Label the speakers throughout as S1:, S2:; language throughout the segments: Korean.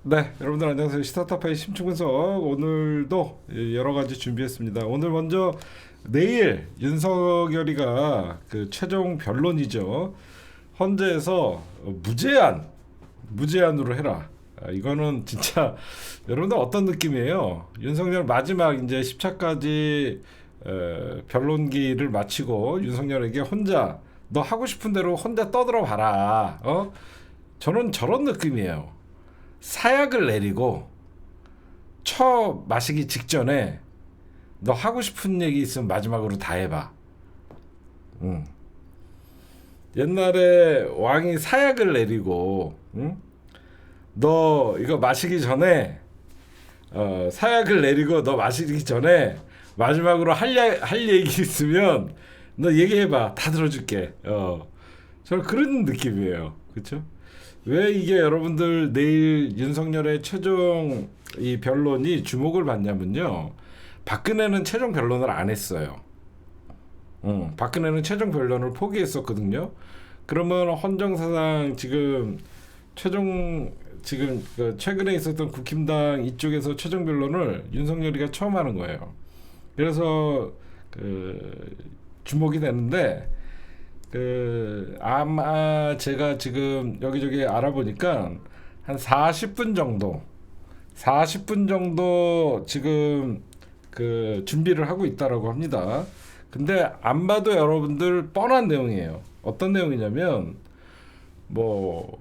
S1: 네, 여러분들 안녕하세요. 시사타파의 심층분석 오늘도 여러 가지 준비했습니다. 오늘 먼저 내일 윤석열이가 그 최종 변론이죠. 헌재에서 무제한으로 해라. 이거는 진짜 여러분들 어떤 느낌이에요? 윤석열 마지막 이제 10차까지 변론기를 마치고 윤석열에게 혼자 너 하고 싶은 대로 혼자 떠들어 봐라. 저는 저런 느낌이에요. 사약을 내리고 마시기 직전에 너 하고 싶은 얘기 있으면 마지막으로 다 해봐. 옛날에 왕이 사약을 내리고 너 이거 마시기 전에 사약을 내리고 너 마시기 전에 마지막으로 할 얘기 있으면 너 얘기해봐. 다 들어줄게. 저는 그런 느낌이에요. 그렇죠? 왜 이게 여러분들 내일 윤석열의 최종 이 변론이 주목을 받냐면요. 박근혜는 최종 변론을 안 했어요. 박근혜는 최종 변론을 포기했었거든요. 그러면 헌정사상 지금 그 최근에 있었던 국힘당 이쪽에서 최종 변론을 윤석열이가 처음 하는 거예요. 그래서 주목이 되는데 아마 제가 지금 여기저기 알아보니까 한 40분 정도 지금 준비를 하고 있다라고 합니다. 근데 안 봐도 여러분들 뻔한 내용이에요. 어떤 내용이냐면 뭐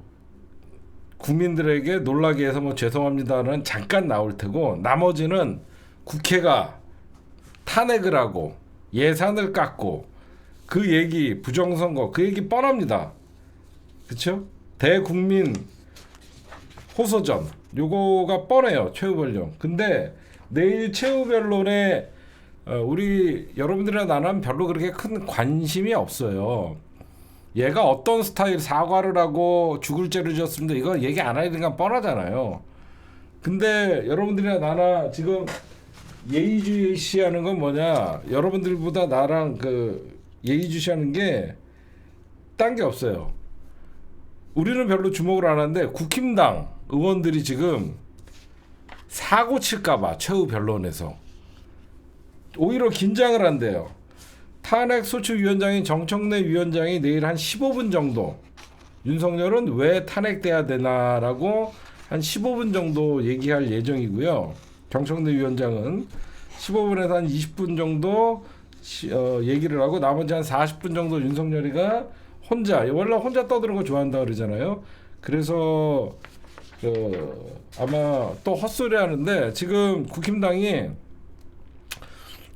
S1: 국민들에게 놀라게 해서 뭐 죄송합니다는 잠깐 나올 테고 나머지는 국회가 탄핵을 하고 예산을 깎고 그 얘기 부정선거 그 얘기 뻔합니다. 그렇죠? 대국민 호소전 요거가 뻔해요. 최후 변론. 근데 내일 최후 변론에 우리 여러분들이나 나는 별로 그렇게 큰 관심이 없어요. 얘가 어떤 스타일 사과를 하고 죽을 죄를 지었습니다. 이거 얘기 안 하니까 뻔하잖아요. 근데 여러분들이나 나나 지금 예의주시하는 건 뭐냐? 여러분들보다 나랑 예의주시하는 게 딴 게 없어요. 우리는 별로 주목을 안 하는데 국힘당 의원들이 지금 사고 칠까봐 최후 변론에서 오히려 긴장을 한대요. 탄핵소추위원장인 정청래 위원장이 내일 한 15분 정도 윤석열은 왜 탄핵돼야 되나라고 한 15분 정도 얘기할 예정이고요. 정청래 위원장은 15분에서 한 20분 정도 얘기를 하고 나머지 한 40분 정도 윤석열이가 원래 혼자 떠드는 거 좋아한다 그러잖아요. 그래서 아마 또 헛소리 하는데 지금 국힘당이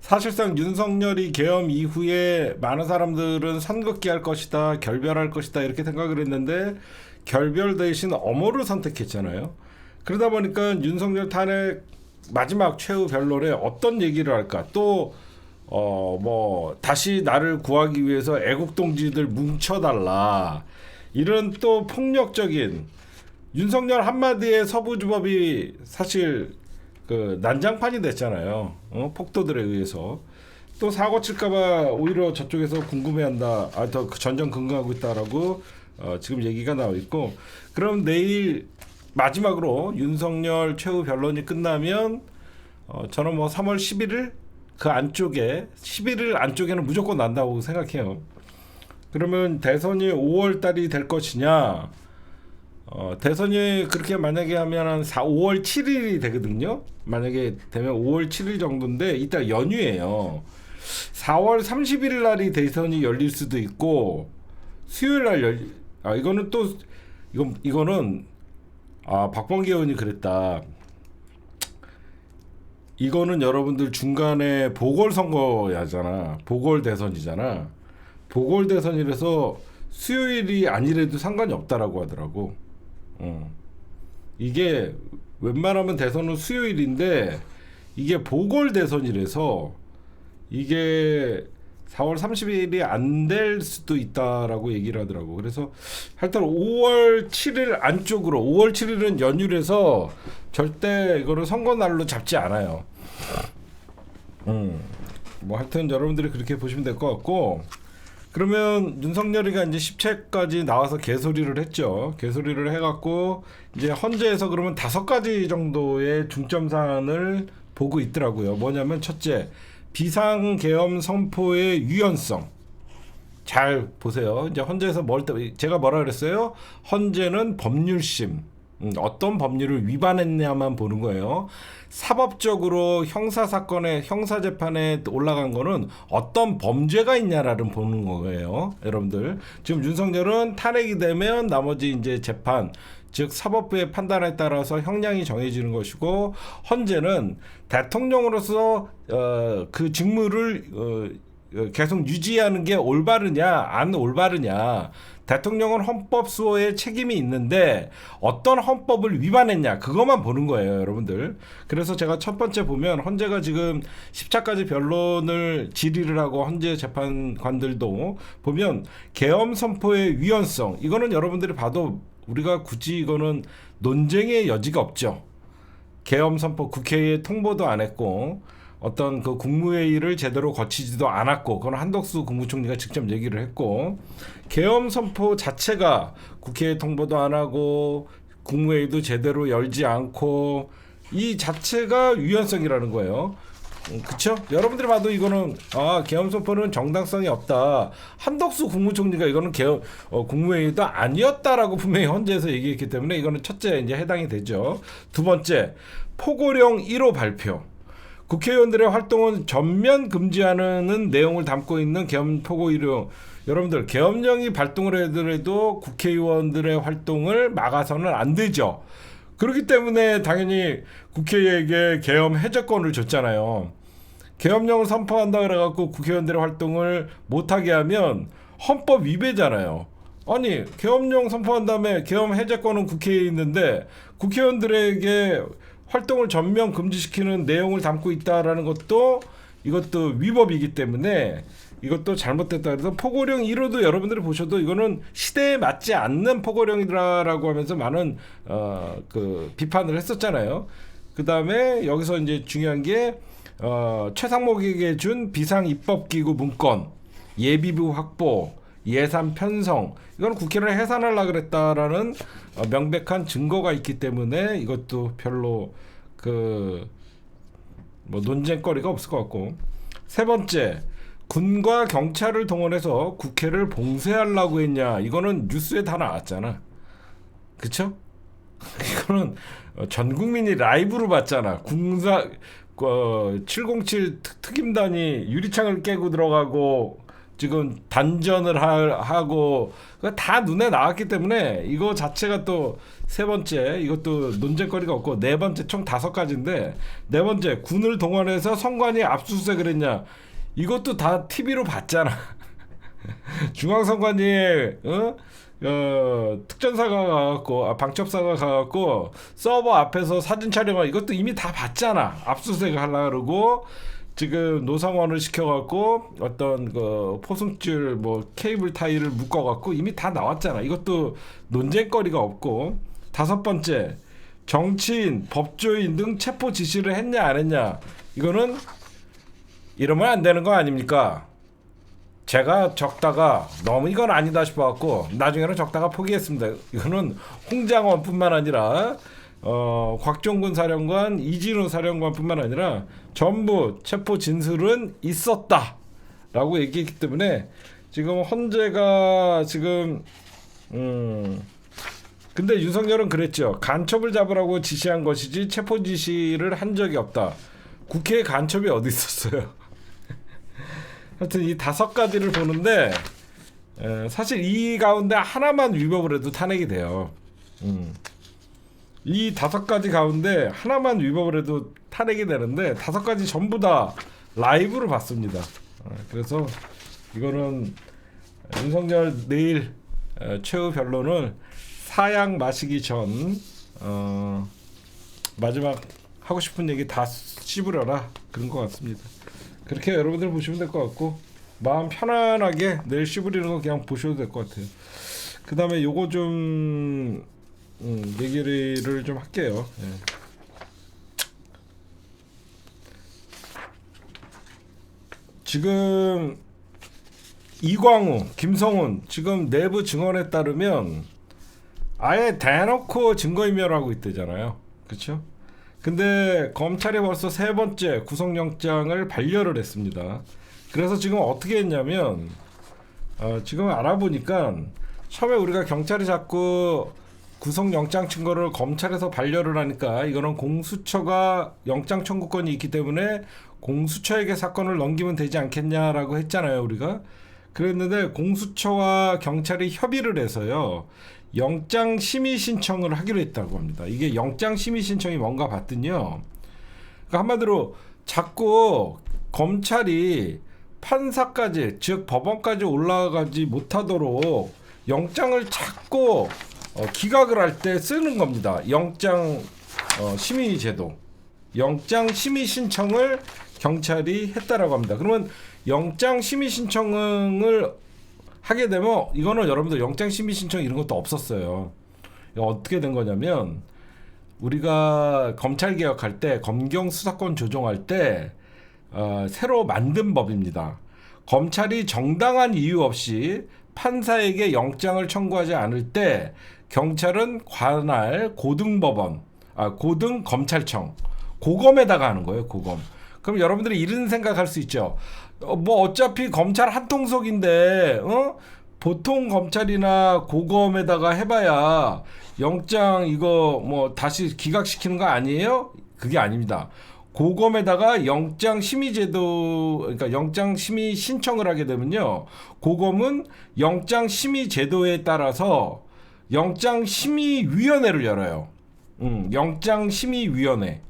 S1: 사실상 윤석열이 계엄 이후에 많은 사람들은 선긋기 할 것이다, 결별할 것이다 이렇게 생각을 했는데 결별 대신 엄호를 선택했잖아요. 그러다 보니까 윤석열 탄핵 마지막 최후 변론에 어떤 얘기를 할까? 또 뭐 다시 나를 구하기 위해서 애국동지들 뭉쳐달라 이런 또 폭력적인 윤석열 한마디에 서부지법이 사실 난장판이 됐잖아요. 폭도들에 의해서 또 사고 칠까봐 오히려 저쪽에서 궁금해한다. 더 전전 근거하고 있다라고 지금 얘기가 나와 있고 그럼 내일 마지막으로 윤석열 최후 변론이 끝나면 저는 뭐 3월 11일 그 안쪽에 11일 안쪽에는 무조건 난다고 생각해요. 그러면 대선이 5월 달이 될 것이냐? 대선이 그렇게 만약에 하면 한 5월 7일이 되거든요. 만약에 되면 5월 7일 정도인데 이따 연휴예요. 4월 31일 날이 대선이 열릴 수도 있고 수요일 날 이거는 박범계 의원이 그랬다. 이거는 여러분들 중간에 보궐선거야잖아. 보궐대선이잖아. 보궐대선이라서 수요일이 아니래도 상관이 없다라고 하더라고. 이게 웬만하면 대선은 수요일인데 이게 보궐대선이라서 이게 4월 30일이 안 될 수도 있다라고 얘기를 하더라고. 그래서 하여튼 5월 7일 안쪽으로 5월 7일은 연휴라서 절대 이거를 선거날로 잡지 않아요. 뭐 하여튼 여러분들이 그렇게 보시면 될 것 같고 그러면 윤석열이가 이제 10채까지 나와서 개소리를 했죠. 개소리를 해갖고 이제 헌재에서 그러면 5가지 정도의 중점 사안을 보고 있더라고요. 뭐냐면 첫째, 비상계엄 선포의 유연성. 잘 보세요. 이제 헌재에서 제가 뭐라 그랬어요? 헌재는 법률심. 어떤 법률을 위반했냐만 보는 거예요. 사법적으로 형사재판에 올라간 거는 어떤 범죄가 있냐라는 보는 거예요. 여러분들. 지금 윤석열은 탄핵이 되면 나머지 이제 재판, 즉 사법부의 판단에 따라서 형량이 정해지는 것이고, 헌재는 대통령으로서 그 직무를 계속 유지하는 게 올바르냐 안 올바르냐, 대통령은 헌법 수호의 책임이 있는데 어떤 헌법을 위반했냐 그것만 보는 거예요, 여러분들. 그래서 제가 첫 번째 보면 헌재가 지금 10차까지 변론을 질의를 하고, 헌재 재판관들도 보면 계엄 선포의 위헌성, 이거는 여러분들이 봐도 우리가 굳이 이거는 논쟁의 여지가 없죠. 계엄 선포 국회에 통보도 안 했고 어떤 그 국무회의를 제대로 거치지도 않았고, 그건 한덕수 국무총리가 직접 얘기를 했고, 계엄 선포 자체가 국회에 통보도 안 하고 국무회의도 제대로 열지 않고, 이 자체가 위헌성이라는 거예요. 그쵸? 여러분들이 봐도 이거는 계엄 선포는 정당성이 없다. 한덕수 국무총리가 이거는 국무회의도 아니었다라고 분명히 헌재에서 얘기했기 때문에 이거는 첫째 이제 해당이 되죠. 두 번째, 포고령 1호 발표. 국회의원들의 활동은 전면 금지하는 내용을 담고 있는 계엄 포고령. 여러분들, 계엄령이 발동을 하더라도 국회의원들의 활동을 막아서는 안 되죠. 그렇기 때문에 당연히 국회에게 계엄 해제권을 줬잖아요. 계엄령을 선포한다 그래갖고 국회의원들의 활동을 못하게 하면 헌법 위배잖아요. 아니, 계엄령 선포한 다음에 계엄 해제권은 국회에 있는데 국회의원들에게 활동을 전면 금지시키는 내용을 담고 있다라는 이것도 위법이기 때문에 이것도 잘못됐다. 그래서 포고령 1호도 여러분들이 보셔도 이거는 시대에 맞지 않는 포고령이라고 하면서 많은 그 비판을 했었잖아요. 그 다음에 여기서 이제 중요한 게 최상목에게 준 비상입법기구 문건, 예비부 확보, 예산 편성, 이건 국회를 해산하려고 그랬다라는 명백한 증거가 있기 때문에 이것도 별로 뭐 논쟁거리가 없을 것 같고. 세 번째, 군과 경찰을 동원해서 국회를 봉쇄하려고 했냐, 이거는 뉴스에 다 나왔잖아. 그쵸? 이거는 전 국민이 라이브로 봤잖아. 707 특임단이 유리창을 깨고 들어가고 지금 단전을 하고 다 눈에 나왔기 때문에 이거 자체가 또 세 번째, 이것도 논쟁거리가 없고. 네 번째, 총 5가지인데 네 번째, 군을 동원해서 선관위 압수수색을 했냐, 이것도 다 TV로 봤잖아. 중앙선관위에 특전사가 가갖고 방첩사가 가갖고 서버 앞에서 사진 촬영을, 이것도 이미 다 봤잖아. 압수수색을 하려고 그러고 지금 노상원을 시켜갖고 어떤 그 포승줄 뭐 케이블 타이를 묶어갖고 이미 다 나왔잖아. 이것도 논쟁거리가 없고. 5번째, 정치인, 법조인 등 체포 지시를 했냐 안 했냐, 이거는 이러면 안 되는 거 아닙니까? 제가 적다가 너무 이건 아니다 싶어갖고 나중에는 적다가 포기했습니다. 이거는 홍장원뿐만 아니라 곽종근 사령관, 이진우 사령관뿐만 아니라 전부 체포 진술은 있었다라고 얘기했기 때문에 지금 헌재가 지금 근데 윤석열은 그랬죠. 간첩을 잡으라고 지시한 것이지 체포 지시를 한 적이 없다. 국회에 간첩이 어디 있었어요? 하여튼 이 5가지를 보는데 사실 이 가운데 하나만 위법을 해도 탄핵이 돼요. 이 5가지 가운데 하나만 위법을 해도 탄핵이 되는데 5가지 전부 다 라이브로 봤습니다. 그래서 이거는 윤석열 내일 최후 변론을 사양 마시기 전 마지막 하고 싶은 얘기 다 씹으려라, 그런 것 같습니다. 그렇게 여러분들 보시면 될 것 같고, 마음 편안하게 내일 씹으리는 거 그냥 보셔도 될 것 같아요. 그 다음에 요거 좀 얘기를 좀 할게요. 예. 지금 이광우, 김성훈 지금 내부 증언에 따르면 아예 대놓고 증거인멸하고 있대잖아요. 그렇죠? 근데 검찰이 벌써 세 번째 구속영장을 반려를 했습니다. 그래서 지금 어떻게 했냐면 지금 알아보니까 처음에 우리가 경찰이 자꾸 구속영장 증거를 검찰에서 반려를 하니까 이거는 공수처가 영장 청구권이 있기 때문에 공수처에게 사건을 넘기면 되지 않겠냐라고 했잖아요, 우리가. 그랬는데 공수처와 경찰이 협의를 해서요. 영장 심의 신청을 하기로 했다고 합니다. 이게 영장 심의 신청이 뭔가 봤더니요. 그러니까 한마디로 자꾸 검찰이 판사까지 즉 법원까지 올라가지 못하도록 영장을 자꾸 기각을 할 때 쓰는 겁니다. 영장 심의 제도. 영장 심의 신청을 경찰이 했다라고 합니다. 그러면 영장 심의 신청을 하게 되면 이거는 여러분들 영장 심의 신청 이런 것도 없었어요. 어떻게 된 거냐면 우리가 검찰 개혁할 때 검경 수사권 조정할 때 새로 만든 법입니다. 검찰이 정당한 이유 없이 판사에게 영장을 청구하지 않을 때 경찰은 관할 고등법원, 고등검찰청, 고검에다가 하는 거예요. 고검. 그럼 여러분들이 이런 생각할 수 있죠. 뭐 어차피 검찰 한 통속인데 보통 검찰이나 고검에다가 해봐야 영장 이거 뭐 다시 기각시키는 거 아니에요? 그게 아닙니다. 고검에다가 영장 심의 제도, 그러니까 영장 심의 신청을 하게 되면요, 고검은 영장 심의 제도에 따라서 영장 심의 위원회를 열어요. 영장 심의 위원회.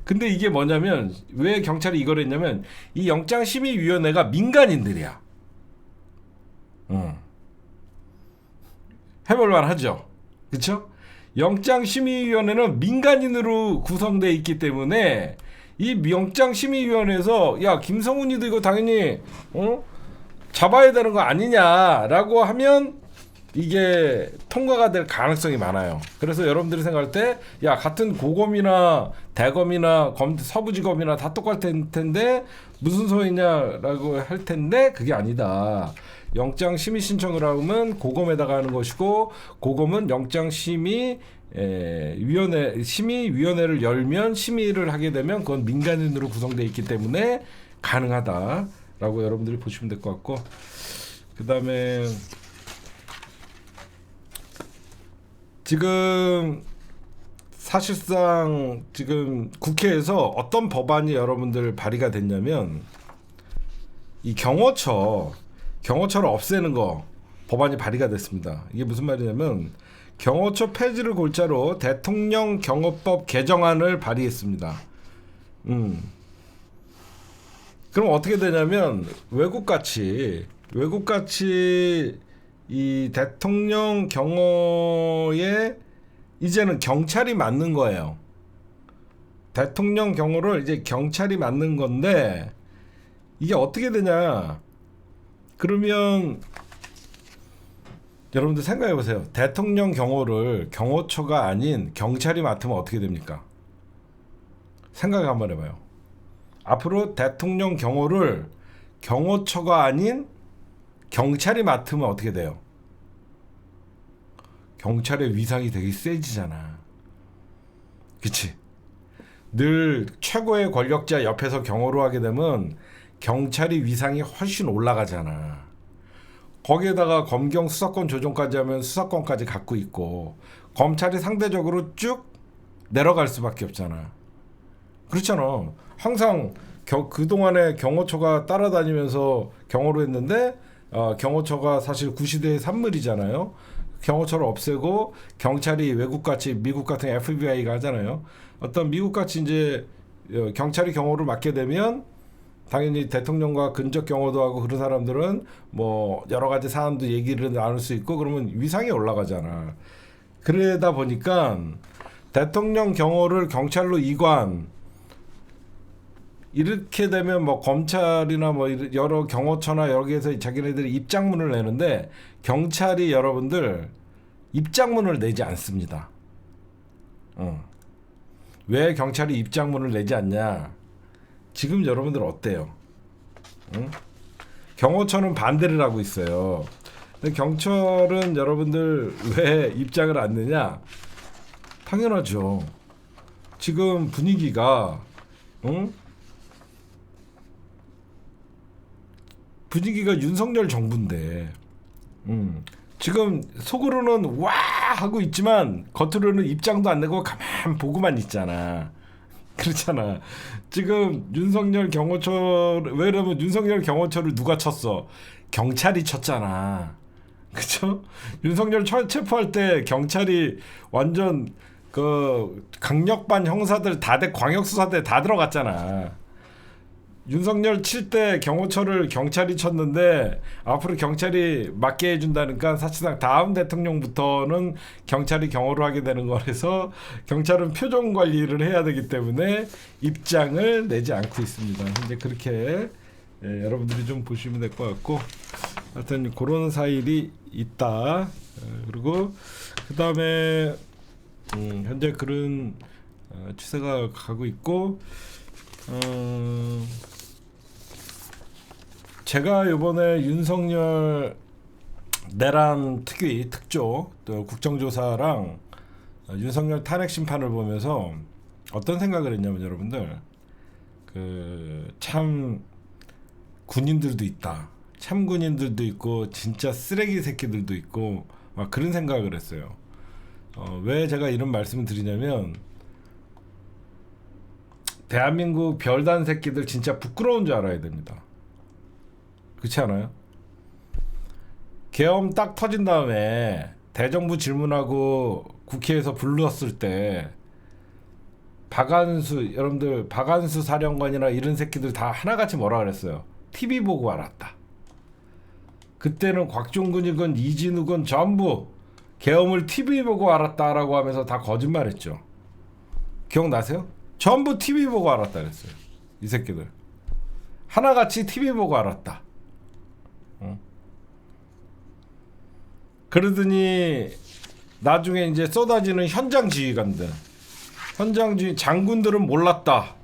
S1: 근데 이게 뭐냐면 왜 경찰이 이걸 했냐면 이 영장 심의 위원회가 민간인들이야. 해볼만 하죠. 그렇죠? 영장 심의 위원회는 민간인으로 구성되어 있기 때문에 이 영장 심의 위원회에서 야, 김성훈이도 이거 당연히 잡아야 되는 거 아니냐라고 하면 이게 통과가 될 가능성이 많아요. 그래서 여러분들이 생각할 때 야, 같은 고검이나 대검이나 서부지검이나 다 똑같을 텐데 무슨 소리냐라고 할 텐데 그게 아니다. 영장 심의 신청을 하면 고검에다가 하는 것이고 고검은 영장 심의 심의위원회를 열면 심의를 하게 되면 그건 민간인으로 구성되어 있기 때문에 가능하다라고 여러분들이 보시면 될 것 같고, 그 다음에 지금 사실상 지금 국회에서 어떤 법안이 여러분들 발의가 됐냐면 이 경호처를 없애는 거 법안이 발의가 됐습니다. 이게 무슨 말이냐면 경호처 폐지를 골자로 대통령 경호법 개정안을 발의했습니다. 그럼 어떻게 되냐면 외국같이 이 대통령 경호에 이제는 경찰이 맡는 거예요. 대통령 경호를 이제 경찰이 맡는 건데 이게 어떻게 되냐? 그러면 여러분들 생각해 보세요. 대통령 경호를 경호처가 아닌 경찰이 맡으면 어떻게 됩니까? 생각 한번 해봐요. 앞으로 대통령 경호를 경호처가 아닌 경찰이 맡으면 어떻게 돼요? 경찰의 위상이 되게 세지잖아. 그치? 늘 최고의 권력자 옆에서 경호를 하게 되면 경찰이 위상이 훨씬 올라가잖아. 거기에다가 검경 수사권 조정까지 하면 수사권까지 갖고 있고 검찰이 상대적으로 쭉 내려갈 수밖에 없잖아. 그렇잖아. 항상 그동안에 경호처가 따라다니면서 경호를 했는데 경호처가 사실 구시대의 산물이잖아요. 경호처를 없애고 경찰이 외국같이 미국 같은 FBI가 하잖아요. 어떤 미국같이 이제 경찰이 경호를 맡게 되면 당연히 대통령과 근접 경호도 하고 그런 사람들은 뭐 여러 가지 사안도 얘기를 나눌 수 있고 그러면 위상이 올라가잖아. 그러다 보니까 대통령 경호를 경찰로 이관 이렇게 되면 뭐 검찰이나 뭐 여러 경호처나 여기에서 자기네들이 입장문을 내는데 경찰이 여러분들 입장문을 내지 않습니다. 왜 경찰이 입장문을 내지 않냐? 지금 여러분들 어때요? 경호처는 반대를 하고 있어요. 근데 경찰은 여러분들 왜 입장을 안 내냐? 당연하죠. 지금 분위기가 응? 분위기가 윤석열 정부인데 지금 속으로는 와 하고 있지만 겉으로는 입장도 안 내고 가만 보고만 있잖아. 그렇잖아. 지금 윤석열 경호처 왜냐면 윤석열 경호처를 누가 쳤어? 경찰이 쳤잖아. 그쵸? 윤석열 체포할 때 경찰이 완전 그 강력반 형사들 광역수사대 다 들어갔잖아. 윤석열 칠 때 경호처를 경찰이 쳤는데 앞으로 경찰이 맡게 해준다니까 사실상 다음 대통령부터는 경찰이 경호를 하게 되는 거라서 경찰은 표정 관리를 해야 되기 때문에 입장을 내지 않고 있습니다. 이제 그렇게 여러분들이 좀 보시면 될 것 같고 하여튼 그런 사일이 있다. 그리고 그 다음에 현재 그런 추세가 가고 있고 제가 이번에 윤석열 내란 특위 특조 또 국정조사랑 윤석열 탄핵 심판을 보면서 어떤 생각을 했냐면 여러분들 참 군인들도 있다. 참 군인들도 있고 진짜 쓰레기 새끼들도 있고 막 그런 생각을 했어요. 왜 제가 이런 말씀을 드리냐면 대한민국 별단 새끼들 진짜 부끄러운 줄 알아야 됩니다. 그렇지 않아요? 계엄 딱 터진 다음에 대정부 질문하고 국회에서 불렀을 때 여러분들 박한수 사령관이나 이런 새끼들 다 하나같이 뭐라 그랬어요? TV 보고 알았다. 그때는 곽종근이건 이진우건 전부 계엄을 TV 보고 알았다라고 하면서 다 거짓말했죠. 기억나세요? 전부 TV 보고 알았다 그랬어요. 이 새끼들 하나같이 TV 보고 알았다. 그러더니 나중에 이제 쏟아지는 현장 지휘관들, 장군들은 몰랐다.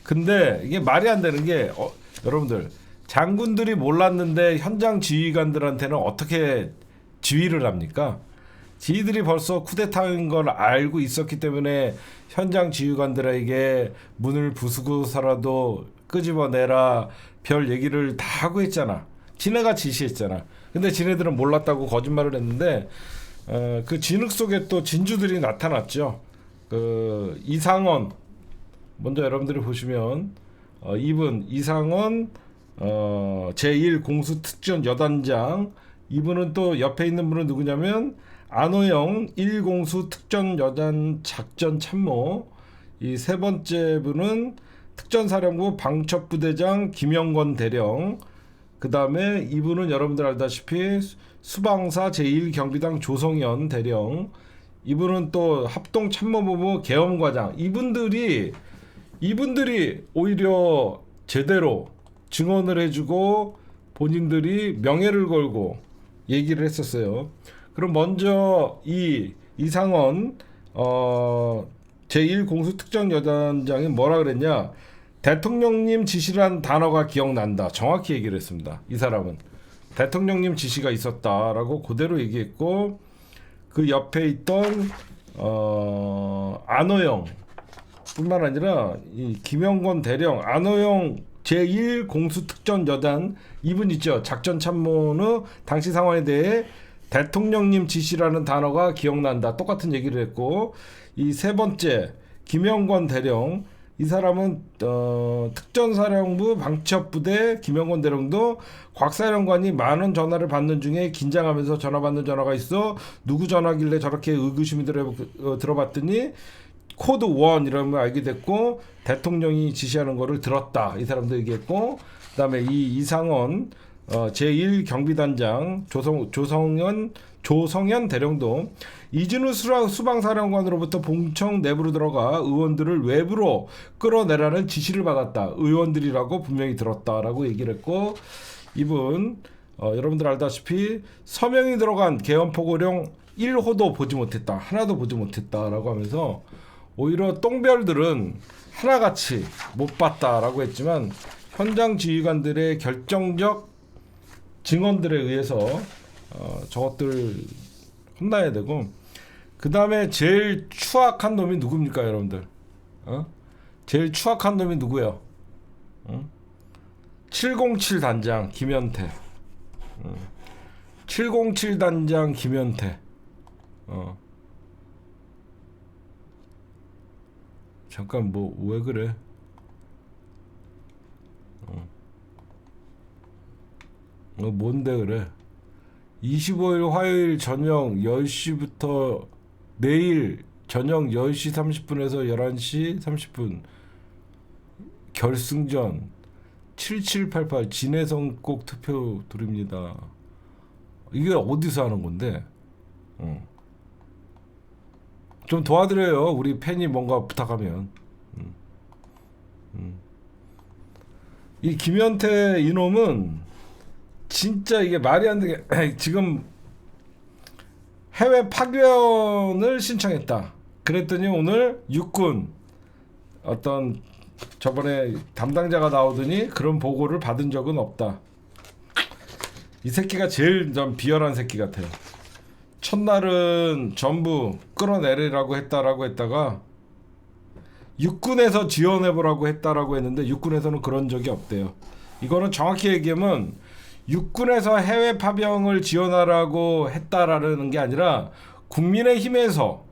S1: 근데 이게 말이 안 되는 게 여러분들 장군들이 몰랐는데 현장 지휘관들한테는 어떻게 지휘를 합니까? 지휘들이 벌써 쿠데타인 걸 알고 있었기 때문에 현장 지휘관들에게 문을 부수고서라도 끄집어내라 별 얘기를 다 하고 했잖아. 지네가 지시했잖아. 근데 지네들은 몰랐다고 거짓말을 했는데 그 진흙 속에 또 진주들이 나타났죠. 그 이상원 먼저 여러분들이 보시면 이분 이상원 제1공수특전 여단장 이분은 또 옆에 있는 분은 누구냐면 안호영 1공수특전여단 작전참모 이 세 번째 분은 특전사령부 방첩부대장 김영권 대령 그 다음에 이분은 여러분들 알다시피 수방사 제1경비당 조성현 대령 이분은 또 합동참모본부 계엄과장 이분들이 오히려 제대로 증언을 해주고 본인들이 명예를 걸고 얘기를 했었어요. 그럼 먼저 이상원 제1공수특전여단장이 뭐라 그랬냐? 대통령님 지시란 단어가 기억난다. 정확히 얘기를 했습니다. 이 사람은 대통령님 지시가 있었다라고 그대로 얘기했고 그 옆에 있던 안호영 뿐만 아니라 이 김영권 대령 안호영 제1공수특전여단 이분 있죠. 작전참모는 당시 상황에 대해 대통령님 지시라는 단어가 기억난다. 똑같은 얘기를 했고 이 세 번째 김영권 대령 이 사람은 특전사령부 방첩부대 김영권 대령도 곽 사령관이 많은 전화를 받는 중에 긴장하면서 전화 받는 전화가 있어 누구 전화길래 저렇게 의구심이 들어봤더니 코드 1 이라면 알게 됐고 대통령이 지시하는 거를 들었다. 이 사람도 얘기했고 그다음에 이 이상원 제1경비단장 조성현 대령도 이진우 수방사령관으로부터 봉청 내부로 들어가 의원들을 외부로 끌어내라는 지시를 받았다. 의원들이라고 분명히 들었다라고 얘기를 했고 이분 여러분들 알다시피 서명이 들어간 계엄포고령 1호도 보지 못했다. 하나도 보지 못했다라고 하면서 오히려 똥별들은 하나같이 못 봤다라고 했지만 현장 지휘관들의 결정적 증언들에 의해서 저것들 혼나야 되고, 그 다음에 제일 추악한 놈이 누굽니까, 여러분들? 제일 추악한 놈이 누구예요? 707 단장 김현태. 707 단장 김현태. 잠깐 뭐 왜 그래? 뭔데 그래? 25일 화요일 저녁 10시부터 내일 저녁 10시 30분에서 11시 30분 결승전 7788 진해성 꼭 투표 드립니다. 이게 어디서 하는 건데? 좀 도와드려요. 우리 팬이 뭔가 부탁하면. 이 김현태 이놈은 진짜 이게 말이 안 되게 지금 해외 파견을 신청했다. 그랬더니 오늘 육군 어떤 저번에 담당자가 나오더니 그런 보고를 받은 적은 없다. 이 새끼가 제일 좀 비열한 새끼 같아요. 첫날은 전부 끌어내리라고 했다가 육군에서 지원해보라고 했다라고 했는데 육군에서는 그런 적이 없대요. 이거는 정확히 얘기하면 육군에서 해외 파병을 지원하라고 했다라는 게 아니라 국민의힘에서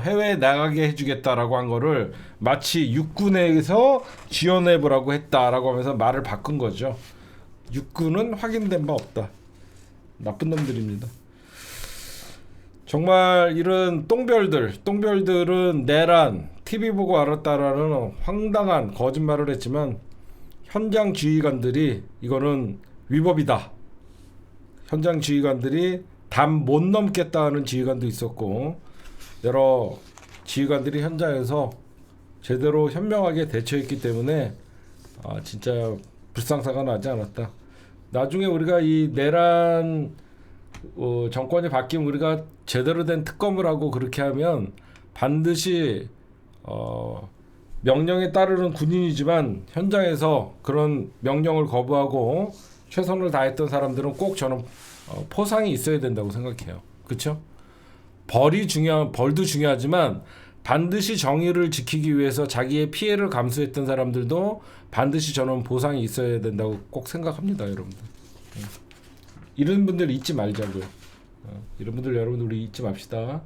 S1: 해외에 나가게 해주겠다라고 한 거를 마치 육군에서 지원해보라고 했다라고 하면서 말을 바꾼 거죠. 육군은 확인된 바 없다. 나쁜 놈들입니다. 정말 이런 똥별들은 내란 TV 보고 알았다라는 황당한 거짓말을 했지만 현장 지휘관들이 이거는 위법이다. 현장 지휘관들이 담 못 넘겠다는 지휘관도 있었고 여러 지휘관들이 현장에서 제대로 현명하게 대처했기 때문에 진짜 불상사가 나지 않았다. 나중에 우리가 이 내란 정권이 바뀌면 우리가 제대로 된 특검을 하고 그렇게 하면 반드시 명령에 따르는 군인이지만 현장에서 그런 명령을 거부하고 최선을 다했던 사람들은 꼭 저는 포상이 있어야 된다고 생각해요. 그렇죠? 벌도 중요하지만 반드시 정의를 지키기 위해서 자기의 피해를 감수했던 사람들도 반드시 저는 보상이 있어야 된다고 꼭 생각합니다, 여러분들. 이런 분들 잊지 말자고요. 이런 분들 여러분들 우리 잊지 맙시다.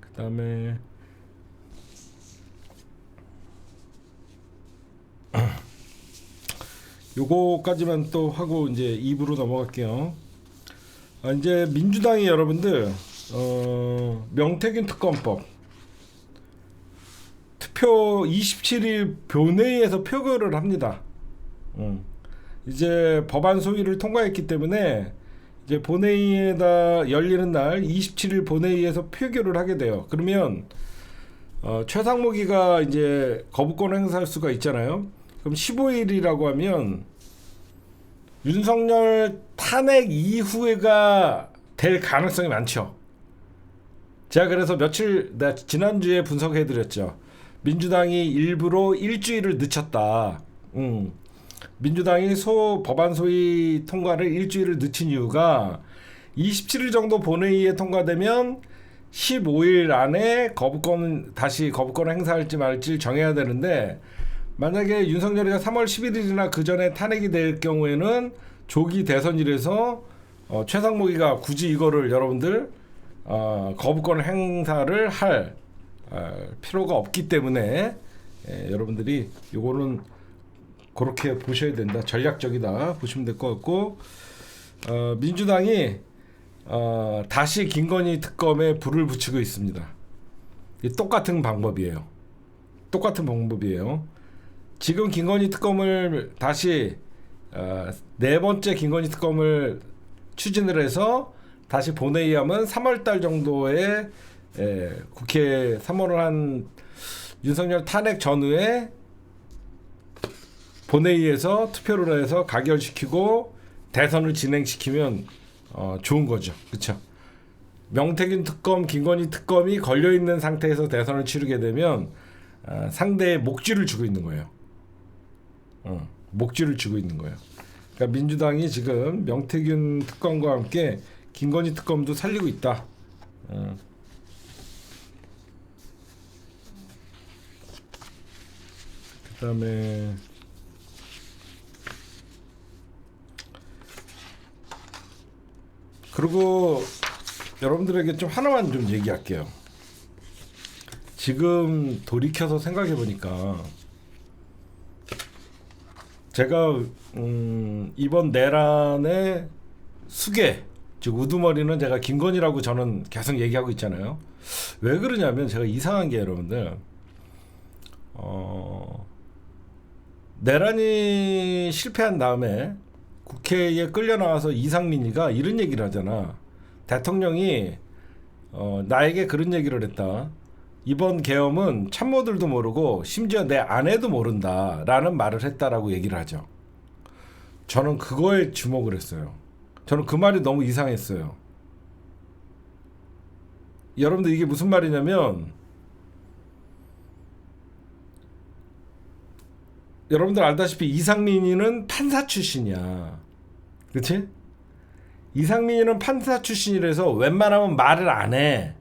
S1: 그 다음에 요거까지만 또 하고 이제 2부로 넘어갈게요. 이제 민주당이 여러분들 명태균 특검법 투표 27일 본회의에서 표결을 합니다. 이제 법안 소위를 통과했기 때문에 이제 본회의에다 열리는 날 27일 본회의에서 표결을 하게 돼요. 그러면 최상무기가 이제 거부권을 행사할 수가 있잖아요. 그럼 15일이라고 하면 윤석열 탄핵 이후가 될 가능성이 많죠. 제가 그래서 지난주에 분석해드렸죠. 민주당이 일부러 일주일을 늦췄다. 민주당이 법안 소위 통과를 일주일을 늦춘 이유가 27일 정도 본회의에 통과되면 15일 안에 다시 거부권을 행사할지 말지 정해야 되는데 만약에 윤석열이가 3월 11일이나 그 전에 탄핵이 될 경우에는 조기 대선이라서 최상무기가 굳이 이거를 여러분들 거부권 행사를 할 필요가 없기 때문에 여러분들이 요거는 그렇게 보셔야 된다. 전략적이다 보시면 될 것 같고 민주당이 다시 김건희 특검에 불을 붙이고 있습니다. 똑같은 방법이에요. 지금 김건희 특검을 다시 네 번째 김건희 특검을 추진을 해서 다시 본회의하면 3월달 정도에 국회 3월을 한 윤석열 탄핵 전후에 본회의에서 투표를 해서 가결시키고 대선을 진행시키면 좋은 거죠. 그렇죠? 명태균 특검, 김건희 특검이 걸려있는 상태에서 대선을 치르게 되면 상대의 목줄을 주고 있는 거예요. 목줄을 쥐고 있는 거예요. 그러니까 민주당이 지금 명태균 특검과 함께 김건희 특검도 살리고 있다. 그다음에 그리고 여러분들에게 좀 하나만 좀 얘기할게요. 지금 돌이켜서 생각해 보니까 제가 이번 내란의 수괴, 즉 우두머리는 제가 김건희라고 저는 계속 얘기하고 있잖아요. 왜 그러냐면 제가 이상한 게 여러분들 내란이 실패한 다음에 국회에 끌려 나와서 이상민이가 이런 얘기를 하잖아. 대통령이 나에게 그런 얘기를 했다. 이번 계엄은 참모들도 모르고 심지어 내 아내도 모른다라는 말을 했다라고 얘기를 하죠. 저는 그거에 주목을 했어요. 저는 그 말이 너무 이상했어요. 여러분들 이게 무슨 말이냐면 여러분들 알다시피 이상민이는 판사 출신이야. 그치? 이상민이는 판사 출신이라서 웬만하면 말을 안 해.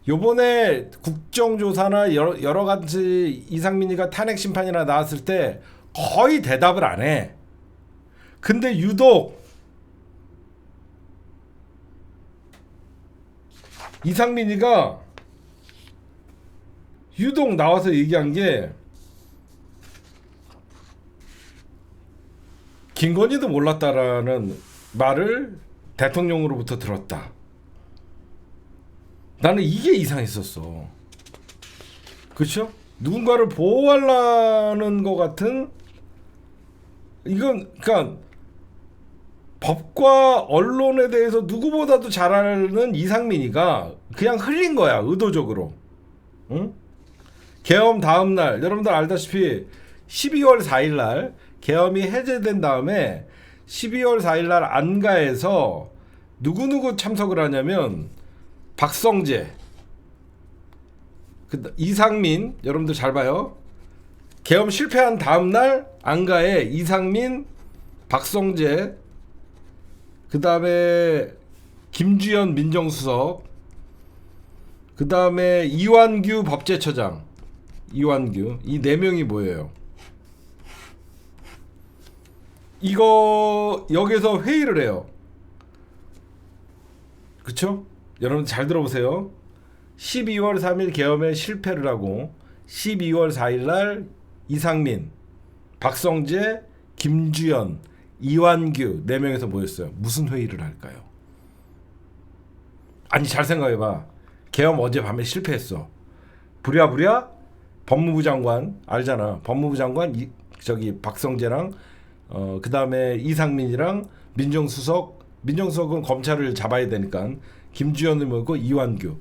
S1: 요번에 국정조사나 여러 가지 이상민이가 탄핵 심판이나 나왔을 때 거의 대답을 안 해. 근데 유독 이상민이가 유독 나와서 얘기한 게 김건희도 몰랐다라는 말을 대통령으로부터 들었다. 나는 이게 이상했었어. 그렇죠? 누군가를 보호하려는 것 같은 이건 그러니까 법과 언론에 대해서 누구보다도 잘 아는 이상민이가 그냥 흘린 거야. 의도적으로. 응? 계엄 다음 날 여러분들 알다시피 12월 4일 날 계엄이 해제된 다음에 12월 4일 날 안가에서 누구 참석을 하냐면 박성재, 이상민, 여러분들 잘 봐요. 계엄 실패한 다음 날 안가에 이상민, 박성재, 그 다음에 김주현 민정수석, 그 다음에 이완규 법제처장, 이완규, 이 4명이 모여요. 이거 여기서 회의를 해요. 그쵸? 여러분 잘 들어보세요. 12월 3일 계엄에 실패를 하고 12월 4일 날 이상민, 박성재, 김주현, 이완규 4명에서 모였어요. 무슨 회의를 할까요? 아니 잘 생각해봐. 계엄 어젯밤에 실패했어. 부랴부랴 법무부 장관 알잖아. 법무부 장관 저기 박성재랑 그 다음에 이상민이랑 민정수석은 검찰을 잡아야 되니까 김주현을 모고 이완규.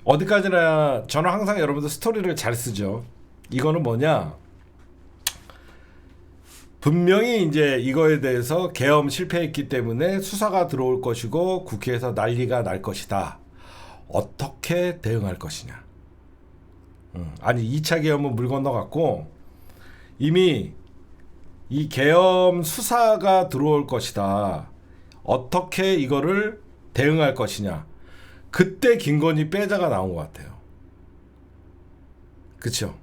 S1: 어디까지나 저는 항상 여러분들 스토리를 잘 쓰죠. 이거는 뭐냐? 분명히 이제 이거에 대해서 계엄 실패했기 때문에 수사가 들어올 것이고 국회에서 난리가 날 것이다. 어떻게 대응할 것이냐? 아니 2차 계엄은 물 건너갔고 이미 이 계엄 수사가 들어올 것이다. 어떻게 이거를 대응할 것이냐. 그때 김건희 빼자가 나온 것 같아요. 그쵸?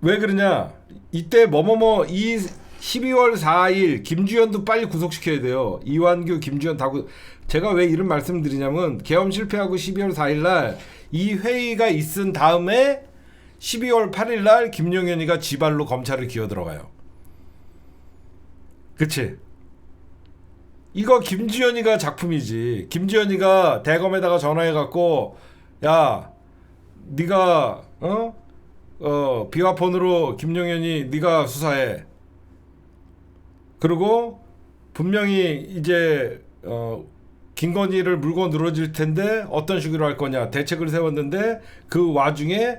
S1: 왜 그러냐? 이때 이 12월 4일 김주현도 빨리 구속시켜야 돼요. 이완규, 김주현 다 제가 왜 이런 말씀 드리냐면 계엄 실패하고 12월 4일 날 이 회의가 있은 다음에 12월 8일 날 김용현이가 지발로 검찰을 기어 들어가요. 그치? 이거 김주현이가 작품이지. 김주현이가 대검에다가 전화해갖고 야 네가 비화폰으로 김용현이 네가 수사해. 그리고 분명히 이제 김건희를 물고 늘어질 텐데 어떤 식으로 할 거냐 대책을 세웠는데 그 와중에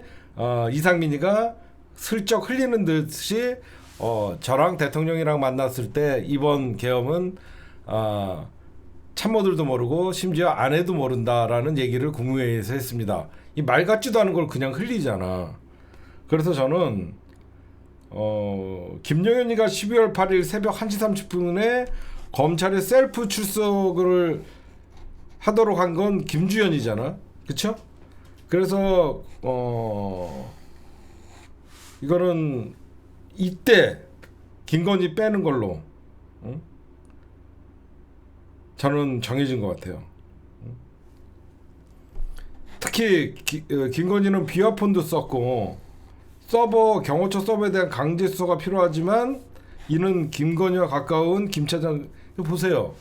S1: 이상민이가 슬쩍 흘리는 듯이 저랑 대통령이랑 만났을 때 이번 계엄은 참모들도 모르고 심지어 아내도 모른다라는 얘기를 국무회의에서 했습니다. 이 말 같지도 않은 걸 그냥 흘리잖아. 그래서 저는 김용현이가 12월 8일 새벽 1시 30분에 검찰에 셀프 출석을 하도록 한 건 김주현이잖아. 그쵸? 그래서 이거는 이때 김건희 빼는 걸로 저는 정해진 것 같아요. 특히 김건희는 비화폰도 썼고 경호처 서버에 대한 강제 수사가 필요하지만 이는 김건희와 가까운 김 차장 보세요.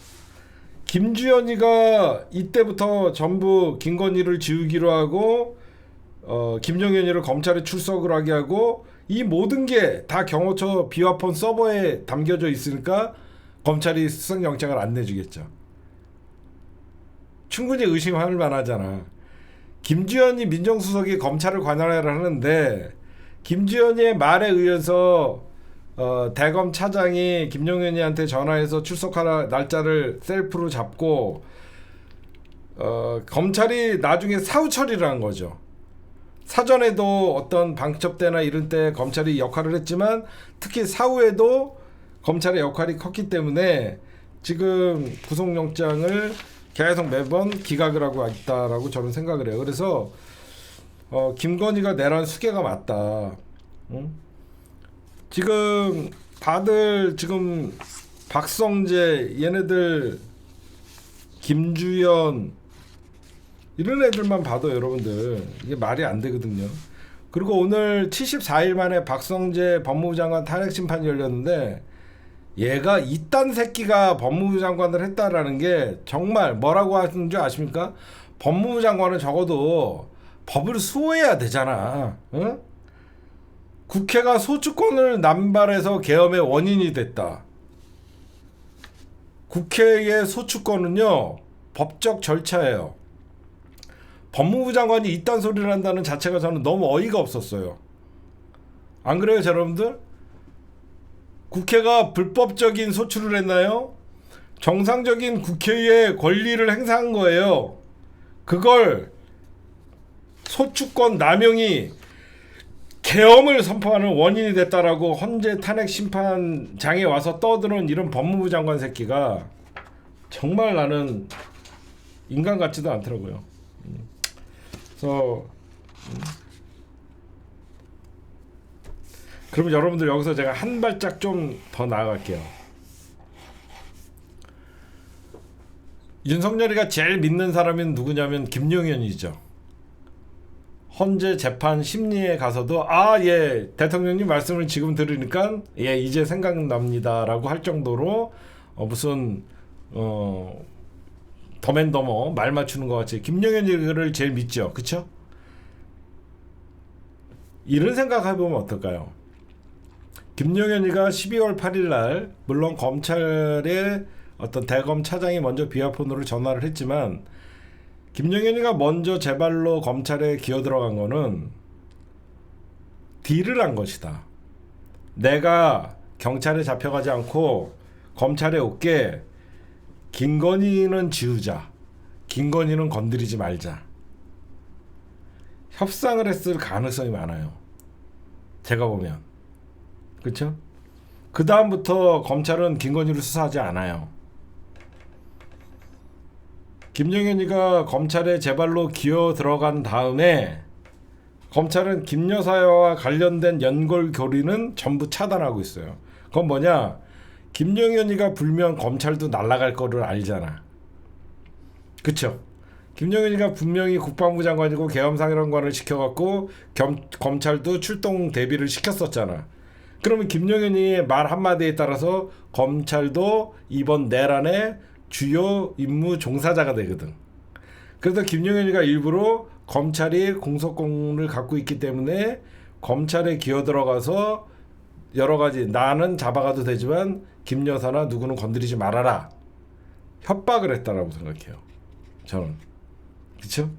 S1: 김주현이가 이때부터 전부 김건희를 지우기로 하고 김용현이를 검찰에 출석을 하게 하고 이 모든 게 다 경호처 비화폰 서버에 담겨져 있으니까 검찰이 수상영장을 안 내주겠죠. 충분히 의심할 만하잖아. 김주현이 민정수석이 검찰을 관할하라 하는데 김주현이의 말에 의해서 대검 차장이 김용현이한테 전화해서 출석하라 날짜를 셀프로 잡고 검찰이 나중에 사후 처리를 한 거죠. 사전에도 어떤 방첩대나 이런 때 검찰이 역할을 했지만 특히 사후에도 검찰의 역할이 컸기 때문에 지금 구속영장을 계속 매번 기각을 하고 있다라고 저는 생각을 해요. 그래서 김건희가 내란 수괴가 맞다. 응? 지금 다들 지금 박성재 얘네들 김주현 이런 애들만 봐도 여러분들 이게 말이 안 되거든요. 그리고 오늘 74일 만에 박성재 법무부 장관 탄핵 심판이 열렸는데 얘가 이딴 새끼가 법무부 장관을 했다라는 게 정말 뭐라고 하는 줄 아십니까? 법무부 장관은 적어도 법을 수호해야 되잖아. 응? 국회가 소추권을 남발해서 계엄의 원인이 됐다. 국회의 소추권은요 법적 절차예요. 법무부 장관이 이딴 소리를 한다는 자체가 저는 너무 어이가 없었어요. 안 그래요, 여러분들? 국회가 불법적인 소추를 했나요? 정상적인 국회의 권리를 행사한 거예요. 그걸 소추권 남용이 계엄을 선포하는 원인이 됐다라고 헌재 탄핵 심판장에 와서 떠드는 이런 법무부 장관 새끼가 정말 나는 인간 같지도 않더라고요. 그래서 그러면 여러분들 여기서 제가 한 발짝 좀 더 나아갈게요. 윤석열이가 제일 믿는 사람이 누구냐면 김용현이죠. 헌재 재판 심리에 가서도 예 대통령님 말씀을 지금 들으니까 이제 생각납니다라고 할 정도로 무슨 더맨더머 말 맞추는 것 같이 김용현이를 제일 믿죠. 그쵸? 이런 생각해보면 어떨까요? 김용현이가 12월 8일 날 물론 검찰의 어떤 대검 차장이 먼저 비화폰으로 전화를 했지만 김용현이가 먼저 제 발로 검찰에 기어 들어간 거는 딜을 한 것이다. 내가 경찰에 잡혀가지 않고 검찰에 올게. 김건희는 지우자. 김건희는 건드리지 말자. 협상을 했을 가능성이 많아요. 제가 보면. 그렇죠? 그 다음부터 검찰은 김건희를 수사하지 않아요. 김용현이가 검찰에 제 발로 기어 들어간 다음에 검찰은 김 여사와 관련된 연골 교리는 전부 차단하고 있어요. 그건 뭐냐? 김용현이가 불면 검찰도 날아갈 거를 알잖아. 그쵸? 김용현이가 분명히 국방부 장관이고 계엄사령관을 시켜갖고 검찰도 출동 대비를 시켰었잖아. 그러면 김용현이의 말 한마디에 따라서 검찰도 이번 내란의 주요 임무 종사자가 되거든. 그래서 김용현이가 일부러 검찰이 공소권을 갖고 있기 때문에 검찰에 기어 들어가서 여러 가지 나는 잡아가도 되지만 김 여사나 누구는 건드리지 말아라 협박을 했다라고 생각해요. 저는. 그쵸?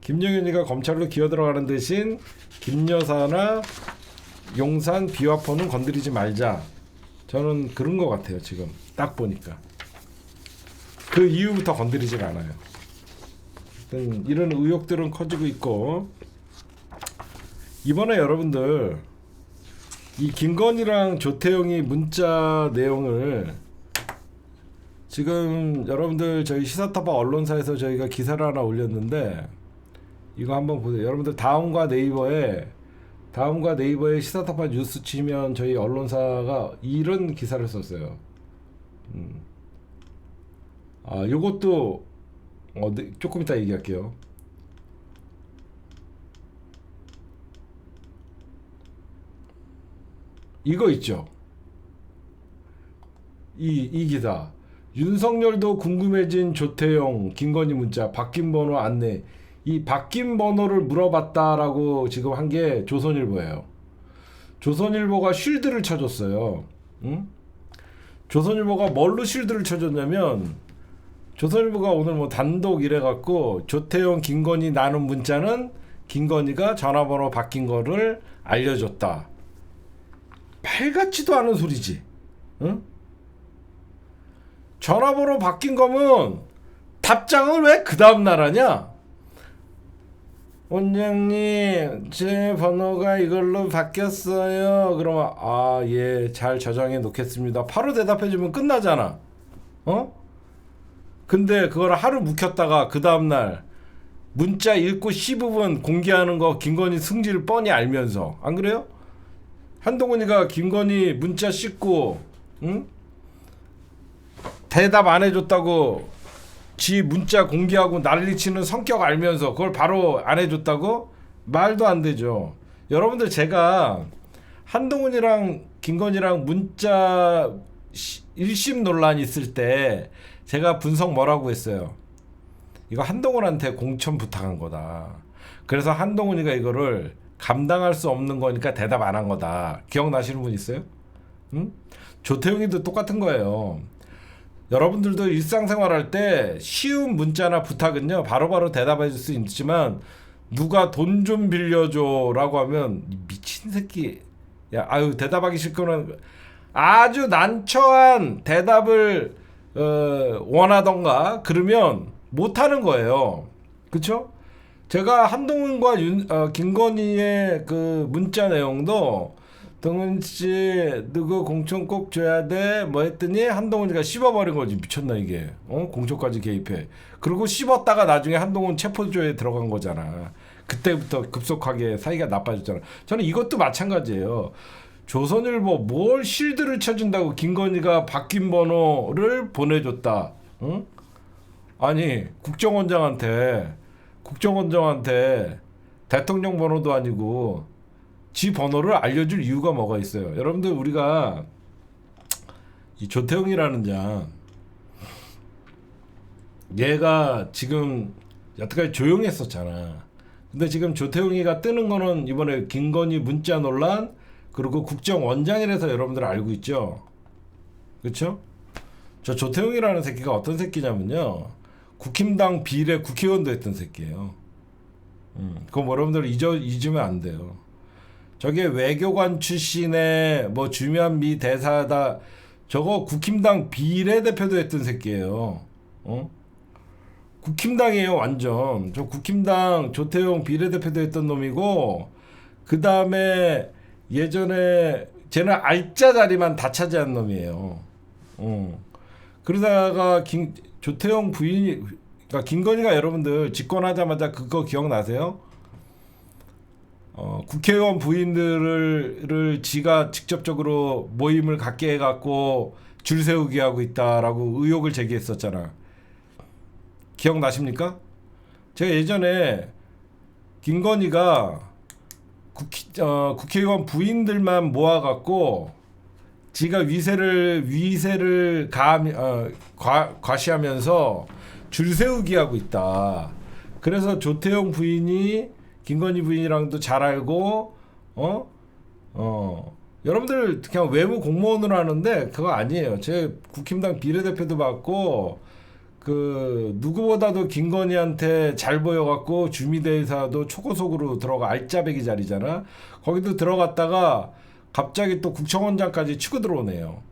S1: 김용현이가 검찰로 기어 들어가는 대신 김 여사나 용산 비화포는 건드리지 말자. 저는 그런 것 같아요. 지금 딱 보니까. 그 이후부터 건드리질 않아요. 이런 의혹들은 커지고 있고 이번에 여러분들 이 김건희랑 조태용이 문자 내용을 지금 여러분들 저희 시사타파 언론사에서 저희가 기사를 하나 올렸는데 이거 한번 보세요. 여러분들 다음과 네이버에 시사타파 뉴스 치면 저희 언론사가 이런 기사를 썼어요. 요것도 조금 이따 얘기할게요. 이거 있죠. 이 기사. 윤석열도 궁금해진 조태용, 김건희 문자, 바뀐 번호 안내. 이 바뀐 번호를 물어봤다라고 지금 한 게 조선일보예요. 조선일보가 쉴드를 쳐줬어요. 응? 조선일보가 뭘로 쉴드를 쳐줬냐면 조선일보가 오늘 뭐 단독 이래갖고 조태용, 김건희 나눈 문자는 김건희가 전화번호 바뀐 거를 알려줬다. 말 같지도 않은 소리지. 응? 전화번호 바뀐 거면 답장을 왜 그 다음날 하냐? 원장님 제 번호가 이걸로 바뀌었어요. 그러면 예, 잘 저장해 놓겠습니다. 바로 대답해주면 끝나잖아. 근데 그걸 하루 묵혔다가 그 다음날 문자 읽고 15분 공개하는 거 김건희 승질 뻔히 알면서 안 그래요? 한동훈이가 김건희 문자 씻고 대답 안 해줬다고 지 문자 공개하고 난리치는 성격 알면서 그걸 바로 안 해줬다고? 말도 안 되죠. 여러분들 제가 한동훈이랑 김건희랑 문자 1심 논란 있을 때 제가 분석 뭐라고 했어요? 이거 한동훈한테 공천 부탁한 거다. 그래서 한동훈이가 이거를 감당할 수 없는 거니까 대답 안 한 거다. 기억나시는 분 있어요? 응? 조태용이도 똑같은 거예요. 여러분들도 일상생활 할 때 쉬운 문자나 부탁은요 바로바로 대답해 줄 수 있지만 누가 돈 좀 빌려줘 라고 하면 미친 새끼 대답하기 싫거나 아주 난처한 대답을 원하던가 그러면 못하는 거예요. 그쵸? 제가 한동훈과 김건희의 그 문자 내용도 동훈씨 누구 공천 꼭 줘야 돼 뭐 했더니 한동훈이가 씹어버린 거지. 미쳤나 이게. 공천까지 개입해. 그리고 씹었다가 나중에 한동훈 체포조에 들어간 거잖아. 그때부터 급속하게 사이가 나빠졌잖아. 저는 이것도 마찬가지예요. 조선일보 뭘 실드를 쳐준다고 김건희가 바뀐 번호를 보내줬다. 응? 아니 국정원장한테 대통령 번호도 아니고 지 번호를 알려줄 이유가 뭐가 있어요? 여러분들 우리가 이 조태용이라는 자 얘가 지금 여태까지 조용했었잖아. 근데 지금 조태용이가 뜨는 거는 이번에 김건희 문자 논란 그리고 국정원장이라서 여러분들 알고 있죠? 그렇죠? 저 조태용이라는 새끼가 어떤 새끼냐면요 국힘당 비례 국회의원도 했던 새끼예요. 그거 뭐 여러분들 잊으면 안 돼요. 저게 외교관 출신의 뭐 주면 미 대사다. 저거 국힘당 비례대표도 했던 새끼예요. 국힘당이에요 완전. 저 국힘당 조태용 비례대표도 했던 놈이고 그 다음에 예전에 쟤는 알짜 자리만 다 차지한 놈이에요. 그러다가 조태용 부인이 그러니까 김건희가 여러분들 집권하자마자 그거 기억나세요? 국회의원 부인들을 지가 직접적으로 모임을 갖게 해갖고 줄 세우게 하고 있다라고 의혹을 제기했었잖아. 기억나십니까? 제가 예전에 김건희가 국회의원 부인들만 모아갖고 지가 위세를 과시하면서 줄 세우기 하고 있다. 그래서 조태용 부인이 김건희 부인이랑도 잘 알고 여러분들 그냥 외무 공무원으로 하는데 그거 아니에요. 제 국힘당 비례대표도 받고 그 누구보다도 김건희한테 잘 보여갖고 주미대사도 초고속으로 들어가 알짜배기 자리잖아. 거기도 들어갔다가 갑자기 또 국정원장까지 치고 들어오네요.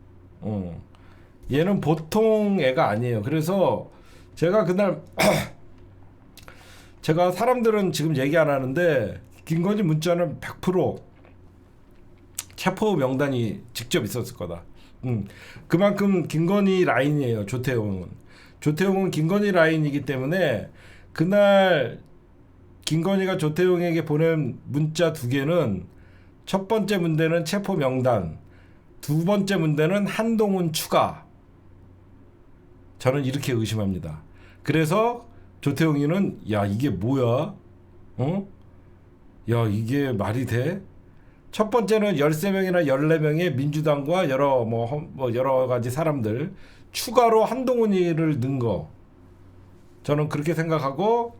S1: 얘는 보통 애가 아니에요. 그래서 제가 그날 제가 사람들은 지금 얘기 안 하는데 김건희 문자는 100% 체포 명단이 직접 있었을 거다. 그만큼 김건희 라인이에요. 조태용은 김건희 라인이기 때문에 그날 김건희가 조태용에게 보낸 문자 2개는 첫 번째 문제는 체포 명단, 두 번째 문제는 한동훈 추가. 저는 이렇게 의심합니다. 그래서 조태용이는 야 이게 뭐야? 야 이게 말이 돼? 첫 번째는 13명이나 14명의 민주당과 여러 가지 사람들 추가로 한동훈이를 넣은 거. 저는 그렇게 생각하고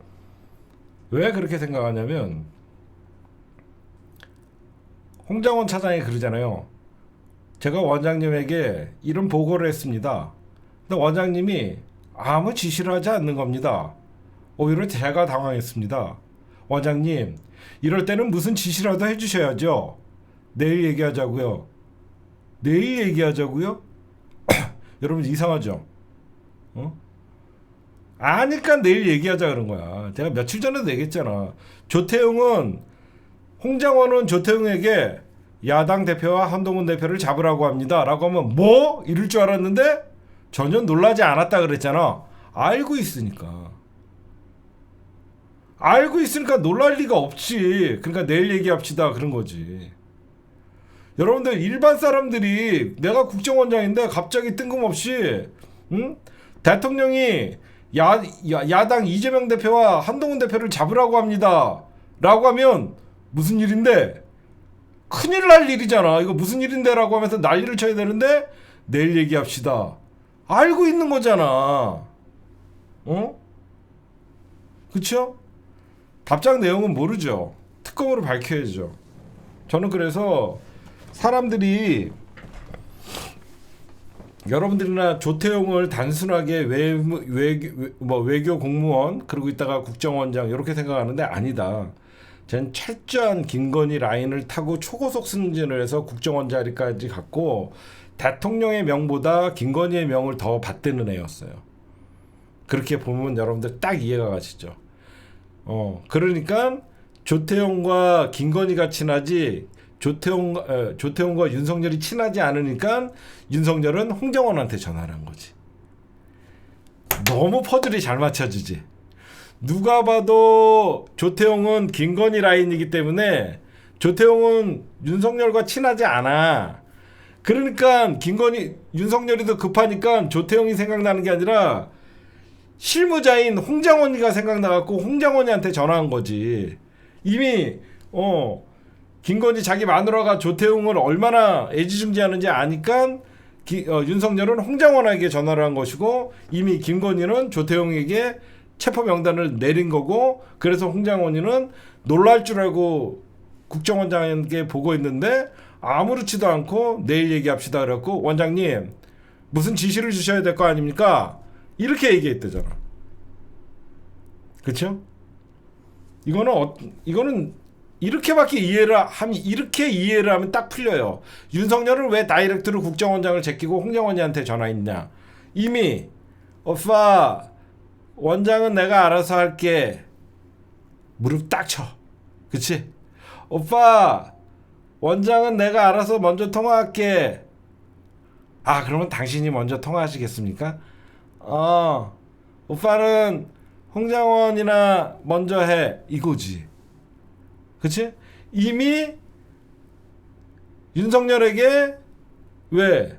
S1: 왜 그렇게 생각하냐면 홍장원 차장이 그러잖아요. 제가 원장님에게 이런 보고를 했습니다. 근데 원장님이 아무 지시를 하지 않는 겁니다. 오히려 제가 당황했습니다. 원장님, 이럴 때는 무슨 지시라도 해주셔야죠. 내일 얘기하자고요. 내일 얘기하자고요? 여러분 이상하죠? 아니까 내일 얘기하자 그런 거야. 제가 며칠 전에도 얘기했잖아. 홍장원은 조태용에게 야당 대표와 한동훈 대표를 잡으라고 합니다. 라고 하면 뭐? 이럴 줄 알았는데 전혀 놀라지 않았다 그랬잖아. 알고 있으니까 놀랄 리가 없지. 그러니까 내일 얘기합시다 그런 거지. 여러분들 일반 사람들이 내가 국정원장인데 갑자기 뜬금없이 대통령이 야당 이재명 대표와 한동훈 대표를 잡으라고 합니다. 라고 하면 무슨 일인데? 큰일 날 일이잖아. 이거 무슨 일인데? 라고 하면서 난리를 쳐야 되는데 내일 얘기합시다. 알고 있는 거잖아. 그쵸? 답장 내용은 모르죠. 특검으로 밝혀야죠. 저는 그래서 사람들이 여러분들이나 조태용을 단순하게 외교 공무원 그러고 있다가 국정원장 이렇게 생각하는데 아니다. 전 철저한 김건희 라인을 타고 초고속 승진을 해서 국정원 자리까지 갔고 대통령의 명보다 김건희의 명을 더 받드는 애였어요. 그렇게 보면 여러분들 딱 이해가 가시죠. 그러니까 조태용과 김건희가 친하지 조태용과 윤석열이 친하지 않으니까 윤석열은 홍정원한테 전화를 한 거지. 너무 퍼즐이 잘 맞춰지지. 누가 봐도 조태용은 김건희 라인이기 때문에 조태용은 윤석열과 친하지 않아. 그러니까 윤석열이 더 급하니까 조태용이 생각나는 게 아니라 실무자인 홍장원이가 생각나갖고 홍장원이한테 전화한 거지. 이미 김건희 자기 마누라가 조태용을 얼마나 애지중지하는지 아니까 윤석열은 홍장원에게 전화를 한 것이고 이미 김건희는 조태용에게 체포 명단을 내린 거고 그래서 홍장원이는 놀랄 줄 알고 국정원장에게 보고했는데 아무렇지도 않고 내일 얘기합시다 그랬고 원장님 무슨 지시를 주셔야 될 거 아닙니까? 이렇게 얘기했대잖아. 그렇죠? 이거는 이렇게 이해를 하면 딱 풀려요. 윤석열은 왜 다이렉트로 국정원장을 제끼고 홍정원이한테 전화했냐? 이미 오빠 원장은 내가 알아서 할게. 무릎 딱 쳐. 그치? 오빠 원장은 내가 알아서 먼저 통화할게. 아 그러면 당신이 먼저 통화하시겠습니까? 오빠는 홍장원이나 먼저 해. 이거지. 그치? 이미 윤석열에게 왜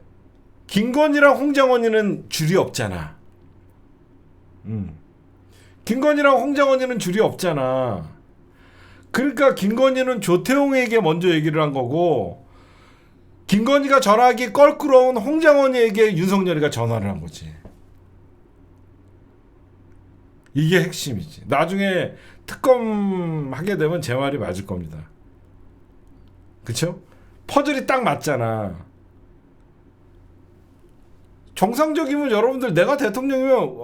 S1: 김건희랑 홍장원이는 줄이 없잖아. 김건희랑 홍장원이는 줄이 없잖아. 그러니까 김건희는 조태용에게 먼저 얘기를 한 거고 김건희가 전화하기 껄끄러운 홍장원에게 윤석열이가 전화를 한 거지. 이게 핵심이지. 나중에 특검 하게 되면 제 말이 맞을 겁니다. 그쵸? 퍼즐이 딱 맞잖아. 정상적이면 여러분들 내가 대통령이면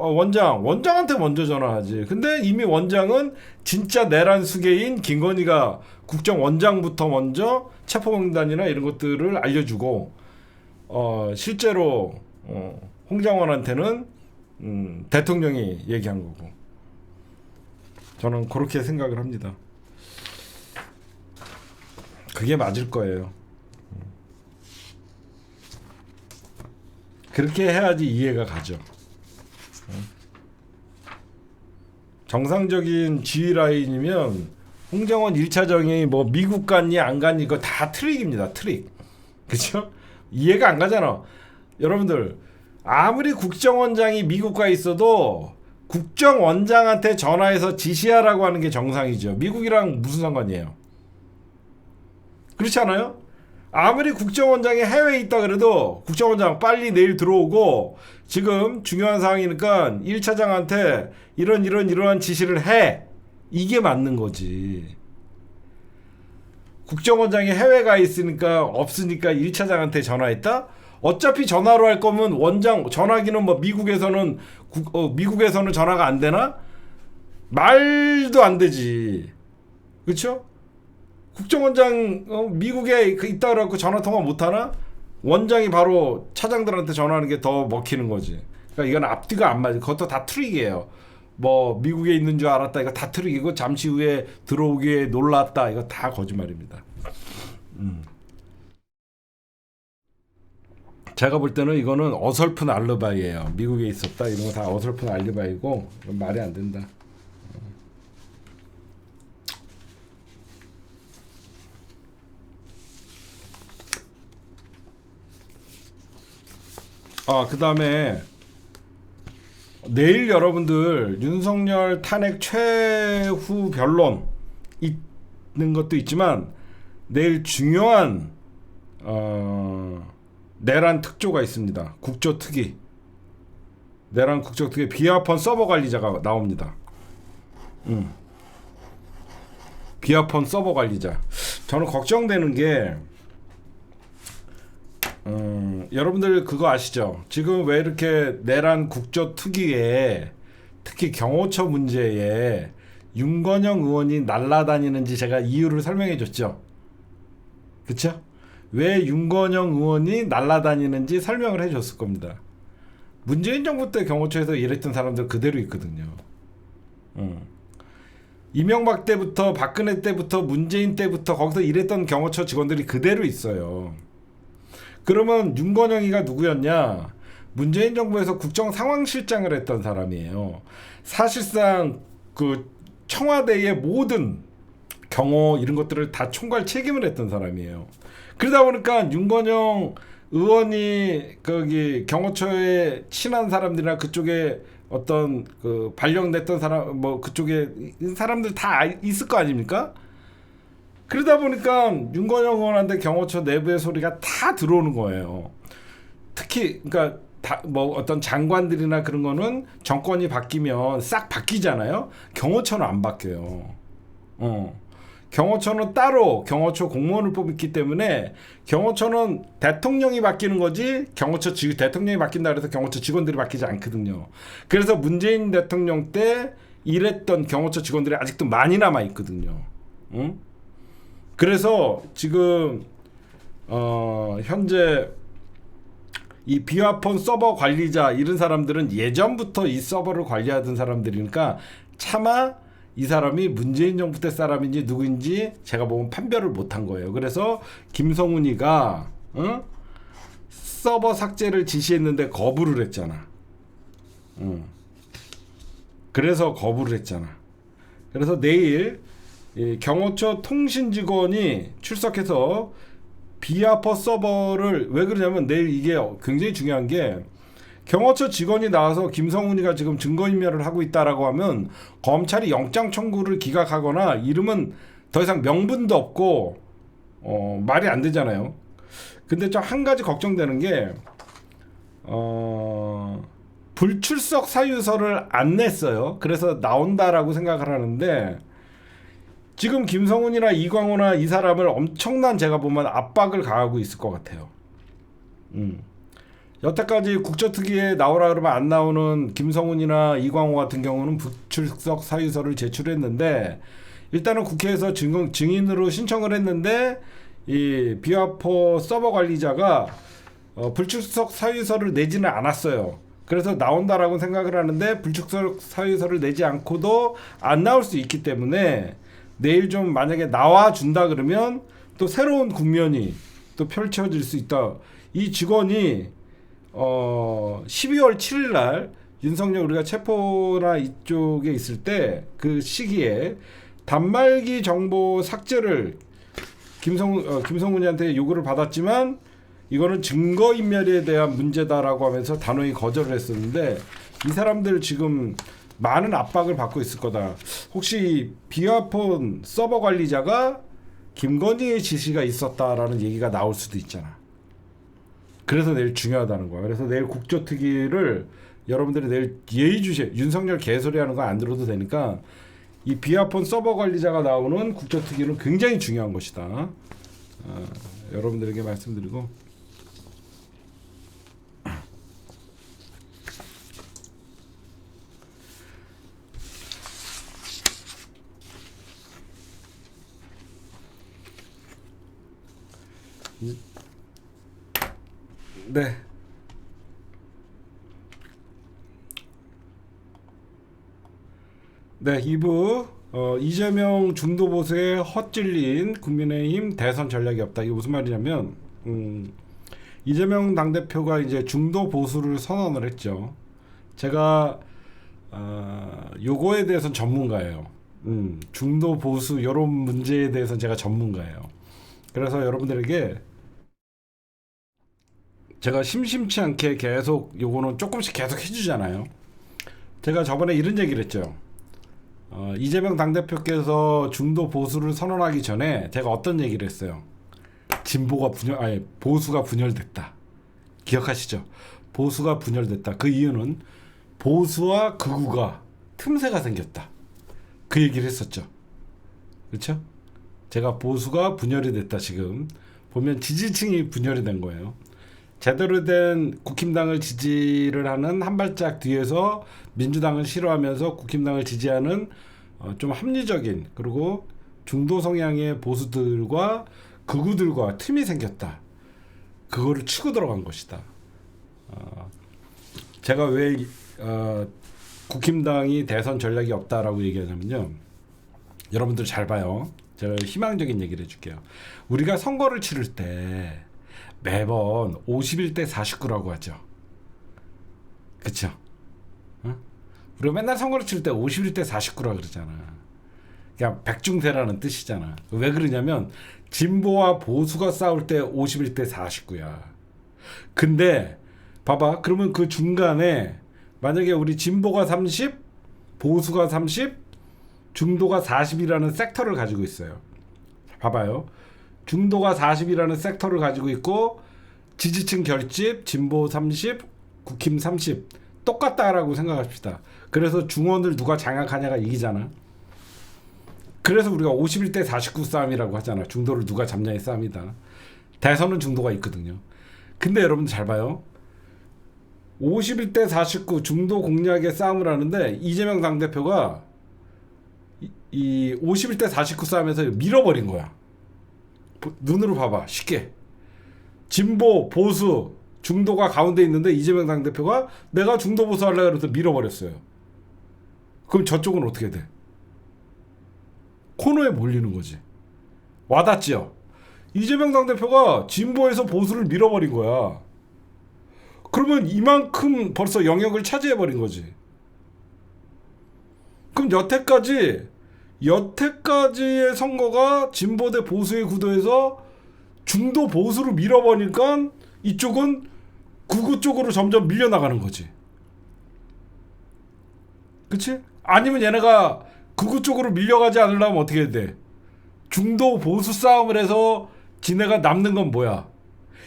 S1: 원장한테 먼저 전화하지. 근데 이미 원장은 진짜 내란 수괴인 김건희가 국정원장부터 먼저 체포명단이나 이런 것들을 알려주고 실제로 홍장원한테는 대통령이 얘기한 거고. 저는 그렇게 생각을 합니다. 그게 맞을 거예요. 그렇게 해야지 이해가 가죠. 정상적인 지휘 라인이면 홍정원 1차장이 뭐 미국 갔니 안 갔니 이거 다 트릭입니다. 트릭. 그렇죠? 이해가 안 가잖아. 여러분들 아무리 국정원장이 미국 가 있어도 국정원장한테 전화해서 지시하라고 하는 게 정상이죠. 미국이랑 무슨 상관이에요? 그렇지 않아요? 아무리 국정원장이 해외에 있다 그래도 국정원장 빨리 내일 들어오고 지금 중요한 상황이니까 1차장한테 이러한 지시를 해. 이게 맞는 거지. 국정원장이 해외 가 있으니까 없으니까 1차장한테 전화했다? 어차피 전화로 할 거면 원장 전화기는 뭐 미국에서는 전화가 안 되나? 말도 안 되지. 그렇죠? 국정원장 미국에 있다 그래갖고 전화 통화 못 하나? 원장이 바로 차장들한테 전화하는 게 더 먹히는 거지. 그러니까 이건 앞뒤가 안 맞아. 그것도 다 트릭이에요. 뭐 미국에 있는 줄 알았다. 이거 다 트릭이고 잠시 후에 들어오기에 놀랐다. 이거 다 거짓말입니다. 제가 볼 때는 이거는 어설픈 알리바이예요. 미국에 있었다 이런 거 다 어설픈 알리바이고 말이 안 된다. 그 다음에 내일 여러분들 윤석열 탄핵 최후 변론 있는 것도 있지만 내일 중요한 내란 특조가 있습니다. 국조특위. 내란 국조특위 비아폰 서버 관리자가 나옵니다. 비아폰 서버 관리자. 저는 걱정되는 게 여러분들 그거 아시죠? 지금 왜 이렇게 내란 국조특위에 특히 경호처 문제에 윤건영 의원이 날아다니는지 제가 이유를 설명해 줬죠. 그쵸? 왜 윤건영 의원이 날아다니는지 설명을 해줬을 겁니다. 문재인 정부 때 경호처에서 일했던 사람들 그대로 있거든요. 이명박 때부터 박근혜 때부터 문재인 때부터 거기서 일했던 경호처 직원들이 그대로 있어요. 그러면 윤건영이가 누구였냐? 문재인 정부에서 국정상황실장을 했던 사람이에요. 사실상 그 청와대의 모든 경호 이런 것들을 다 총괄 책임을 했던 사람이에요. 그러다 보니까 윤건영 의원이 거기 경호처에 친한 사람들이나 그쪽에 어떤 그 발령됐던 사람 뭐 그쪽에 사람들 다 있을 거 아닙니까? 그러다 보니까 윤건영 의원한테 경호처 내부의 소리가 다 들어오는 거예요. 특히 그러니까 뭐 어떤 장관들이나 그런 거는 정권이 바뀌면 싹 바뀌잖아요. 경호처는 안 바뀌어요. 경호처는 따로 경호처 공무원을 뽑기 때문에 경호처는 대통령이 바뀌는 거지 대통령이 바뀐다 그래서 경호처 직원들이 바뀌지 않거든요. 그래서 문재인 대통령 때 일했던 경호처 직원들이 아직도 많이 남아 있거든요. 그래서 지금 현재 이 비화폰 서버 관리자 이런 사람들은 예전부터 이 서버를 관리하던 사람들이니까 차마 이 사람이 문재인 정부 때 사람인지 누구인지 제가 보면 판별을 못한 거예요. 그래서 김성훈이가 서버 삭제를 지시했는데 거부를 했잖아. 그래서 거부를 했잖아. 그래서 내일 이 경호처 통신 직원이 출석해서 비아퍼 서버를 왜 그러냐면 내일 이게 굉장히 중요한 게 경호처 직원이 나와서 김성훈이가 지금 증거인멸을 하고 있다라고 하면 검찰이 영장 청구를 기각하거나 이러면 더 이상 명분도 없고 말이 안 되잖아요. 근데 좀 한 가지 걱정되는 게 불출석 사유서를 안 냈어요. 그래서 나온다라고 생각을 하는데 지금 김성훈이나 이광호나 이 사람을 엄청난 제가 보면 압박을 가하고 있을 것 같아요. 여태까지 국조특위에 나오라 그러면 안 나오는 김성훈이나 이광호 같은 경우는 불출석 사유서를 제출했는데 일단은 국회에서 증인으로 신청을 했는데 이 비화포 서버 관리자가 불출석 사유서를 내지는 않았어요. 그래서 나온다라고 생각을 하는데 불출석 사유서를 내지 않고도 안 나올 수 있기 때문에 내일 좀 만약에 나와준다 그러면 또 새로운 국면이 또 펼쳐질 수 있다. 이 직원이 12월 7일 날 윤석열 우리가 체포나 이쪽에 있을 때 그 시기에 단말기 정보 삭제를 김성훈이한테 요구를 받았지만 이거는 증거인멸에 대한 문제다라고 하면서 단호히 거절을 했었는데 이 사람들 지금 많은 압박을 받고 있을 거다. 혹시 비화폰 서버 관리자가 김건희의 지시가 있었다라는 얘기가 나올 수도 있잖아. 그래서 내일 중요하다는 거야. 그래서 내일 국조특위를 여러분들이 내일 예의주시 윤석열 개소리하는 거 안 들어도 되니까 이 비화폰 서버 관리자가 나오는 국조특위는 굉장히 중요한 것이다. 여러분들에게 말씀드리고 네. 네, 2부 이재명 중도 보수에 헛질린 국민의힘 대선 전략이 없다. 이게 무슨 말이냐면 이재명 당대표가 이제 중도 보수를 선언을 했죠. 제가 요거에 대해서는 전문가예요. 중도 보수 여론 문제에 대해서는 제가 전문가예요. 그래서 여러분들에게 제가 심심치 않게 계속 요거는 조금씩 계속 해주잖아요. 제가 저번에 이런 얘기를 했죠. 이재명 당대표께서 중도 보수를 선언하기 전에 제가 어떤 얘기를 했어요. 보수가 분열됐다. 기억하시죠? 보수가 분열됐다. 그 이유는 보수와 극우가 틈새가 생겼다. 그 얘기를 했었죠. 그렇죠? 제가 보수가 분열이 됐다. 지금 보면 지지층이 분열이 된 거예요. 제대로 된 국힘당을 지지를 하는 한 발짝 뒤에서 민주당을 싫어하면서 국힘당을 지지하는 좀 합리적인 그리고 중도 성향의 보수들과 극우들과 틈이 생겼다. 그거를 치고 들어간 것이다. 제가 왜 국힘당이 대선 전략이 없다라고 얘기하냐면요. 여러분들 잘 봐요. 제가 희망적인 얘기를 해줄게요. 우리가 선거를 치를 때 매번 51대 49라고 하죠. 그쵸? 우리가 맨날 선거를 칠 때 51대 49라 그러잖아. 그냥 백중대라는 뜻이잖아. 왜 그러냐면 진보와 보수가 싸울 때 51대 49야. 근데 봐봐. 그러면 그 중간에 만약에 우리 진보가 30, 보수가 30, 중도가 40이라는 섹터를 가지고 있어요. 봐봐요. 중도가 40이라는 섹터를 가지고 있고 지지층 결집, 진보 30, 국힘 30 똑같다라고 생각합시다. 그래서 중원을 누가 장악하냐가 이기잖아. 그래서 우리가 51대 49 싸움이라고 하잖아. 중도를 누가 잡냐의 싸움이다. 대선은 중도가 있거든요. 근데 여러분 잘 봐요. 51대 49 중도 공략의 싸움을 하는데 이재명 당대표가 이 51대 49 싸움에서 밀어버린 거야. 눈으로 봐봐. 쉽게. 진보, 보수, 중도가 가운데 있는데 이재명 당대표가 내가 중도 보수 하려고 해서 밀어버렸어요. 그럼 저쪽은 어떻게 돼? 코너에 몰리는 거지. 와닿지요? 이재명 당대표가 진보에서 보수를 밀어버린 거야. 그러면 이만큼 벌써 영역을 차지해버린 거지. 그럼 여태까지의 선거가 진보 대 보수의 구도에서 중도 보수로 밀어버리니까 이쪽은 극우 쪽으로 점점 밀려나가는 거지. 그치? 아니면 얘네가 극우 쪽으로 밀려가지 않으려면 어떻게 해야 돼? 중도 보수 싸움을 해서 지네가 남는 건 뭐야?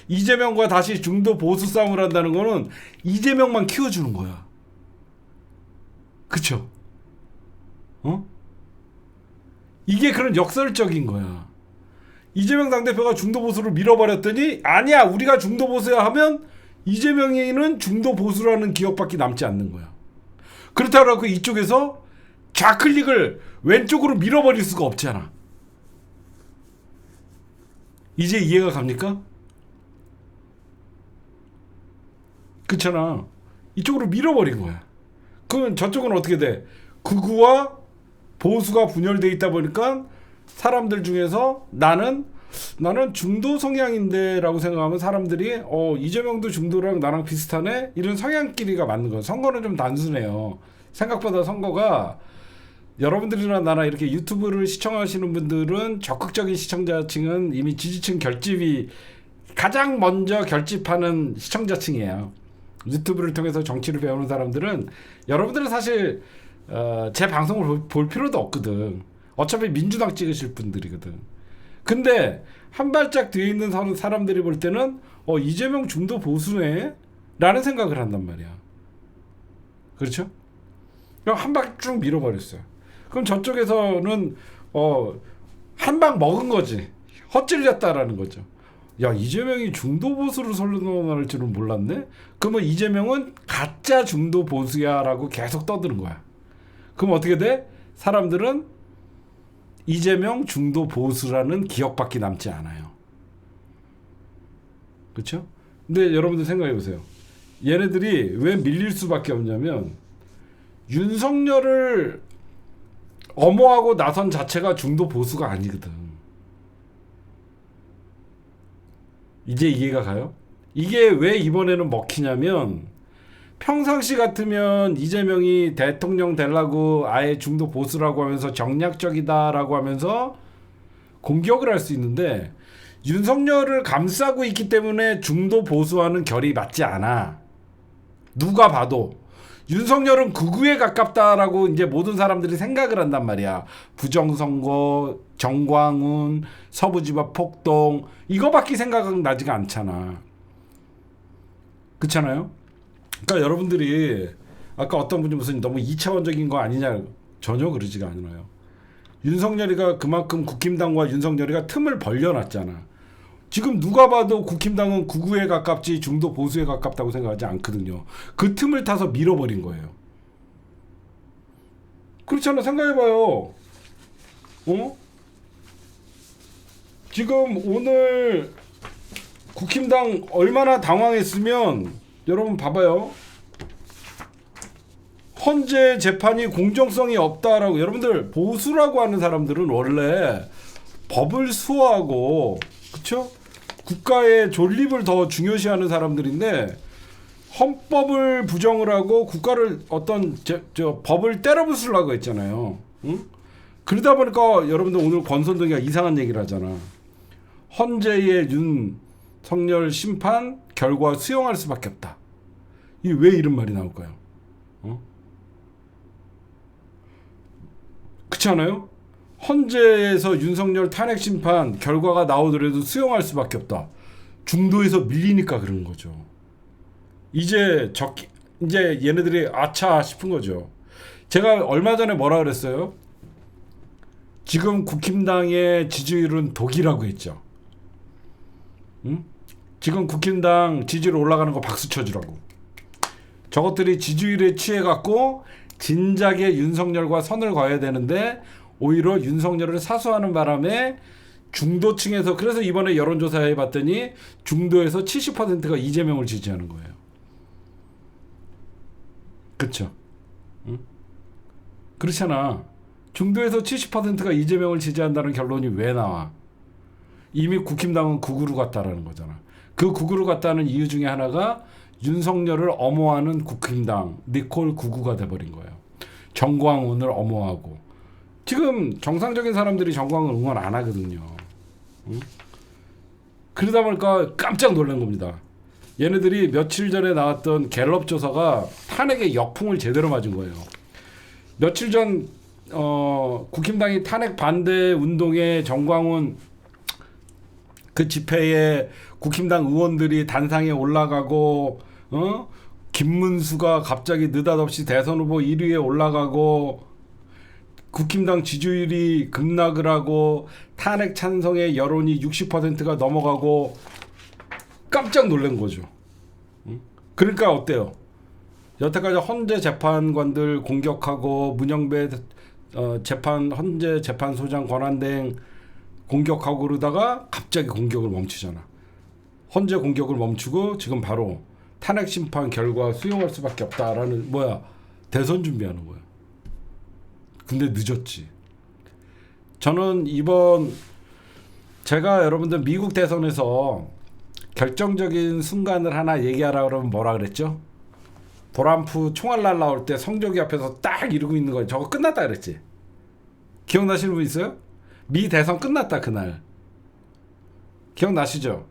S1: 이재명과 다시 중도 보수 싸움을 한다는 거는 이재명만 키워주는 거야. 그쵸? 이게 그런 역설적인 거야. 이재명 당대표가 중도 보수를 밀어버렸더니 아니야 우리가 중도 보수야 하면 이재명이는 중도 보수라는 기억밖에 남지 않는 거야. 그렇다고 이쪽에서 좌클릭을 왼쪽으로 밀어버릴 수가 없잖아. 이제 이해가 갑니까? 그렇잖아. 이쪽으로 밀어버린 거야. 그럼 저쪽은 어떻게 돼? 극우와 보수가 분열돼 있다 보니까 사람들 중에서 나는 나는 중도 성향인데라고 생각하면 사람들이 이재명도 중도랑 나랑 비슷하네 이런 성향끼리가 맞는 거예요. 선거는 좀 단순해요. 생각보다 선거가 여러분들이나 나나 이렇게 유튜브를 시청하시는 분들은 적극적인 시청자층은 이미 지지층 결집이 가장 먼저 결집하는 시청자층이에요. 유튜브를 통해서 정치를 배우는 사람들은 여러분들은 사실 제 방송을 볼 필요도 없거든. 어차피 민주당 찍으실 분들이거든. 근데 한 발짝 뒤에 있는 사람들이 볼 때는 이재명 중도 보수네 라는 생각을 한단 말이야. 그렇죠? 그럼 한 방 쭉 밀어버렸어요. 그럼 저쪽에서는 한 방 먹은 거지. 헛찔렸다라는 거죠. 야, 이재명이 중도 보수를 설명할 줄은 몰랐네. 그러면 이재명은 가짜 중도 보수야라고 계속 떠드는 거야. 그럼 어떻게 돼? 사람들은 이재명 중도 보수라는 기억밖에 남지 않아요. 그렇죠? 근데 여러분들 생각해 보세요. 얘네들이 왜 밀릴 수밖에 없냐면 윤석열을 엄호하고 나선 자체가 중도 보수가 아니거든. 이제 이해가 가요? 이게 왜 이번에는 먹히냐면 평상시 같으면 이재명이 대통령 되려고 아예 중도 보수라고 하면서 정략적이다라고 하면서 공격을 할 수 있는데 윤석열을 감싸고 있기 때문에 중도 보수와는 결이 맞지 않아. 누가 봐도 윤석열은 극우에 가깝다라고 이제 모든 사람들이 생각을 한단 말이야. 부정선거, 정광훈, 서부지법 폭동 이거밖에 생각은 나지가 않잖아. 그렇잖아요? 그러니까 여러분들이 아까 어떤 분이 무슨 너무 2차원적인 거 아니냐 전혀 그러지가 않아요. 윤석열이가 그만큼 국힘당과 윤석열이가 틈을 벌려놨잖아. 지금 누가 봐도 국힘당은 극우에 가깝지 중도 보수에 가깝다고 생각하지 않거든요. 그 틈을 타서 밀어버린 거예요. 그렇잖아. 생각해봐요. 지금 오늘 국힘당 얼마나 당황했으면 여러분 봐봐요. 헌재 재판이 공정성이 없다라고. 여러분들 보수라고 하는 사람들은 원래 법을 수호하고 그쵸? 국가의 존립을 더 중요시하는 사람들인데 헌법을 부정을 하고 국가를 어떤 법을 때려부수려고 했잖아요. 응? 그러다 보니까 여러분들 오늘 권선동이가 이상한 얘기를 하잖아. 헌재의 윤석열 심판 결과 수용할 수밖에 없다. 이게 왜 이런 말이 나올까요? 그렇지 않아요? 헌재에서 윤석열 탄핵 심판 결과가 나오더라도 수용할 수밖에 없다. 중도에서 밀리니까 그런 거죠. 이제 얘네들이 아차 싶은 거죠. 제가 얼마 전에 뭐라 그랬어요? 지금 국힘당의 지지율은 독이라고 했죠. 응? 지금 국힘당 지지율 올라가는 거 박수 쳐주라고. 저것들이 지지율에 취해갖고 진작에 윤석열과 선을 그어야 되는데 오히려 윤석열을 사수하는 바람에 중도층에서 그래서 이번에 여론조사 해봤더니 중도에서 70%가 이재명을 지지하는 거예요. 그렇죠? 응? 그렇잖아. 중도에서 70%가 이재명을 지지한다는 결론이 왜 나와? 이미 국힘당은 극우로 갔다라는 거잖아. 그 극우로 갔다는 이유 중에 하나가 윤석열을 엄호하는 국힘당 니콜 극우가 돼버린 거예요. 정광훈을 엄호하고. 지금 정상적인 사람들이 정광훈 응원 안 하거든요. 응? 그러다 보니까 깜짝 놀란 겁니다. 얘네들이 며칠 전에 나왔던 갤럽 조사가 탄핵의 역풍을 제대로 맞은 거예요. 며칠 전 국힘당이 탄핵 반대 운동에 정광훈 그 집회에 국힘당 의원들이 단상에 올라가고 김문수가 갑자기 느닷없이 대선 후보 1위에 올라가고 국힘당 지지율이 급락을 하고 탄핵 찬성의 여론이 60%가 넘어가고 깜짝 놀란 거죠. 그러니까 어때요? 여태까지 헌재 재판관들 공격하고 문영배 헌재 재판소장 권한대행 공격하고 그러다가 갑자기 공격을 멈추잖아. 헌재 공격을 멈추고 지금 바로 탄핵 심판 결과 수용할 수밖에 없다라는 대선 준비하는 거야. 근데 늦었지. 저는 이번 제가 여러분들 미국 대선에서 결정적인 순간을 하나 얘기하라 그러면 뭐라 그랬죠? 도란프 총알 날라올 때 성조기 앞에서 딱 이러고 있는 거 저거 끝났다 그랬지. 기억나시는 분 있어요? 미 대선 끝났다 그날. 기억나시죠?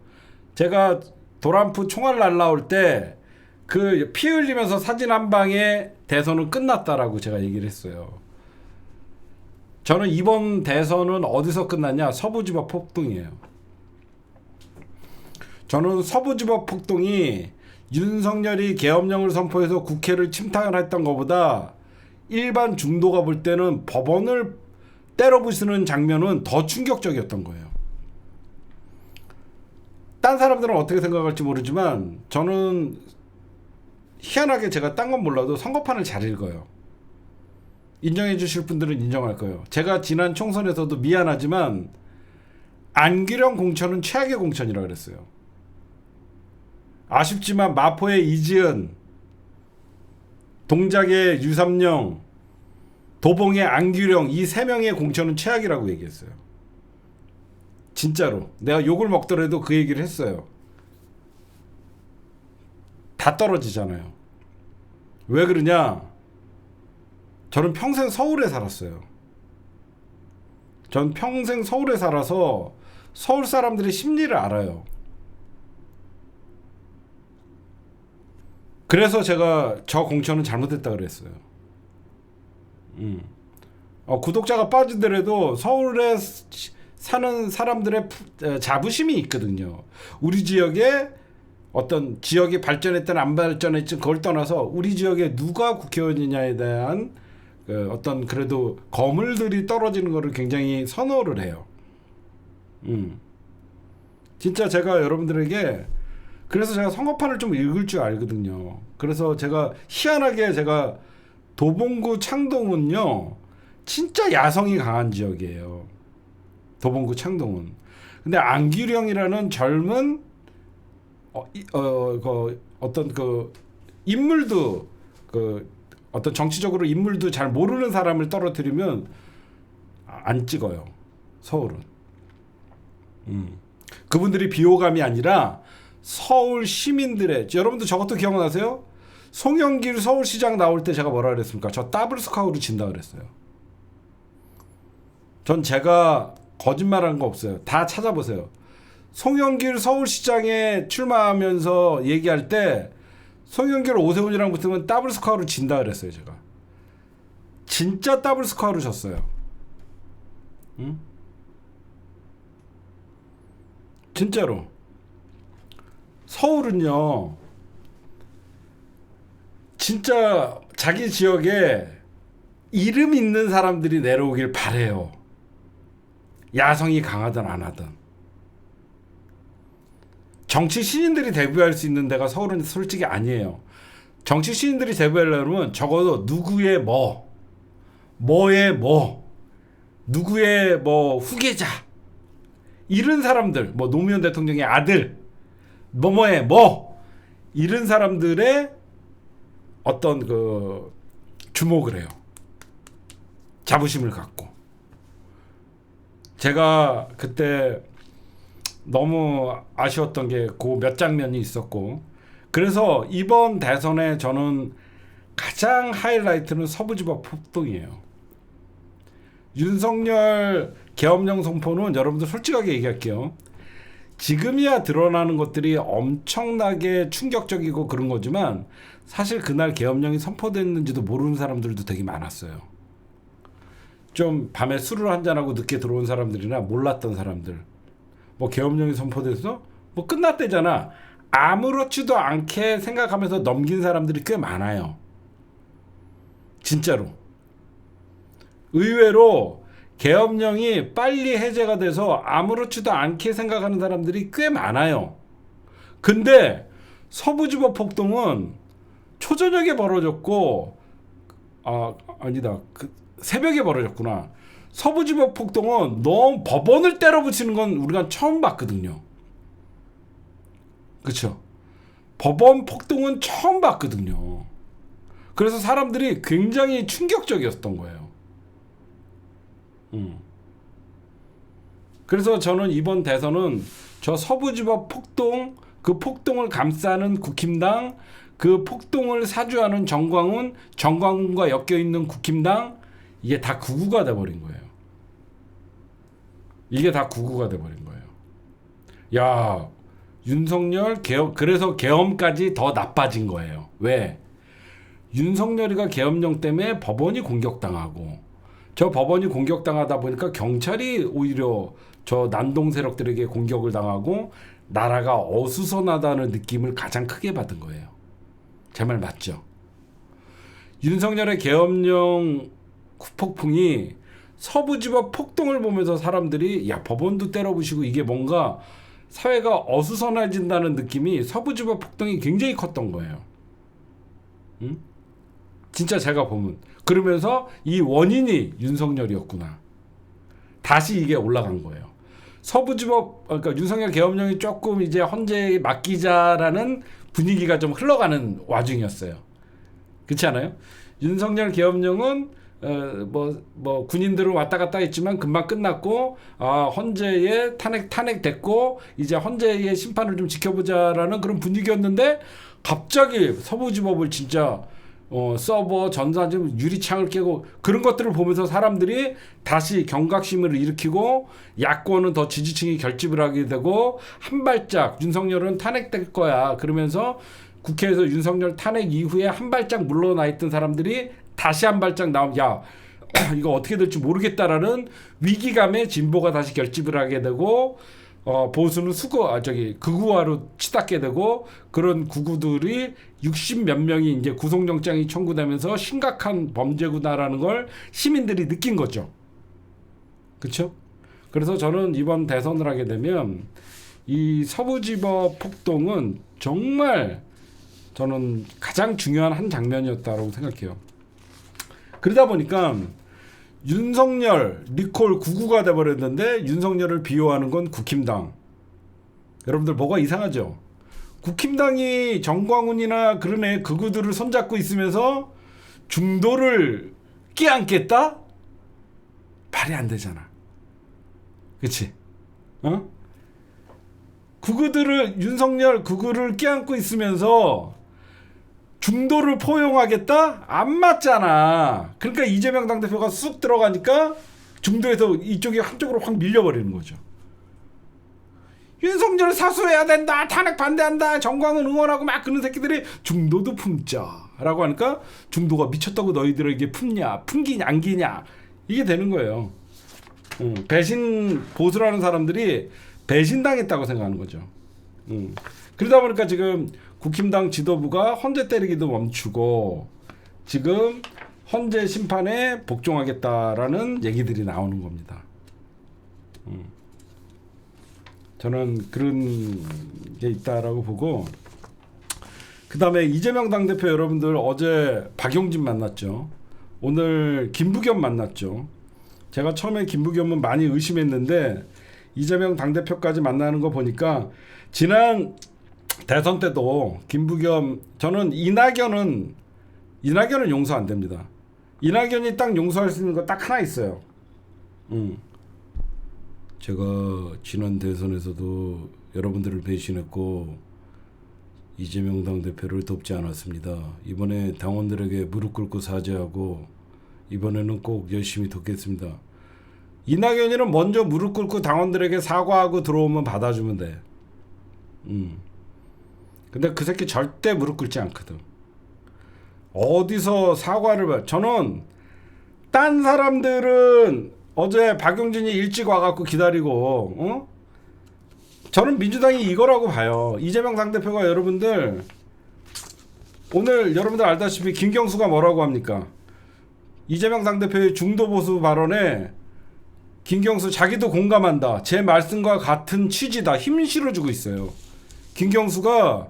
S1: 제가 도란프 총알 날라올 때 그 피 흘리면서 사진 한 방에 대선은 끝났다라고 제가 얘기를 했어요. 저는 이번 대선은 어디서 끝났냐? 서부지법 폭동이에요. 저는 서부지법 폭동이 윤석열이 계엄령을 선포해서 국회를 침탈했던 것보다 일반 중도가 볼 때는 법원을 때려 부수는 장면은 더 충격적이었던 거예요. 딴 사람들은 어떻게 생각할지 모르지만 저는 희한하게 제가 딴 건 몰라도 선거판을 잘 읽어요. 인정해 주실 분들은 인정할 거예요. 제가 지난 총선에서도 미안하지만 안규령 공천은 최악의 공천이라고 그랬어요. 아쉽지만 마포의 이지은, 동작의 유삼영, 도봉의 안규령 이 세 명의 공천은 최악이라고 얘기했어요. 진짜로 내가 욕을 먹더라도 그 얘기를 했어요. 다 떨어지잖아요. 왜 그러냐? 저는 평생 서울에 살았어요. 전 평생 서울에 살아서 서울 사람들의 심리를 알아요. 그래서 제가 저 공천은 잘못했다 그랬어요. 구독자가 빠지더라도 서울에 사는 사람들의 자부심이 있거든요. 우리 지역에 어떤 지역이 발전했든 안 발전했든 그걸 떠나서 우리 지역에 누가 국회의원이냐에 대한 어떤 그래도 거물들이 떨어지는 거를 굉장히 선호를 해요. 진짜 제가 여러분들에게 그래서 제가 선거판을 좀 읽을 줄 알거든요. 그래서 제가 희한하게 제가 도봉구 창동은요 진짜 야성이 강한 지역이에요. 도봉구 창동은. 근데 안규령이라는 젊은 어떤 그 인물도 어떤 정치적으로 인물도 잘 모르는 사람을 떨어뜨리면 안 찍어요. 서울은. 그분들이 비호감이 아니라 서울 시민들의 여러분들 저것도 기억나세요? 송영길 서울시장 나올 때 제가 뭐라 그랬습니까? 저 더블 스코어로 진다 그랬어요. 전 제가 거짓말한 거 없어요. 다 찾아보세요. 송영길 서울시장에 출마하면서 얘기할 때 송영길 오세훈이랑 붙으면 더블 스코어로 진다 그랬어요. 제가 진짜 더블 스코어로 졌어요. 진짜로. 서울은요 진짜 자기 지역에 이름 있는 사람들이 내려오길 바래요. 야성이 강하든 안 하든. 정치 신인들이 데뷔할 수 있는 데가 서울은 솔직히 아니에요. 정치 신인들이 데뷔하려면 적어도 누구의 뭐의 누구의 후계자 이런 사람들, 노무현 대통령의 아들, 뭐뭐의 이런 사람들의 어떤 주목을 해요. 자부심을 갖고. 제가 그때 너무 아쉬웠던 게 그 몇 장면이 있었고, 그래서 이번 대선에 저는 가장 하이라이트는 서부지법 폭동이에요. 윤석열 계엄령 선포는 여러분들 솔직하게 얘기할게요. 지금이야 드러나는 것들이 엄청나게 충격적이고 그런 거지만 사실 그날 계엄령이 선포됐는지도 모르는 사람들도 되게 많았어요. 좀 밤에 술을 한잔하고 늦게 들어온 사람들이나 몰랐던 사람들. 계엄령이 선포돼서 끝났대잖아. 아무렇지도 않게 생각하면서 넘긴 사람들이 꽤 많아요. 진짜로. 의외로 계엄령이 빨리 해제가 돼서 아무렇지도 않게 생각하는 사람들이 꽤 많아요. 근데 서부지법 폭동은 초저녁에 벌어졌고 아니다. 새벽에 벌어졌구나. 서부지법 폭동은 너무 법원을 때려붙이는 건 우리가 처음 봤거든요. 그렇죠? 법원 폭동은 처음 봤거든요. 그래서 사람들이 굉장히 충격적이었던 거예요. 그래서 저는 이번 대선은 저 서부지법 폭동, 그 폭동을 감싸는 국힘당, 그 폭동을 사주하는 정광훈, 정광훈과 엮여있는 국힘당, 이게 다 구구가 돼버린 거예요. 이게 다 구구가 돼버린 거예요. 야, 윤석열 계엄, 그래서 계엄까지 더 나빠진 거예요. 왜? 윤석열이가 계엄령 때문에 법원이 공격당하고, 저 법원이 공격당하다 보니까 경찰이 오히려 저 난동 세력들에게 공격을 당하고 나라가 어수선하다는 느낌을 가장 크게 받은 거예요. 제 말 맞죠? 윤석열의 계엄령 후폭풍이 서부지법 폭동을 보면서 사람들이 야, 법원도 때려부시고 이게 뭔가 사회가 어수선해진다는 느낌이 서부지법 폭동이 굉장히 컸던 거예요. 응? 진짜 제가 보면. 그러면서 이 원인이 윤석열이었구나. 다시 이게 올라간 거예요. 서부지법, 그러니까 윤석열 계엄령이 조금 이제 헌재에 맡기자라는 분위기가 좀 흘러가는 와중이었어요. 그렇지 않아요? 윤석열 계엄령은 군인들은 왔다 갔다 했지만 금방 끝났고, 헌재에 탄핵됐고 이제 헌재의 심판을 좀 지켜보자라는 그런 분위기였는데 갑자기 서부지법을 진짜 서버, 전산좀 유리창을 깨고 그런 것들을 보면서 사람들이 다시 경각심을 일으키고 야권은 더 지지층이 결집을 하게 되고 한 발짝 윤석열은 탄핵될 거야 그러면서 국회에서 윤석열 탄핵 이후에 한 발짝 물러나 있던 사람들이 다시 한 발짝 나오면 야 이거 어떻게 될지 모르겠다라는 위기감에 진보가 다시 결집을 하게 되고 보수는 극우화로 치닫게 되고 그런 극우들이 60몇 명이 이제 구속영장이 청구되면서 심각한 범죄구나라는 걸 시민들이 느낀 거죠. 그렇죠? 그래서 저는 이번 대선을 하게 되면 이 서부지법 폭동은 정말 저는 가장 중요한 한 장면이었다고 생각해요. 그러다 보니까 윤석열 리콜 99가 돼버렸는데 윤석열을 비호하는 건 국힘당. 여러분들 뭐가 이상하죠? 국힘당이 정광훈이나 그런 애 극우들을 손잡고 있으면서 중도를 끼안겠다? 말이 안 되잖아. 그치? 윤석열 극우를 끼안고 있으면서 중도를 포용하겠다? 안 맞잖아. 그러니까 이재명 당대표가 쑥 들어가니까 중도에서 이쪽이 한쪽으로 확 밀려버리는 거죠. 윤석열 사수해야 된다. 탄핵 반대한다. 정광훈 응원하고 막 그런 새끼들이 중도도 품자라고 하니까 중도가 미쳤다고 너희들에게 품냐? 품기냐? 안기냐? 이게 되는 거예요. 배신 보수라는 사람들이 배신당했다고 생각하는 거죠. 그러다 보니까 지금 국힘당 지도부가 헌재 때리기도 멈추고 지금 헌재 심판에 복종하겠다라는 얘기들이 나오는 겁니다. 저는 그런 게 있다라고 보고 그 다음에 이재명 당대표 여러분들 어제 박용진 만났죠. 오늘 김부겸 만났죠. 제가 처음에 김부겸은 많이 의심했는데 이재명 당대표까지 만나는 거 보니까 지난 대선 때도 김부겸 저는 이낙연은 용서 안 됩니다. 이낙연이 딱 용서할 수 있는 거 딱 하나 있어요. 제가 지난 대선에서도 여러분들을 배신했고 이재명 당대표를 돕지 않았습니다. 이번에 당원들에게 무릎 꿇고 사죄하고 이번에는 꼭 열심히 돕겠습니다. 이낙연이는 먼저 무릎 꿇고 당원들에게 사과하고 들어오면 받아주면 돼. 근데 그 새끼 절대 무릎 꿇지 않거든. 어디서 사과를 저는 딴 사람들은 어제 박용진이 일찍 와갖고 기다리고 저는 민주당이 이거라고 봐요. 이재명 당대표가 여러분들 오늘 여러분들 알다시피 김경수가 뭐라고 합니까? 이재명 당대표의 중도 보수 발언에 김경수 자기도 공감한다. 제 말씀과 같은 취지다. 힘 실어주고 있어요. 김경수가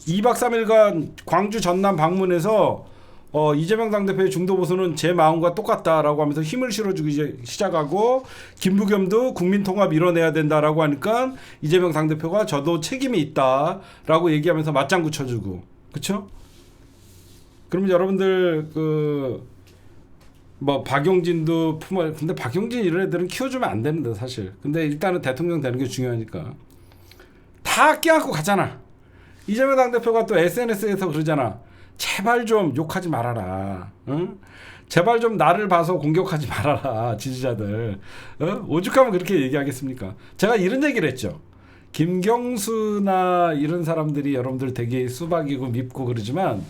S1: 2박 3일간 광주 전남 방문해서 이재명 당대표의 중도 보수는 제 마음과 똑같다라고 하면서 힘을 실어주기 시작하고 김부겸도 국민통합 이뤄내야 된다라고 하니까 이재명 당대표가 저도 책임이 있다라고 얘기하면서 맞장구 쳐주고 그쵸? 그러면 여러분들 뭐 박용진도 품어. 근데 박용진 이런 애들은 키워주면 안 되는데 사실. 근데 일단은 대통령 되는 게 중요하니까 다 껴안고 가잖아. 이재명 당대표가 또 SNS에서 그러잖아. 제발 좀 욕하지 말아라. 응? 제발 좀 나를 봐서 공격하지 말아라. 지지자들. 오죽하면 그렇게 얘기하겠습니까? 제가 이런 얘기를 했죠. 김경수나 이런 사람들이 여러분들 되게 수박이고 밉고 그러지만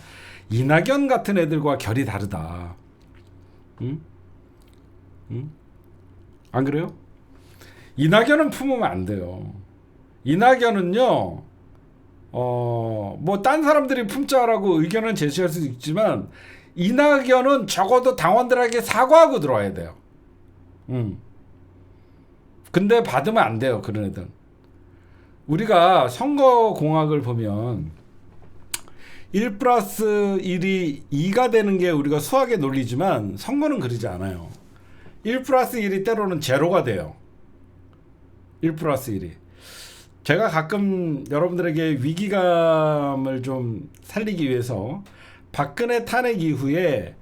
S1: 이낙연 같은 애들과 결이 다르다. 응? 응? 안 그래요? 이낙연은 품으면 안 돼요. 이낙연은요, 뭐, 딴 사람들이 품자라고 의견은 제시할 수 있지만, 이낙연은 적어도 당원들에게 사과하고 들어와야 돼요. 근데 받으면 안 돼요, 그런 애들. 우리가 선거공학을 보면, 1 플러스 1이 2가 되는 게 우리가 수학의 논리지만, 선거는 그러지 않아요. 1 플러스 1이 때로는 제로가 돼요. 1 플러스 1이. 제가 가끔 여러분들에게 위기감을 좀 살리기 위해서 박근혜 탄핵 이후에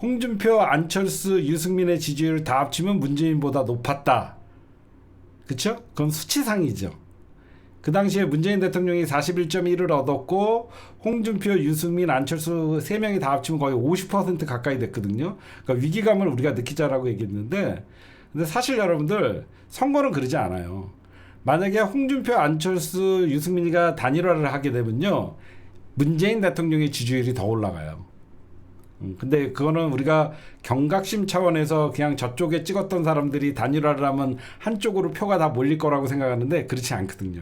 S1: 홍준표, 안철수, 유승민의 지지율 다 합치면 문재인보다 높았다. 그쵸? 그건 수치상이죠. 그 당시에 문재인 대통령이 41.1을 얻었고 홍준표, 유승민, 안철수 3명이 다 합치면 거의 50% 가까이 됐거든요. 그러니까 위기감을 우리가 느끼자라고 얘기했는데 근데 사실 여러분들 선거는 그러지 않아요. 만약에 홍준표, 안철수, 유승민이가 단일화를 하게 되면요. 문재인 대통령의 지지율이 더 올라가요. 근데 그거는 우리가 경각심 차원에서 그냥 저쪽에 찍었던 사람들이 단일화를 하면 한쪽으로 표가 다 몰릴 거라고 생각하는데 그렇지 않거든요.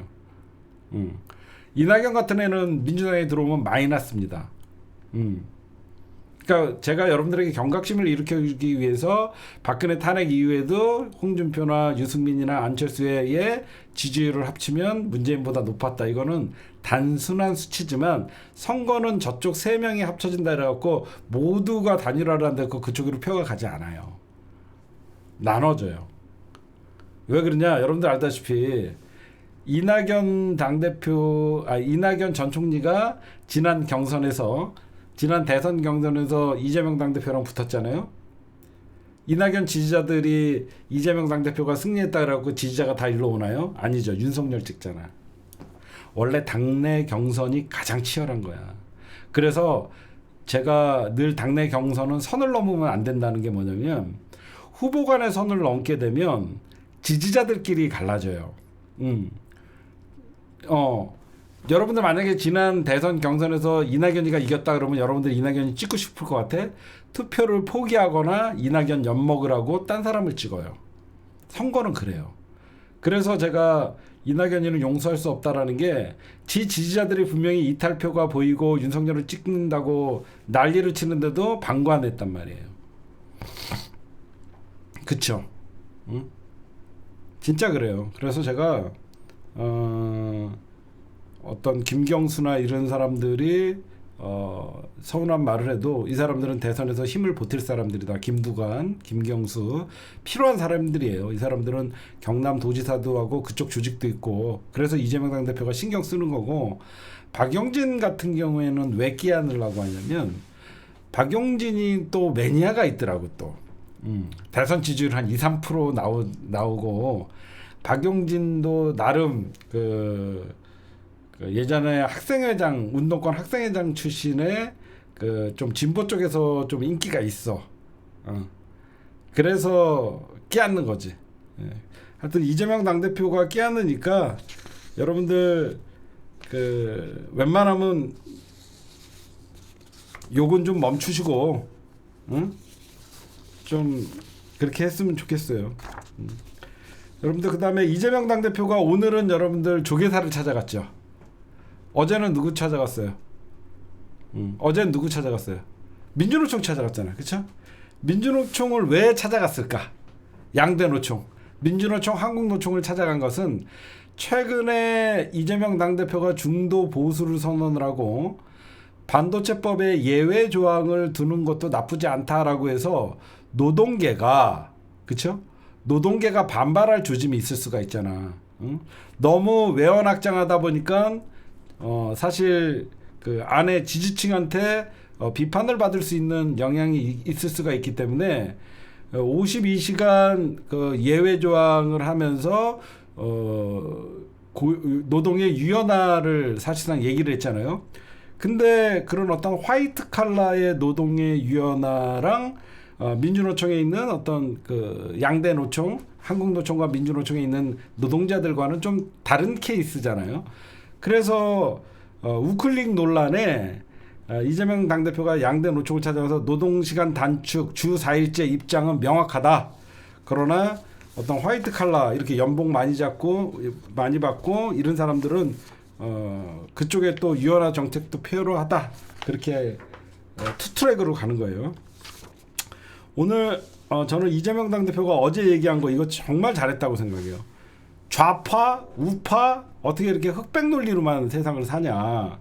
S1: 이낙연 같은 애는 민주당에 들어오면 마이너스입니다. 그러니까 제가 여러분들에게 경각심을 일으키기 위해서 박근혜 탄핵 이후에도 홍준표나 유승민이나 안철수의 지지율을 합치면 문재인보다 높았다. 이거는 단순한 수치지만 선거는 저쪽 3명이 합쳐진다 그래갖고 모두가 단일화를 한다고 그쪽으로 표가 가지 않아요. 나눠져요. 왜 그러냐? 여러분들 알다시피 이낙연 전 총리가 지난 대선 경선에서 이재명 당대표랑 붙었잖아요. 이낙연 지지자들이 이재명 당대표가 승리했다 그래갖고 지지자가 다 일로 오나요? 아니죠. 윤석열 찍잖아. 원래 당내 경선이 가장 치열한 거야. 그래서 제가 늘 당내 경선은 선을 넘으면 안 된다는 게 뭐냐면 후보 간의 선을 넘게 되면 지지자들끼리 갈라져요. 여러분들 만약에 지난 대선 경선에서 이낙연이가 이겼다 그러면 여러분들 이낙연이 찍고 싶을 것 같아? 투표를 포기하거나 이낙연 엿먹으라고 딴 사람을 찍어요. 선거는 그래요. 그래서 제가 이낙연이는 용서할 수 없다라는 게 지지자들이 분명히 이탈표가 보이고 윤석열을 찍는다고 난리를 치는데도 방관했단 말이에요. 그쵸? 응? 진짜 그래요. 그래서 제가 어떤 김경수나 이런 사람들이 서운한 말을 해도 이 사람들은 대선에서 힘을 보탤 사람들이다. 김두관, 김경수 필요한 사람들이에요. 이 사람들은 경남 도지사도 하고 그쪽 조직도 있고 그래서 이재명 당대표가 신경 쓰는 거고 박용진 같은 경우에는 왜 끼안으려고 하냐면 박용진이 또 매니아가 있더라고 또 대선 지지율 한 2, 3% 나오고 박용진도 나름 그 예전에 학생회장 운동권 학생회장 출신의 그 좀 진보 쪽에서 좀 인기가 있어. 그래서 끼얹는 거지. 하여튼 이재명 당대표가 끼얹으니까 여러분들 그 웬만하면 욕은 좀 멈추시고 좀 그렇게 했으면 좋겠어요. 여러분들 그다음에 이재명 당대표가 오늘은 여러분들 조계사를 찾아갔죠. 어제는 누구 찾아갔어요? 어제는 누구 찾아갔어요? 민주노총 찾아갔잖아요. 그쵸? 민주노총을 왜 찾아갔을까? 양대 노총. 민주노총, 한국노총을 찾아간 것은 최근에 이재명 당대표가 중도 보수를 선언을 하고 반도체법에 예외 조항을 두는 것도 나쁘지 않다라고 해서 노동계가 그쵸? 노동계가 반발할 조짐이 있을 수가 있잖아. 너무 외연확장하다 보니까 사실 그 안에 지지층한테
S2: 비판을 받을 수 있는 영향이 있을 수가 있기 때문에 52시간 그 예외 조항을 하면서 노동의 유연화를 사실상 얘기를 했잖아요. 근데 그런 어떤 화이트 칼라의 노동의 유연화랑 민주노총에 있는 어떤 그 양대 노총, 한국노총과 민주노총에 있는 노동자들과는 좀 다른 케이스잖아요. 그래서 우클릭 논란에 이재명 당대표가 양대 노총을 찾아가서 노동시간 단축, 주 4일제 입장은 명확하다. 그러나 어떤 화이트 칼라 이렇게 연봉 많이 받고 이런 사람들은 그쪽에 또 유연화 정책도 필요하다. 그렇게 투트랙으로 가는 거예요. 오늘 저는 이재명 당대표가 어제 얘기한 거 이거 정말 잘했다고 생각해요. 좌파, 우파 어떻게 이렇게 흑백 논리로만 세상을 사냐.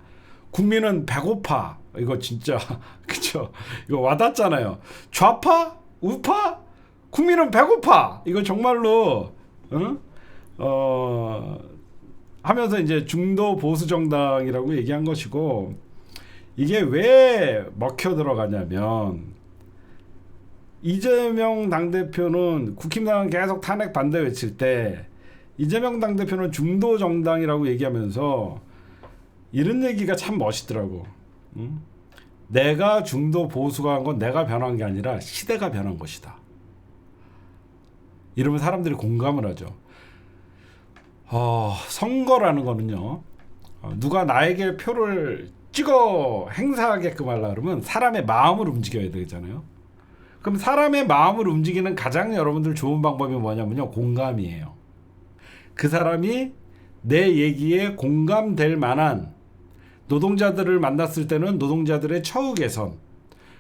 S2: 국민은 배고파. 이거 진짜 그쵸? 이거 와닿잖아요. 좌파, 우파, 국민은 배고파. 이거 정말로 하면서 이제 중도 보수 정당이라고 얘기한 것이고, 이게 왜 먹혀 들어가냐면 이재명 당대표는 국힘당은 계속 탄핵 반대 외칠 때 이재명 당대표는 중도 정당이라고 얘기하면서 이런 얘기가 참 멋있더라고. 내가 중도 보수가 한 건 내가 변한 게 아니라 시대가 변한 것이다. 이러면 사람들이 공감을 하죠. 선거라는 거는요, 누가 나에게 표를 찍어 행사하게끔 하려고 그러면 사람의 마음을 움직여야 되잖아요. 그럼 사람의 마음을 움직이는 가장 여러분들 좋은 방법이 뭐냐면요, 공감이에요. 그 사람이 내 얘기에 공감될 만한 노동자들을 만났을 때는 노동자들의 처우 개선,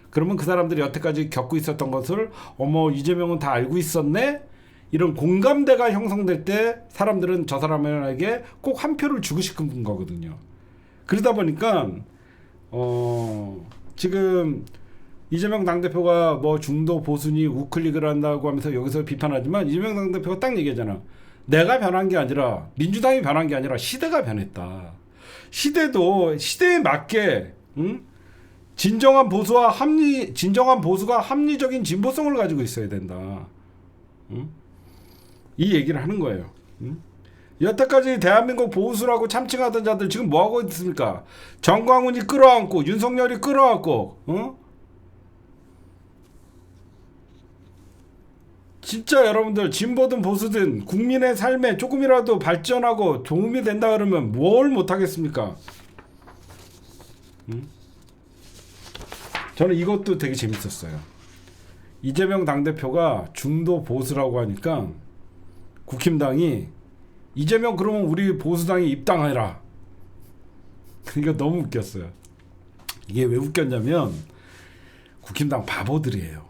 S2: 그러면 그 사람들이 여태까지 겪고 있었던 것을 어머 이재명은 다 알고 있었네, 이런 공감대가 형성될 때 사람들은 저 사람에게 꼭 한 표를 주고 싶은 거거든요. 그러다 보니까 지금 이재명 당대표가 뭐 중도 보수니 우클릭을 한다고 하면서 여기서 비판하지만 이재명 당대표가 딱 얘기하잖아. 내가 변한 게 아니라, 민주당이 변한 게 아니라 시대가 변했다. 시대도 시대에 맞게 진정한 보수가 합리적인 진보성을 가지고 있어야 된다. 이 얘기를 하는 거예요. 여태까지 대한민국 보수라고 참칭하던 자들 지금 뭐 하고 있습니까? 정광훈이 끌어안고 윤석열이 끌어안고 진짜 여러분들 진보든 보수든 국민의 삶에 조금이라도 발전하고 도움이 된다 그러면 뭘 못하겠습니까? 저는 이것도 되게 재밌었어요. 이재명 당대표가 중도 보수라고 하니까 국힘당이 이재명 그러면 우리 보수당에 입당해라. 이거 너무 웃겼어요. 이게 왜 웃겼냐면 국힘당 바보들이에요.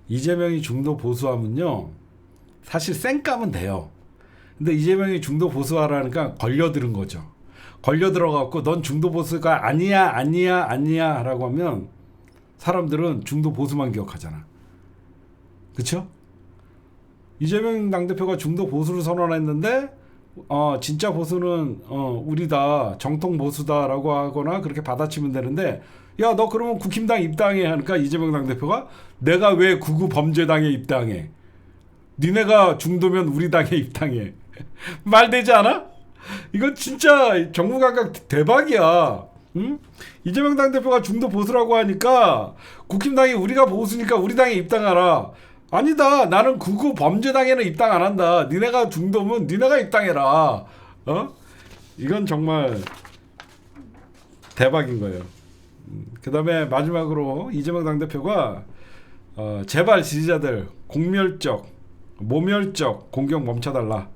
S2: 이재명이 중도 보수하면요, 사실 쌩까면 돼요. 근데 이재명이 중도 보수하라니까 걸려들은 거죠. 걸려들어갖고 넌 중도 보수가 아니야 라고 하면 사람들은 중도 보수만 기억하잖아. 그쵸? 이재명 당대표가 중도 보수를 선언했는데 진짜 보수는 우리다, 정통 보수다라고 하거나 그렇게 받아치면 되는데, 야 너 그러면 국힘당 입당해 하니까 이재명 당대표가 내가 왜 구구 범죄당에 입당해? 니네가 중도면 우리 당에 입당해. 말되지 않아? 이거 진짜 정부 감각 대박이야. 응? 이재명 당대표가 중도 보수라고 하니까 국힘당이 우리가 보수니까 우리 당에 입당하라. 아니다, 나는 구구 범죄당에는 입당 안 한다. 니네가 중도면 니네가 입당해라. 이건 정말 대박인 거예요. 그 다음에 마지막으로 이재명 당대표가 제발 지지자들 모멸적 공격 멈춰달라.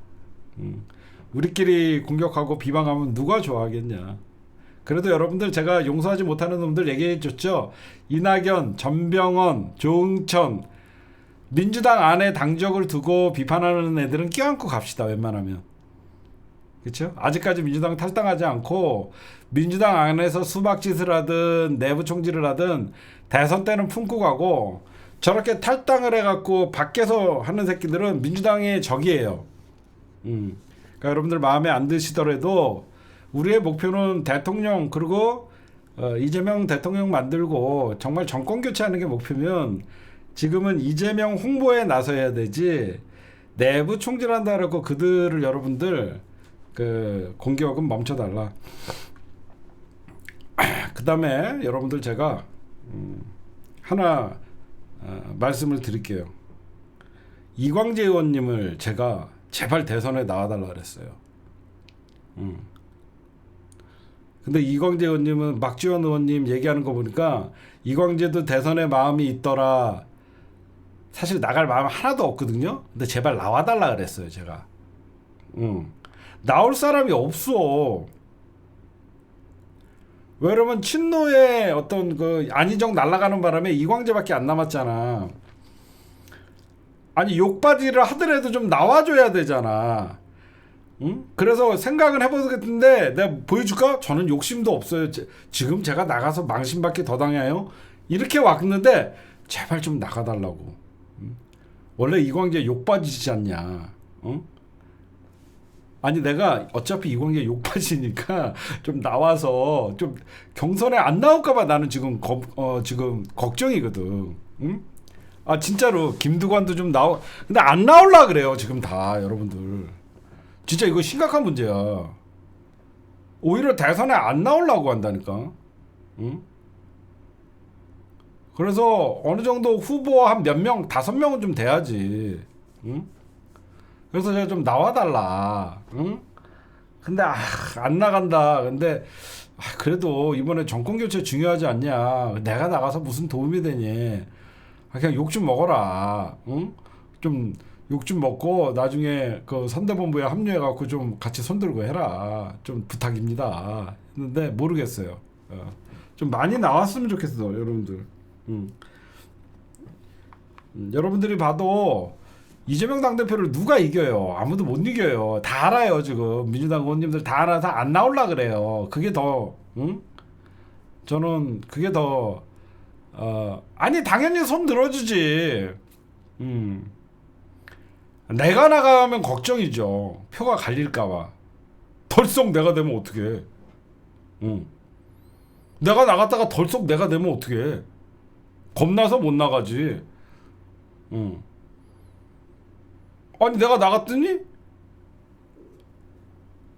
S2: 우리끼리 공격하고 비방하면 누가 좋아하겠냐. 그래도 여러분들 제가 용서하지 못하는 놈들 얘기해 줬죠. 이낙연, 전병헌, 조응천, 민주당 안에 당적을 두고 비판하는 애들은 껴안고 갑시다. 웬만하면. 그렇죠? 아직까지 민주당 탈당하지 않고 민주당 안에서 수박짓을 하든 내부 총질을 하든 대선 때는 품고 가고, 저렇게 탈당을 해갖고 밖에서 하는 새끼들은 민주당의 적이에요. 그러니까 여러분들 마음에 안 드시더라도 우리의 목표는 대통령 그리고 이재명 대통령 만들고 정말 정권 교체하는 게 목표면 지금은 이재명 홍보에 나서야 되지 내부 총질한다라고 그들을 여러분들 그 공격은 멈춰달라. 그 다음에 여러분들 제가 하나 말씀을 드릴게요. 이광재 의원님을 제가 제발 대선에 나와달라 그랬어요. 근데 이광재 의원님은 막지원 의원님 얘기하는 거 보니까 이광재도 대선에 마음이 있더라. 사실 나갈 마음 하나도 없거든요. 근데 제발 나와달라 그랬어요, 제가. 나올 사람이 없어. 왜냐면 친노의 어떤 그 안희정 날아가는 바람에 이광재밖에 안 남았잖아. 아니 욕받이를 하더라도 좀 나와줘야 되잖아. 응? 그래서 생각은 해보겠는데 내가 보여줄까? 저는 욕심도 없어요. 지금 제가 나가서 망신밖에 더 당해요. 이렇게 왔는데 제발 좀 나가달라고. 응? 원래 이광재 욕받이지 않냐. 응? 아니 내가 어차피 이광재 욕받이니까 좀 나와서 좀 경선에 안 나올까봐 나는 지금 지금 걱정이거든. 응? 아 진짜로 김두관도 좀 근데 안 나올라 그래요 지금 다 여러분들. 진짜 이거 심각한 문제야. 오히려 대선에 안 나오려고 한다니까. 응? 그래서 어느 정도 후보 한 몇 명, 5명은 좀 돼야지. 응? 그래서 제가 좀 나와달라. 응? 근데 안 나간다. 근데 그래도 이번에 정권 교체 중요하지 않냐. 내가 나가서 무슨 도움이 되니. 그냥 욕 좀 먹어라. 응? 좀 욕 좀 먹고 나중에 그 선대본부에 합류해갖고 좀 같이 손들고 해라. 좀 부탁입니다. 했는데 모르겠어요. 좀 많이 나왔으면 좋겠어, 여러분들. 여러분들이 봐도 이재명 당대표를 누가 이겨요? 아무도 못 이겨요. 다 알아요, 지금. 민주당 의원님들 다 알아서 안 나올라 그래요. 그게 더, 응? 저는 그게 더, 아니, 당연히 손 들어주지. 내가 나가면 걱정이죠. 표가 갈릴까봐. 덜썩 내가 되면 어떡해. 내가 나갔다가 덜썩 내가 되면 어떡해. 겁나서 못 나가지. 아니 내가 나갔더니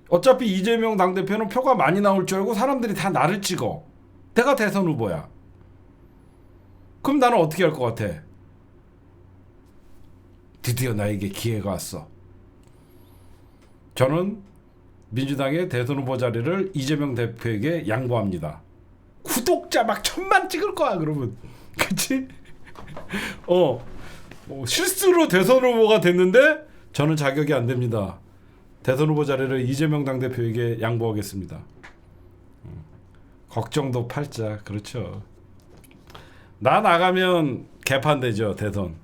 S2: 어차피 이재명 당대표는 표가 많이 나올 줄 알고 사람들이 다 나를 찍어. 내가 대선 후보야. 그럼 나는 어떻게 할 것 같아? 드디어 나에게 기회가 왔어. 저는 민주당의 대선 후보 자리를 이재명 대표에게 양보합니다. 구독자 막 1000만 찍을 거야 그러면. 그치? 실수로 대선 후보가 됐는데 저는 자격이 안 됩니다. 대선 후보 자리를 이재명 당대표에게 양보하겠습니다. 걱정도 팔자. 그렇죠. 나 나가면 개판되죠 대선.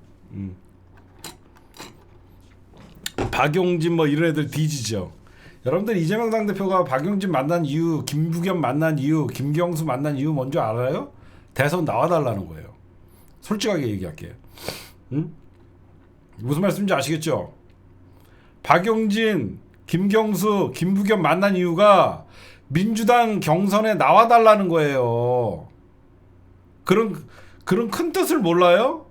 S2: 박용진 뭐 이런 애들 뒤지죠. 여러분들 이재명 당대표가 박용진 만난 이유, 김부겸 만난 이유, 김경수 만난 이유 뭔지 알아요? 대선 나와달라는 거예요. 솔직하게 얘기할게요. 무슨 말씀인지 아시겠죠? 박용진, 김경수, 김부겸 만난 이유가 민주당 경선에 나와달라는 거예요. 그런 큰 뜻을 몰라요?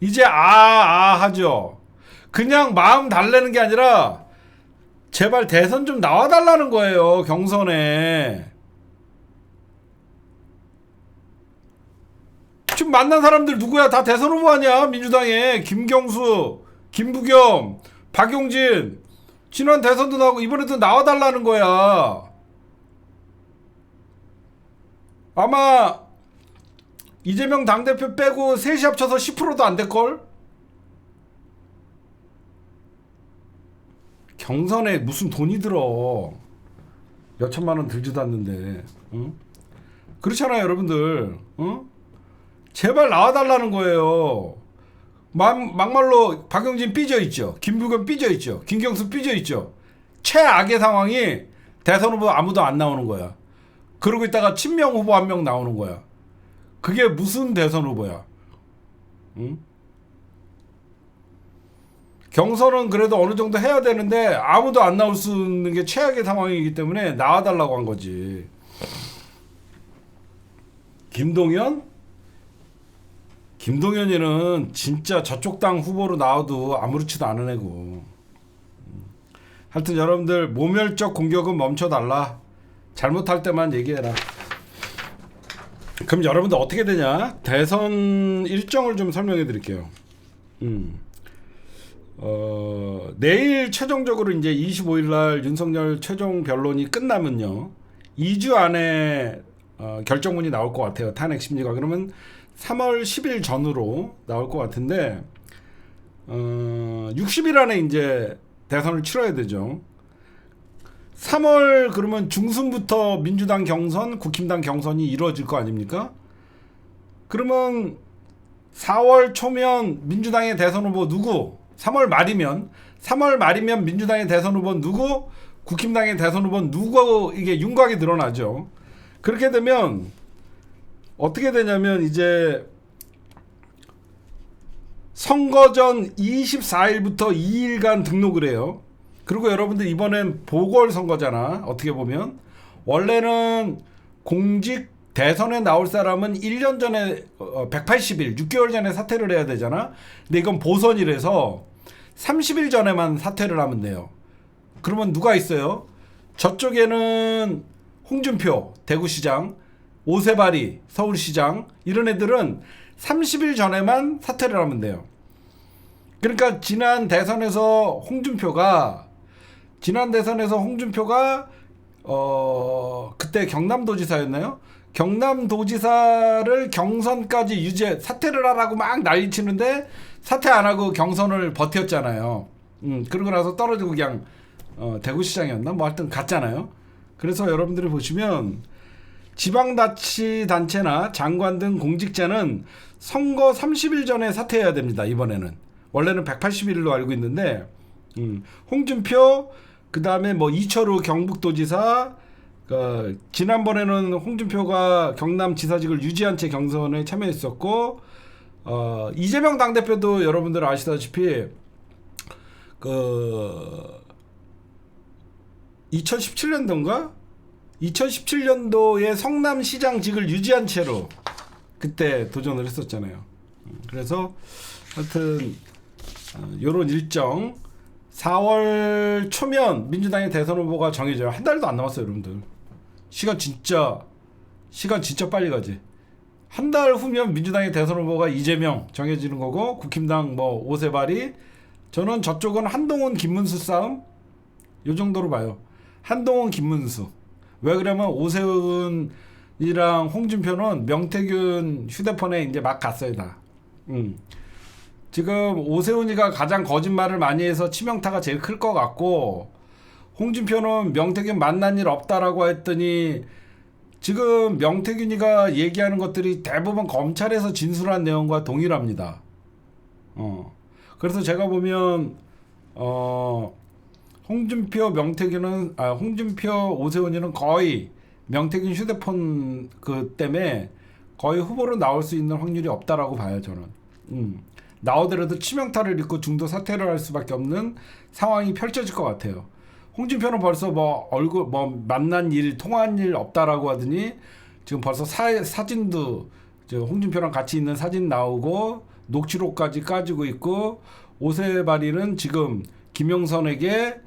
S2: 이제 하죠. 그냥 마음 달래는 게 아니라 제발 대선 좀 나와달라는 거예요. 경선에. 지금 만난 사람들 누구야? 다 대선 후보 아니야? 민주당에 김경수, 김부겸, 박용진. 지난 대선도 나오고 이번에도 나와달라는 거야. 아마 이재명 당대표 빼고 셋이 합쳐서 10%도 안 될걸? 경선에 무슨 돈이 들어. 몇천만 원 들지도 않는데. 응? 그렇잖아요 여러분들. 응? 제발 나와달라는 거예요. 막말로 박용진 삐져있죠. 김부겸 삐져있죠. 김경수 삐져있죠. 최악의 상황이 대선 후보 아무도 안 나오는 거야. 그러고 있다가 친명 후보 한 명 나오는 거야. 그게 무슨 대선 후보야. 응? 경선은 그래도 어느 정도 해야 되는데 아무도 안 나올 수 있는 게 최악의 상황이기 때문에 나와달라고 한 거지. 김동연이는 진짜 저쪽 당 후보로 나와도 아무렇지도 않은 애고. 하여튼 여러분들 모멸적 공격은 멈춰달라. 잘못할 때만 얘기해라. 그럼 여러분들 어떻게 되냐? 대선 일정을 좀 설명해 드릴게요. 내일 최종적으로 이제 25일 날 윤석열 최종 변론이 끝나면요. 2주 안에 결정문이 나올 것 같아요. 탄핵 심리가. 그러면 3월 10일 전후로 나올 것 같은데 60일 안에 이제 대선을 치러야 되죠. 3월 그러면 중순부터 민주당 경선, 국힘당 경선이 이루어질 거 아닙니까? 그러면 4월 초면 민주당의 대선 후보 누구? 3월 말이면 민주당의 대선 후보 누구? 국힘당의 대선 후보 누구? 이게 윤곽이 드러나죠. 그렇게 되면 어떻게 되냐면 이제 선거 전 24일부터 2일간 등록을 해요. 그리고 여러분들 이번엔 보궐선거잖아. 어떻게 보면 원래는 공직 대선에 나올 사람은 1년 전에 180일 6개월 전에 사퇴를 해야 되잖아. 근데 이건 보선이라서 30일 전에만 사퇴를 하면 돼요. 그러면 누가 있어요? 저쪽에는 홍준표 대구시장, 오세발이 서울시장, 이런 애들은 30일 전에만 사퇴를 하면 돼요. 그러니까 지난 대선에서 홍준표가 그때 경남도지사였나요? 경남도지사를 경선까지 사퇴를 하라고 막 난리치는데 사퇴 안 하고 경선을 버텼잖아요. 그러고 나서 떨어지고 그냥 대구시장이었나? 뭐 하여튼 갔잖아요. 그래서 여러분들이 보시면 지방자치단체나 장관 등 공직자는 선거 30일 전에 사퇴해야 됩니다. 이번에는. 원래는 180일로 알고 있는데 홍준표, 그 다음에 뭐 이철우 경북도지사, 지난번에는 홍준표가 경남지사직을 유지한 채 경선에 참여했었고, 이재명 당대표도 여러분들 아시다시피 2017년도인가? 2017년도에 성남시장직을 유지한 채로 그때 도전을 했었잖아요. 그래서 하여튼 요런 일정 4월 초면 민주당의 대선 후보가 정해져요. 한 달도 안 남았어요, 여러분들. 시간 진짜 빨리 가지. 한 달 후면 민주당의 대선 후보가 이재명 정해지는 거고, 국힘당 뭐 오세발이, 저는 저쪽은 한동훈 김문수 싸움 요 정도로 봐요. 한동훈 김문수. 왜 그러면 오세훈이랑 홍준표는 명태균 휴대폰에 이제 막 갔어요, 다. 지금 오세훈이가 가장 거짓말을 많이 해서 치명타가 제일 클 것 같고, 홍준표는 명태균 만난 일 없다라고 했더니 지금 명태균이가 얘기하는 것들이 대부분 검찰에서 진술한 내용과 동일합니다. 그래서 제가 보면 홍준표 오세훈이는 거의 명태균 휴대폰 때문에 거의 후보로 나올 수 있는 확률이 없다라고 봐요, 저는. 나오더라도 치명타를 입고 중도 사퇴를 할 수밖에 없는 상황이 펼쳐질 것 같아요. 홍준표는 벌써 만난 일, 통화한 일 없다라고 하더니 지금 벌써 사진도 홍준표랑 같이 있는 사진 나오고 녹취록까지 까지고 있고, 오세발이는 지금 김영선에게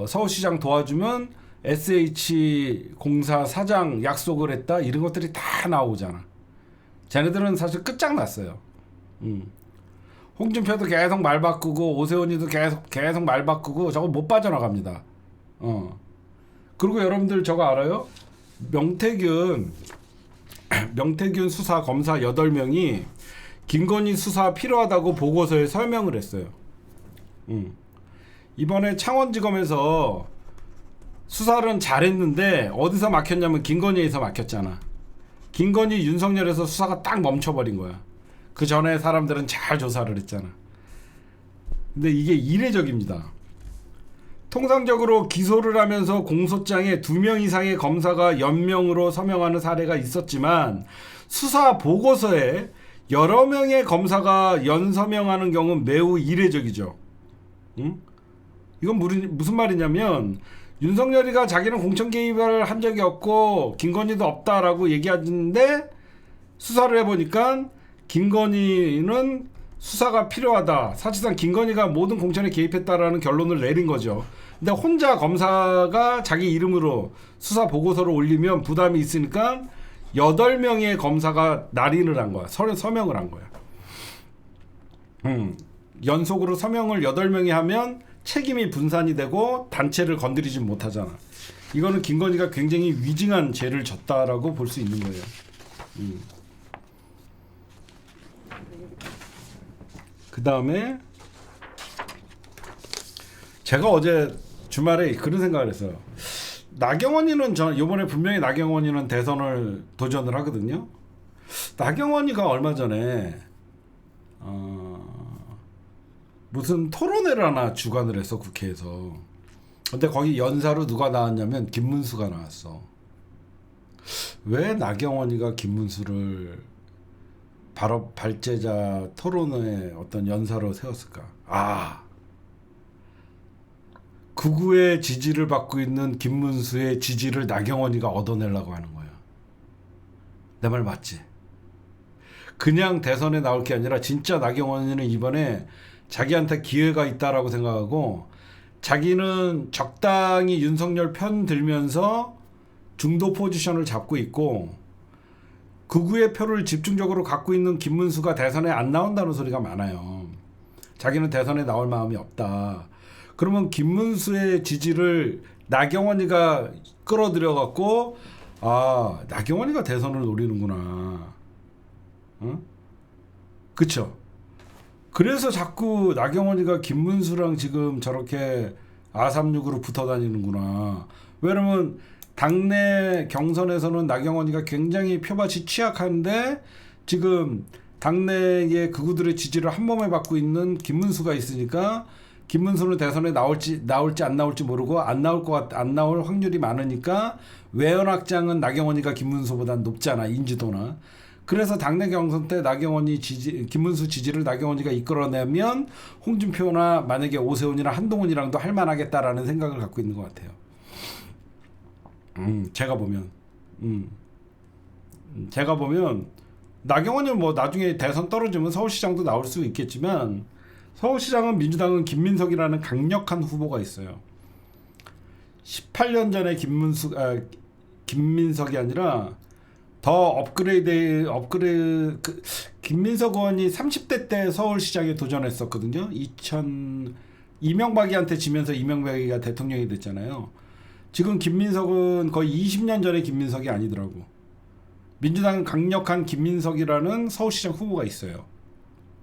S2: 서울시장 도와주면 SH공사 사장 약속을 했다, 이런 것들이 다 나오잖아. 쟤네들은 사실 끝장났어요. 홍준표도 계속 말 바꾸고 오세훈이도 계속 말 바꾸고 저거 못 빠져나갑니다. 그리고 여러분들 저거 알아요? 명태균 수사 검사 8명이 김건희 수사 필요하다고 보고서에 설명을 했어요. 이번에 창원지검에서 수사를 잘했는데 어디서 막혔냐면 김건희에서 막혔잖아. 김건희 윤석열에서 수사가 딱 멈춰버린 거야. 그 전에 사람들은 잘 조사를 했잖아. 근데 이게 이례적입니다. 통상적으로 기소를 하면서 공소장에 2명 이상의 검사가 연명으로 서명하는 사례가 있었지만, 수사 보고서에 여러 명의 검사가 연서명하는 경우는 매우 이례적이죠. 이건 무슨 말이냐면, 윤석열이가 자기는 공천 개입을 한 적이 없고 김건희도 없다라고 얘기하는데 수사를 해보니까 김건희는 수사가 필요하다. 사실상 김건희가 모든 공천에 개입했다라는 결론을 내린 거죠. 근데 혼자 검사가 자기 이름으로 수사 보고서를 올리면 부담이 있으니까 8명의 검사가 날인을 한 거야. 서명을 한 거야. 연속으로 서명을 8명이 하면 책임이 분산이 되고 단체를 건드리지 못하잖아. 이거는 김건희가 굉장히 위증한 죄를 졌다라고 볼 수 있는 거예요. 그 다음에 제가 어제 주말에 그런 생각을 했어요. 나경원이는 이번에 분명히 나경원이는 대선을 도전을 하거든요. 나경원이가 얼마 전에 무슨 토론회를 하나 주관을 했어, 국회에서. 근데 거기 연사로 누가 나왔냐면 김문수가 나왔어. 왜 나경원이가 김문수를 바로 발제자 토론회 어떤 연사로 세웠을까? 극우의 지지를 받고 있는 김문수의 지지를 나경원이가 얻어내려고 하는 거야. 내 말 맞지? 그냥 대선에 나올 게 아니라 진짜 나경원이는 이번에 자기한테 기회가 있다라고 생각하고 자기는 적당히 윤석열 편 들면서 중도 포지션을 잡고 있고 극우의 표를 집중적으로 갖고 있는 김문수가 대선에 안 나온다는 소리가 많아요. 자기는 대선에 나올 마음이 없다. 그러면 김문수의 지지를 나경원이가 끌어들여 갖고 나경원이가 대선을 노리는구나. 응? 그쵸? 그래서 자꾸 나경원이가 김문수랑 지금 저렇게 R36으로 붙어 다니는구나. 왜냐면 당내 경선에서는 나경원이가 굉장히 표밭이 취약한데 지금 당내의 극우들의 지지를 한 몸에 받고 있는 김문수가 있으니까 김문수는 대선에 나올지 안 나올지 모르고 안 나올 확률이 많으니까 외연 확장은 나경원이가 김문수보다 높잖아, 인지도나. 그래서 당내 경선 때 김문수 지지를 나경원이가 이끌어내면 홍준표나 만약에 오세훈이나 한동훈이랑도 할만하겠다라는 생각을 갖고 있는 것 같아요. 제가 보면 나경원이 뭐 나중에 대선 떨어지면 서울시장도 나올 수 있겠지만 서울시장은 민주당은 김민석이라는 강력한 후보가 있어요. 18년 전에 김민석이 아니라 더 김민석 의원이 30대 때 서울시장에 도전했었거든요. 이명박이한테 지면서 이명박이가 대통령이 됐잖아요. 지금 김민석은 거의 20년 전에 김민석이 아니더라고. 민주당은 강력한 김민석이라는 서울시장 후보가 있어요.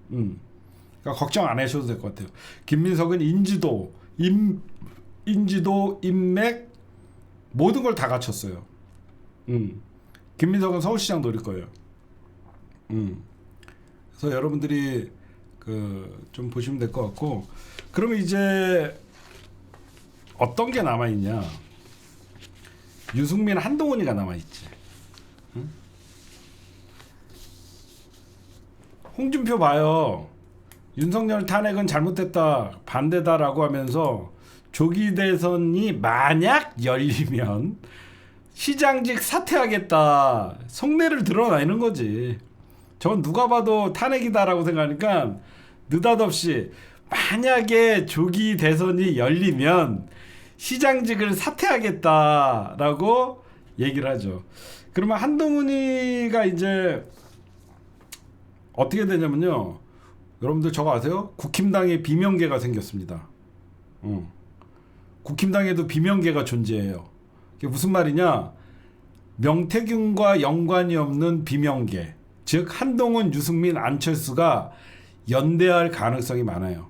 S2: 그러니까 걱정 안 하셔도 될 것 같아요. 김민석은 인지도, 인맥 모든 걸 다 갖췄어요. 김민석은 서울시장 노릴 거예요. 그래서 여러분들이 좀 보시면 될 것 같고, 그러면 이제 어떤 게 남아 있냐? 유승민, 한동훈이가 남아 있지. 홍준표 봐요. 윤석열 탄핵은 잘못됐다, 반대다라고 하면서 조기 대선이 만약 열리면 시장직 사퇴하겠다 속내를 드러내는 거지. 저건 누가 봐도 탄핵이다라고 생각하니까 느닷없이 만약에 조기 대선이 열리면 시장직을 사퇴하겠다라고 얘기를 하죠. 그러면 한동훈이가 이제 어떻게 되냐면요. 여러분들 저거 아세요? 국힘당에 비명계가 생겼습니다. 국힘당에도 비명계가 존재해요. 그게 무슨 말이냐? 명태균과 연관이 없는 비명계, 즉 한동훈, 유승민, 안철수가 연대할 가능성이 많아요.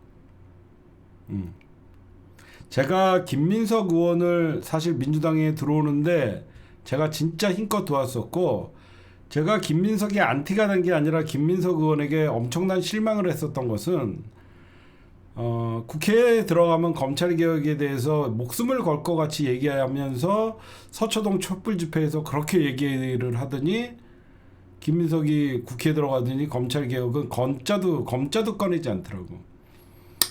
S2: 제가 김민석 의원을 사실 민주당에 들어오는데 제가 진짜 힘껏 도왔었고, 제가 김민석이 안티가 된 게 아니라 김민석 의원에게 엄청난 실망을 했었던 것은 국회에 들어가면 검찰개혁에 대해서 목숨을 걸 것 같이 얘기하면서 서초동 촛불 집회에서 그렇게 얘기를 하더니 김민석이 국회에 들어가더니 검찰개혁은 검자도 꺼내지 않더라고.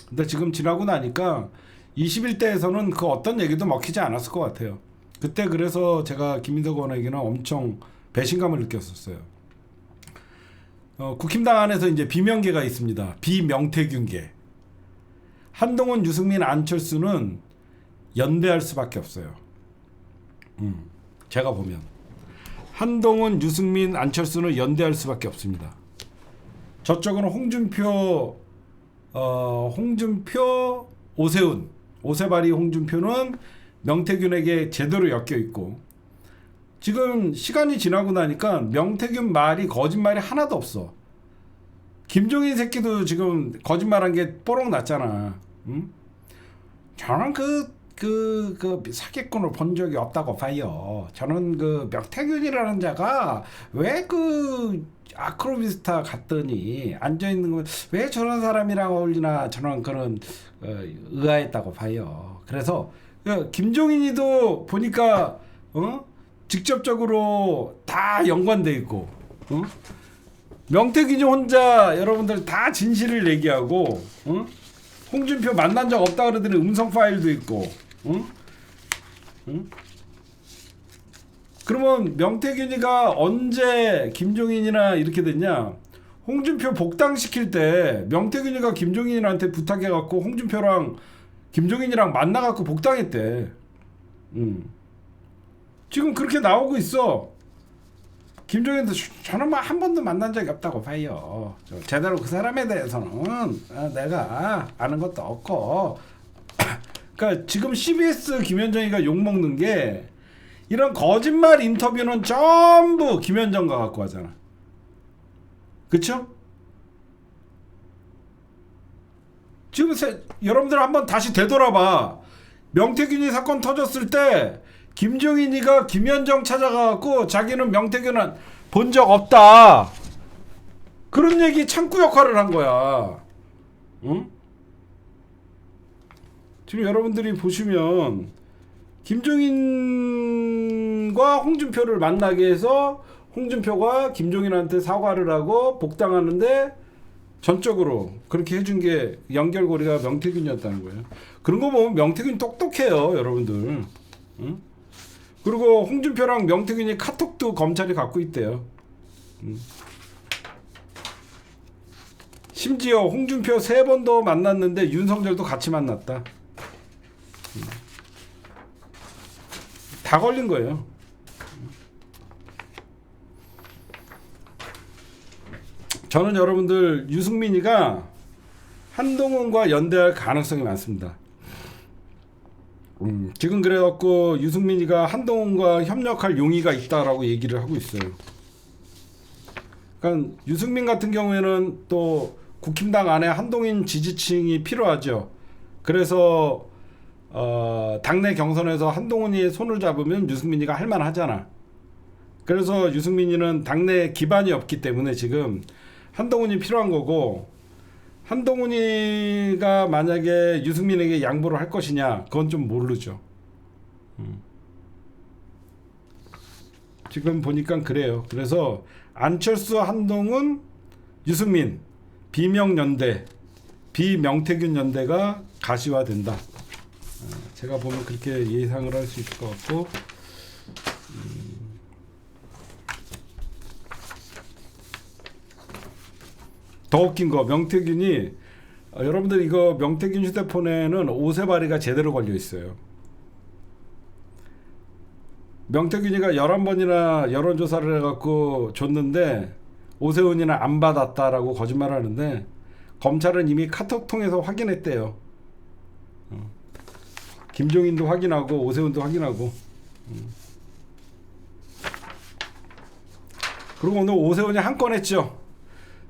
S2: 근데 지금 지나고 나니까 21대에서는 그 어떤 얘기도 먹히지 않았을 것 같아요. 그때 그래서 제가 김인석 의원에게는 엄청 배신감을 느꼈었어요. 국힘당 안에서 이제 비명계가 있습니다. 비명태균계. 한동훈, 유승민, 안철수는 연대할 수밖에 없어요. 제가 보면 한동훈, 유승민, 안철수는 연대할 수밖에 없습니다. 저쪽은 홍준표, 오세훈, 오세발이 홍준표는 명태균에게 제대로 엮여 있고, 지금 시간이 지나고 나니까 명태균 말이 거짓말이 하나도 없어. 김종인 새끼도 지금 거짓말한 게 뽀록 났잖아. 응? 저는 그 사기꾼을 본 적이 없다고 봐요. 저는 그 명태균이라는 자가 왜 그 아크로비스타 갔더니 앉아 있는 거 왜 저런 사람이랑 어울리나, 저는 그런 의아했다고 봐요. 그래서 김종인이도 보니까 직접적으로 다 연관돼 있고, 명태균이 혼자 여러분들 다 진실을 얘기하고, 홍준표 만난 적 없다 그러더니 음성 파일도 있고, 그러면 명태균이가 언제 김종인이나 이렇게 됐냐? 홍준표 복당시킬 때 명태균이가 김종인한테 부탁해갖고 홍준표랑 김종인이랑 만나갖고 복당했대. 지금 그렇게 나오고 있어. 김종인도 저는 뭐 한 번도 만난 적이 없다고 봐요. 제대로 그 사람에 대해서는 내가 아는 것도 없고. 그러니까 지금 CBS 김현정이가 욕먹는 게, 이런 거짓말 인터뷰는 전부 김현정가 갖고 하잖아. 그쵸? 지금 여러분들 한번 다시 되돌아봐. 명태균이 사건 터졌을 때 김종인이가 김현정 찾아가갖고 자기는 명태균은 본 적 없다, 그런 얘기 창구 역할을 한 거야. 응? 지금 여러분들이 보시면 김종인과 홍준표를 만나게 해서 홍준표가 김종인한테 사과를 하고 복당하는데 전적으로 그렇게 해준 게 연결고리가 명태균이었다는 거예요. 그런 거 보면 명태균 똑똑해요, 여러분들. 응? 그리고 홍준표랑 명태균이 카톡도 검찰이 갖고 있대요. 심지어 홍준표 3번도 만났는데 윤석열도 같이 만났다. 다 걸린 거예요. 저는 여러분들 유승민이가 한동훈과 연대할 가능성이 많습니다. 지금 그래갖고 유승민이가 한동훈과 협력할 용의가 있다라고 얘기를 하고 있어요. 그러니까 유승민 같은 경우에는 또 국힘당 안에 한동훈 지지층이 필요하죠. 그래서 당내 경선에서 한동훈이 손을 잡으면 유승민이가 할만하잖아. 그래서 유승민이는 당내 기반이 없기 때문에 지금 한동훈이 필요한 거고, 한동훈이가 만약에 유승민에게 양보를 할 것이냐, 그건 좀 모르죠. 지금 보니까 그래요. 그래서 안철수, 한동훈, 유승민 비명연대, 비명태균 연대가 가시화된다. 제가 보면 그렇게 예상을 할 수 있을 것 같고, 더 웃긴 거, 명태균이 여러분들 이거 명태균 휴대폰에는 오세발이가 제대로 걸려 있어요. 명태균이가 11번이나 여론조사를 해갖고 줬는데 오세훈이는 안 받았다라고 거짓말을 하는데, 검찰은 이미 카톡 통해서 확인했대요. 김종인도 확인하고 오세훈도 확인하고. 그리고 오늘 오세훈이 한 건 했죠.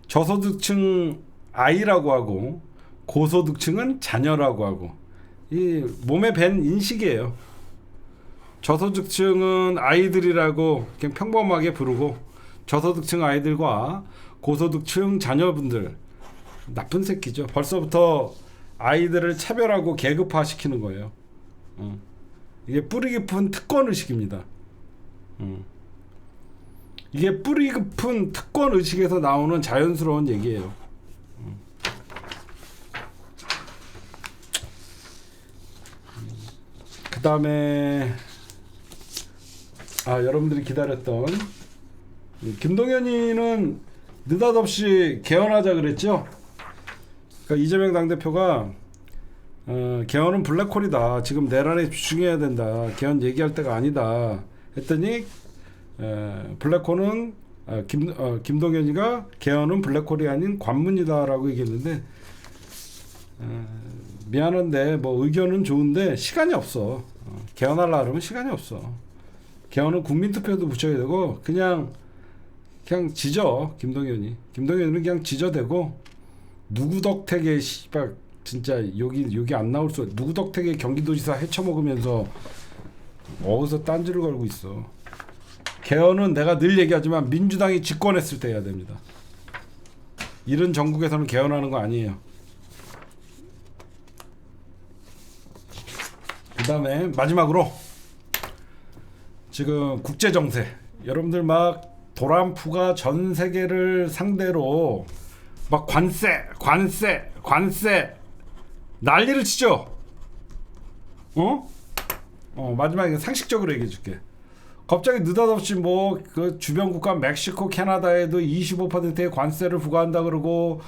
S2: 저소득층 아이라고 하고 고소득층은 자녀라고 하고, 이 몸에 밴 인식이에요. 저소득층은 아이들이라고 그냥 평범하게 부르고, 저소득층 아이들과 고소득층 자녀분들, 나쁜 새끼죠. 벌써부터 아이들을 차별하고 계급화 시키는 거예요. 이게 뿌리 깊은 특권 의식입니다. 이게 뿌리 깊은 특권 의식에서 나오는 자연스러운 얘기예요. 그 다음에 여러분들이 기다렸던 김동연이는 느닷없이 개헌하자 그랬죠. 그러니까 이재명 당대표가 개헌은 블랙홀이다. 지금 내란에 집중해야 된다. 개헌 얘기할 때가 아니다. 했더니 블랙홀은 김동연이가 개헌은 블랙홀이 아닌 관문이다라고 얘기했는데 미안한데 뭐 의견은 좋은데 시간이 없어. 개헌하려고 그러면 시간이 없어. 개헌은 국민투표도 붙여야 되고 그냥 지져. 김동연이는 그냥 지져대고 누구 덕택에 씨발 진짜 여기 안 나올 수. 누구 덕택에 경기도지사 헤쳐먹으면서 어디서 딴지를 걸고 있어. 개헌은 내가 늘 얘기하지만 민주당이 집권했을 때 해야 됩니다. 이런 전국에서는 개헌하는 거 아니에요. 그 다음에 마지막으로 지금 국제정세 여러분들 막 도란프가 전 세계를 상대로 막 관세 난리를 치죠. 마지막에 상식적으로 얘기해 줄게. 갑자기 느닷없이 뭐 그 주변 국가 멕시코, 캐나다에도 25%의 관세를 부과한다 그러고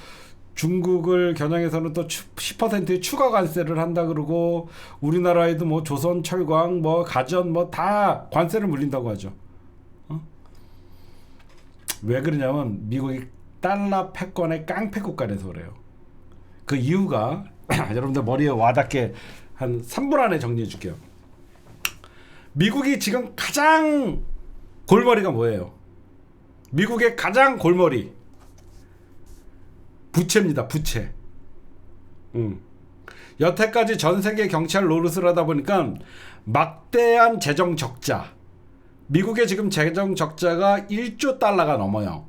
S2: 중국을 겨냥해서는 또 10%의 추가 관세를 한다 그러고 우리나라에도 뭐 조선 철강 뭐 가전 뭐 다 관세를 물린다고 하죠. 왜 그러냐면 미국이 달러 패권의 깡패 국가라서 그래요. 그 이유가 여러분들 머리에 와닿게 한 3분 안에 정리해 줄게요. 미국이 지금 가장 골머리가 뭐예요? 미국의 가장 골머리 부채입니다. 부채. 여태까지 전 세계 경찰 노릇을 하다 보니까 막대한 재정 적자. 미국의 지금 재정 적자가 1조 달러가 넘어요.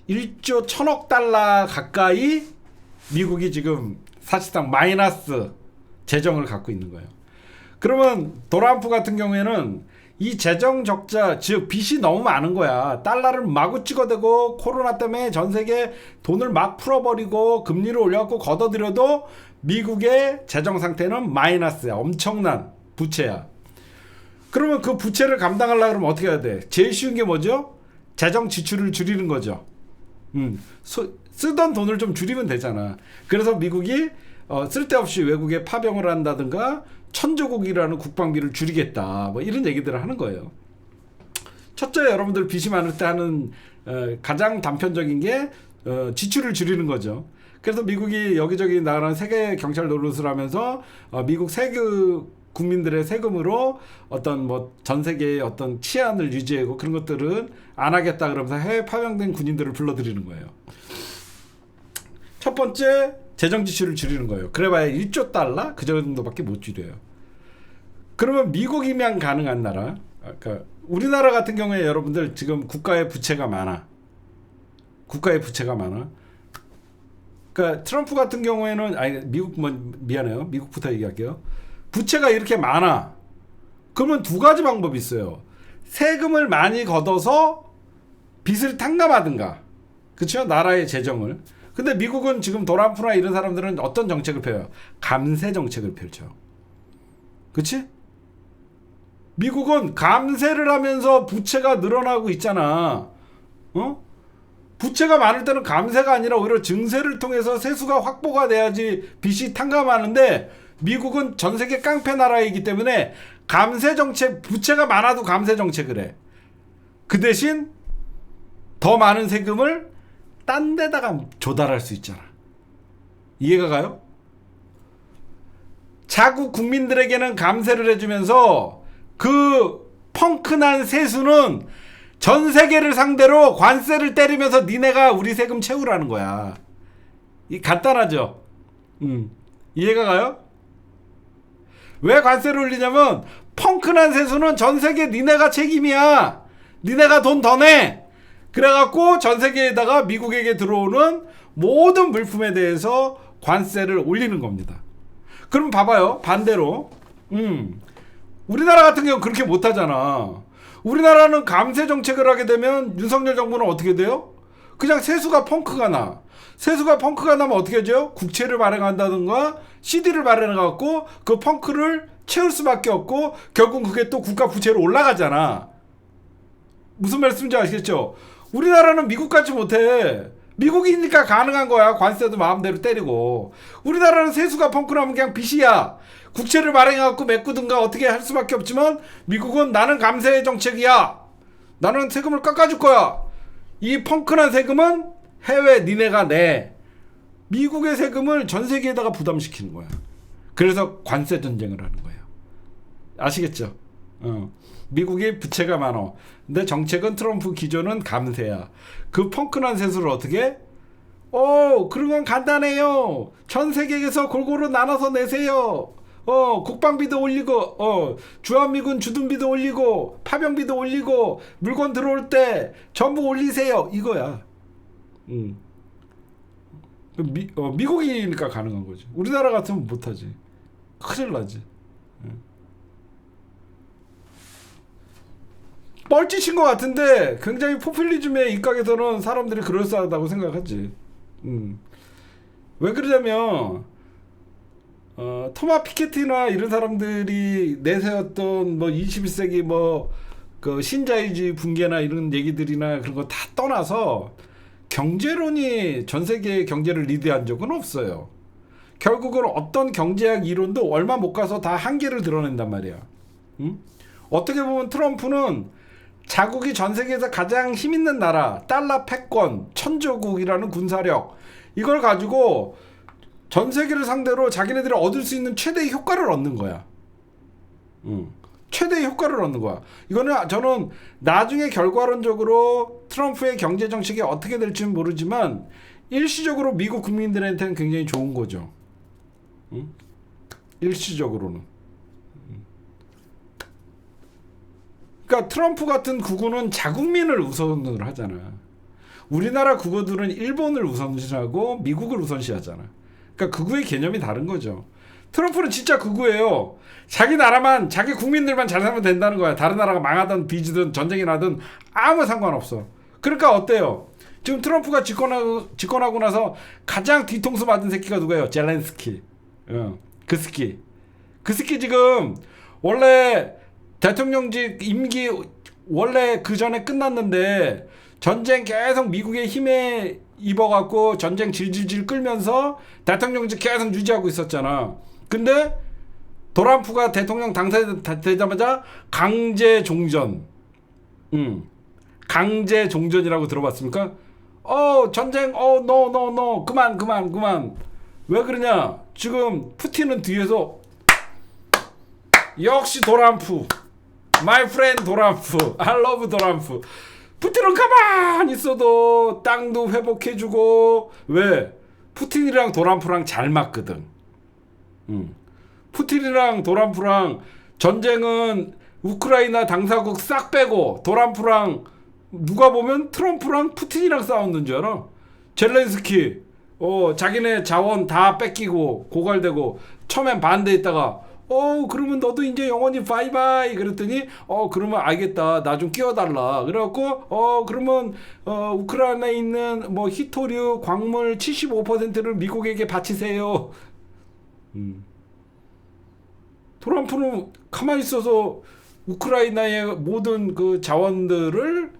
S2: 1조 1000억 달러 가까이 미국이 지금 사실상 마이너스 재정을 갖고 있는 거예요. 그러면 도란프 같은 경우에는 이 재정 적자, 즉 빚이 너무 많은 거야. 달러를 마구 찍어대고 코로나 때문에 전 세계 돈을 막 풀어버리고 금리를 올려갖고 걷어들여도 미국의 재정 상태는 마이너스야. 엄청난 부채야. 그러면 그 부채를 감당하려고 그러면 어떻게 해야 돼? 제일 쉬운 게 뭐죠? 재정 지출을 줄이는 거죠. 쓰던 돈을 좀 줄이면 되잖아. 그래서 미국이 쓸데없이 외국에 파병을 한다든가 천조국이라는 국방비를 줄이겠다. 뭐 이런 얘기들을 하는 거예요. 첫째, 여러분들 빚이 많을 때 하는 가장 단편적인 게 지출을 줄이는 거죠. 그래서 미국이 여기저기 나가는 세계 경찰 노릇을 하면서 미국 국민들의 세금으로 어떤 뭐 전 세계의 어떤 치안을 유지하고 그런 것들은 안 하겠다 그러면서 해외 파병된 군인들을 불러들이는 거예요. 첫 번째, 재정 지출을 줄이는 거예요. 그래봐야 1조 달러 그 정도밖에 못 줄여요. 그러면 미국이면 가능한 나라, 그러니까 우리나라 같은 경우에 여러분들 지금 국가의 부채가 많아. 그러니까 트럼프 같은 경우에는 미안해요. 미국부터 얘기할게요. 부채가 이렇게 많아. 그러면 두 가지 방법이 있어요. 세금을 많이 걷어서 빚을 탕감하든가. 그렇죠? 나라의 재정을. 근데 미국은 지금 도란프나 이런 사람들은 어떤 정책을 펴요? 감세 정책을 펼쳐. 그치? 미국은 감세를 하면서 부채가 늘어나고 있잖아. 부채가 많을 때는 감세가 아니라 오히려 증세를 통해서 세수가 확보가 돼야지 빚이 탕감하는데 미국은 전 세계 깡패 나라이기 때문에 감세 정책, 부채가 많아도 감세 정책을 해. 그 대신 더 많은 세금을 딴 데다가 조달할 수 있잖아. 이해가 가요? 자국 국민들에게는 감세를 해주면서 그 펑크난 세수는 전 세계를 상대로 관세를 때리면서 니네가 우리 세금 채우라는 거야. 이 간단하죠? 이해가 가요? 왜 관세를 올리냐면 펑크난 세수는 전 세계 니네가 책임이야. 니네가 돈 더 내. 그래갖고 전 세계에다가 미국에게 들어오는 모든 물품에 대해서 관세를 올리는 겁니다. 그럼 봐봐요. 반대로 우리나라 같은 경우는 그렇게 못하잖아. 우리나라는 감세 정책을 하게 되면 윤석열 정부는 어떻게 돼요? 그냥 세수가 펑크가 나. 세수가 펑크가 나면 어떻게 하죠? 국채를 발행한다든가 CD를 발행해갖고 그 펑크를 채울 수밖에 없고 결국 그게 또 국가 부채로 올라가잖아. 무슨 말씀인지 아시겠죠? 우리나라는 미국같이 못해. 미국이니까 가능한 거야. 관세도 마음대로 때리고. 우리나라는 세수가 펑크나면 그냥 빚이야. 국채를 발행해갖고 메꾸든가 어떻게 할 수밖에 없지만 미국은 나는 감세 정책이야. 나는 세금을 깎아줄 거야. 이 펑크난 세금은 해외 니네가 내. 미국의 세금을 전 세계에다가 부담시키는 거야. 그래서 관세 전쟁을 하는 거예요. 아시겠죠? 미국이 부채가 많어. 근데 정책은 트럼프 기조는 감세야. 그 펑크난 세수를 어떻게? 그런 건 간단해요. 전 세계에서 골고루 나눠서 내세요. 국방비도 올리고, 주한미군 주둔비도 올리고, 파병비도 올리고, 물건 들어올 때 전부 올리세요. 이거야. 미국이니까 가능한 거지. 우리나라 같으면 못하지. 큰일 나지. 뻘짓인 것 같은데 굉장히 포퓰리즘의 입각에서는 사람들이 그럴싸하다고 생각하지. 왜 그러냐면 토마 피케티나 이런 사람들이 내세웠던 뭐 21세기 뭐 그 신자유주의 붕괴나 이런 얘기들이나 그런 거 다 떠나서 경제론이 전 세계 경제를 리드한 적은 없어요. 결국은 어떤 경제학 이론도 얼마 못 가서 다 한계를 드러낸단 말이야. 어떻게 보면 트럼프는 자국이 전 세계에서 가장 힘있는 나라, 달러 패권, 천조국이라는 군사력, 이걸 가지고 전 세계를 상대로 자기네들이 얻을 수 있는 최대의 효과를 얻는 거야. 최대의 효과를 얻는 거야. 이거는 저는 나중에 결과론적으로 트럼프의 경제 정책이 어떻게 될지는 모르지만 일시적으로 미국 국민들한테는 굉장히 좋은 거죠. 일시적으로는. 그러니까 트럼프 같은 국우는 자국민을 우선으로 하잖아. 우리나라 국어들은 일본을 우선시하고 미국을 우선시하잖아. 그러니까 극우의 개념이 다른 거죠. 트럼프는 진짜 극우예요. 자기 나라만, 자기 국민들만 잘 살면 된다는 거야. 다른 나라가 망하든 빚이든 전쟁이 나든 아무 상관없어. 그러니까 어때요? 지금 트럼프가 집권하고 나서 가장 뒤통수 맞은 새끼가 누구예요? 젤렌스키. 그 새끼 지금 원래 대통령직 임기 원래 그 전에 끝났는데 전쟁 계속 미국의 힘에 입어갖고 전쟁 질질질 끌면서 대통령직 계속 유지하고 있었잖아. 근데 트럼프가 대통령 당선되자마자 강제 종전. 강제 종전이라고 들어봤습니까? 전쟁, no. 그만. 왜 그러냐? 지금 푸틴은 뒤에서 역시 도람프. My friend 도람프. I love 도람프. 푸틴은 가만히 있어도 땅도 회복해주고. 왜? 푸틴이랑 도람프랑 잘 맞거든. 푸틴이랑 도람프랑 전쟁은 우크라이나 당사국 싹 빼고 도람프랑 누가 보면 트럼프랑 푸틴이랑 싸웠는 줄 알아. 젤렌스키 자기네 자원 다 뺏기고 고갈되고 처음엔 반대했다가 그러면 너도 이제 영원히 바이바이 그랬더니 그러면 알겠다 나 좀 끼워달라 그래갖고 그러면 우크라이나에 있는 뭐 히토류 광물 75%를 미국에게 바치세요. 트럼프는 가만히 있어서 우크라이나의 모든 그 자원들을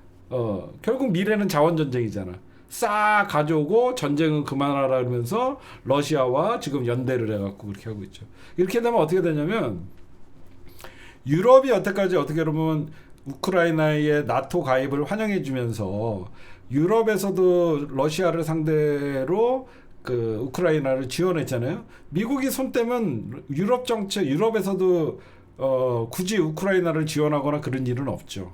S2: 결국 미래는 자원 전쟁이잖아. 싹 가져오고 전쟁은 그만하라 그러면서 러시아와 지금 연대를 해갖고 그렇게 하고 있죠. 이렇게 되면 어떻게 되냐면 유럽이 여태까지 어떻게 보면 우크라이나의 나토 가입을 환영해주면서 유럽에서도 러시아를 상대로 그 우크라이나를 지원했잖아요. 미국이 손 떼면 유럽 정책, 유럽에서도 굳이 우크라이나를 지원하거나 그런 일은 없죠.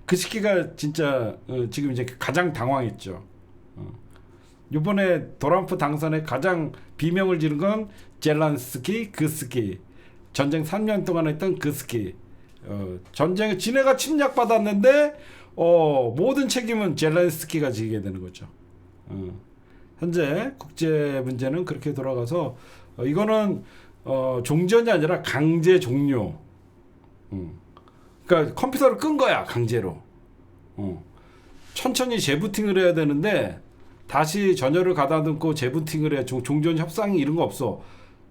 S2: 그 시기가 진짜 지금 이제 가장 당황했죠. 이번에 도람프 당선에 가장 비명을 지른 건 젤란스키, 그스키. 전쟁 3년 동안 했던 그스키. 전쟁에 지네가 침략받았는데 모든 책임은 젤란스키가 지게 되는 거죠. 현재 국제 문제는 그렇게 돌아가서 이거는 종전이 아니라 강제 종료. 그러니까 컴퓨터를 끈 거야 강제로. 천천히 재부팅을 해야 되는데 다시 전열을 가다듬고 재부팅을 해. 종전 협상 이런 거 없어.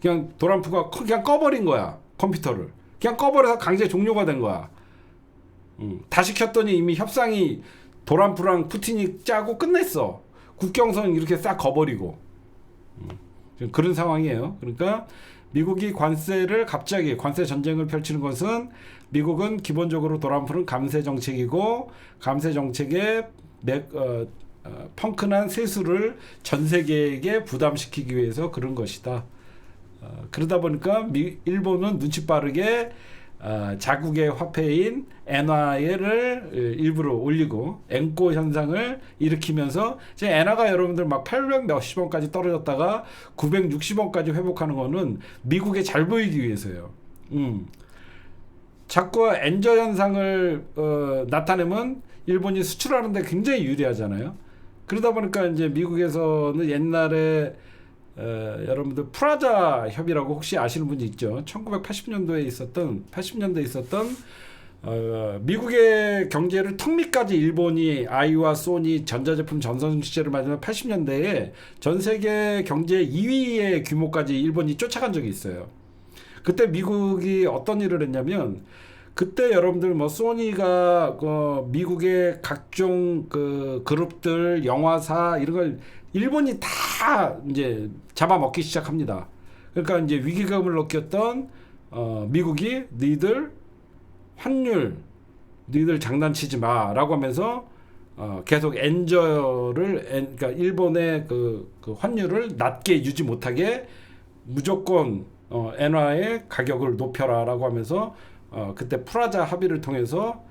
S2: 그냥 도란프가 그냥 꺼버린 거야 컴퓨터를. 그냥 꺼버려서 강제 종료가 된 거야. 다시 켰더니 이미 협상이 도란프랑 푸틴이 짜고 끝냈어. 국경선 이렇게 싹 거버리고. 지금 그런 상황이에요. 그러니까 미국이 관세를 갑자기 관세 전쟁을 펼치는 것은 미국은 기본적으로 도란프는 감세 정책이고 감세 정책에 펑크난 세수를 전 세계에게 부담시키기 위해서 그런 것이다. 그러다 보니까 일본은 눈치 빠르게 자국의 화폐인 엔화를 일부러 올리고 엔코 현상을 일으키면서 이제 엔화가 여러분들 막 800 몇십 원까지 떨어졌다가 960원까지 회복하는 거는 미국에 잘 보이기 위해서요. 자꾸 엔저 현상을 나타내면 일본이 수출하는데 굉장히 유리하잖아요. 그러다 보니까 이제 미국에서는 옛날에 여러분들 프라자 협의라고 혹시 아시는 분이 있죠? 1980년도에 있었던 미국의 경제를 턱 밑까지 일본이 아이와 소니 전자제품 전선 수출을 맞으면 80년대에 전 세계 경제 2위의 규모까지 일본이 쫓아간 적이 있어요. 그때 미국이 어떤 일을 했냐면 그때 여러분들 뭐 소니가 미국의 각종 그 그룹들 영화사 이런 걸 일본이 다 이제 잡아먹기 시작합니다. 그러니까 이제 위기감을 느꼈던 미국이 너희들 환율 너희들 장난치지 마라고 하면서 계속 그러니까 일본의 그 환율을 낮게 유지 못하게 무조건 엔화의 가격을 높여라라고 하면서 그때 프라자 합의를 통해서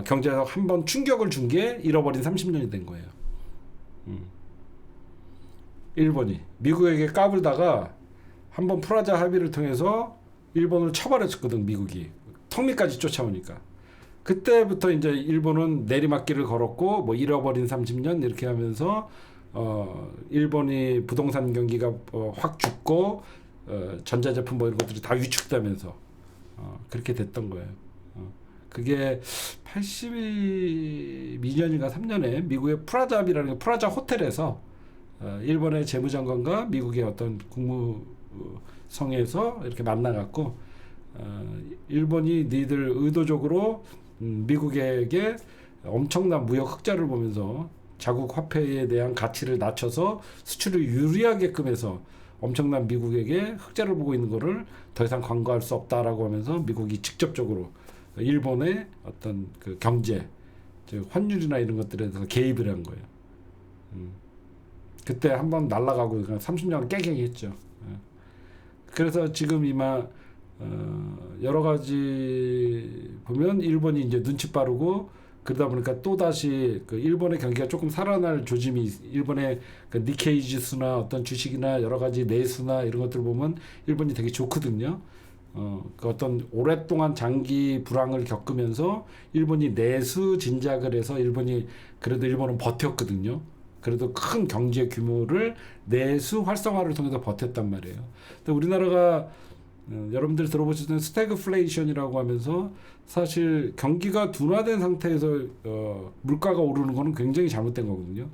S2: 경제에서 한번 충격을 준 게 잃어버린 30년이 된 거예요. 일본이 미국에게 까불다가 한번 프라자 합의를 통해서 일본을 처벌했었거든. 미국이 턱 밑까지 쫓아오니까 그때부터 이제 일본은 내리막길을 걸었고 뭐 잃어버린 30년 이렇게 하면서 일본이 부동산 경기가 확 죽고 전자제품 뭐 이런 것들이 다 위축되면서 그렇게 됐던 거예요. 그게 82년인가 3년에 미국의 프라자 합의라는 게 프라자 호텔에서 일본의 재무장관과 미국의 어떤 국무성에서 이렇게 만나갖고 일본이 니들 의도적으로 미국에게 엄청난 무역 흑자를 보면서 자국 화폐에 대한 가치를 낮춰서 수출을 유리하게끔 해서 엄청난 미국에게 흑자를 보고 있는 거를 더 이상 관과할 수 없다라고 하면서 미국이 직접적으로 일본의 어떤 그 경제, 즉 환율이나 이런 것들에 대해서 개입을 한 거예요. 그때 한번 날아가고 그냥 30년 깨갱이 했죠. 그래서 지금 이마 여러 가지 보면 일본이 이제 눈치 빠르고 그러다 보니까 또 다시 그 일본의 경기가 조금 살아날 조짐이 일본의 그 니케이 지수나 어떤 주식이나 여러 가지 내수나 이런 것들 보면 일본이 되게 좋거든요. 그 어떤 오랫동안 장기 불황을 겪으면서 일본이 내수 진작을 해서 일본은 버텼거든요. 그래도 큰 경제 규모를 내수 활성화를 통해서 버텼단 말이에요. 근데 우리나라가 여러분들 들어보실 때는 스태그플레이션이라고 하면서 사실 경기가 둔화된 상태에서 물가가 오르는 거는 굉장히 잘못된 거거든요.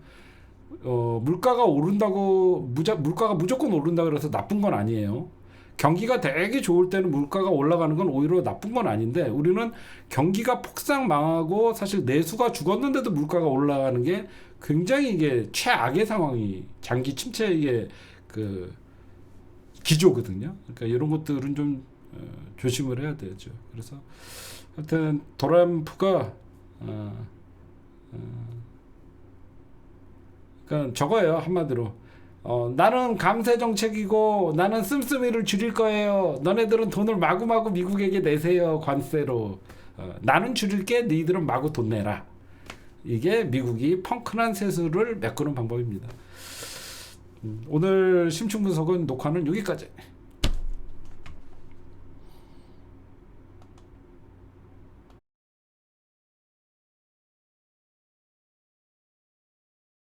S2: 물가가 오른다고 물가가 무조건 오른다고 해서 나쁜 건 아니에요. 경기가 되게 좋을 때는 물가가 올라가는 건 오히려 나쁜 건 아닌데 우리는 경기가 폭삭 망하고 사실 내수가 죽었는데도 물가가 올라가는 게 굉장히 이게 최악의 상황이 장기 침체의 그 기조거든요. 그러니까 이런 것들은 좀 조심을 해야 되죠. 그래서 하여튼 도란프가 그러니까 저거예요. 한마디로 나는 감세 정책이고 나는 씀씀이를 줄일 거예요. 너네들은 돈을 마구마구 미국에게 내세요. 관세로. 나는 줄일게. 너희들은 마구 돈 내라. 이게 미국이 펑크난 세수를 메꾸는 방법입니다. 오늘 심층 분석은 녹화는 여기까지.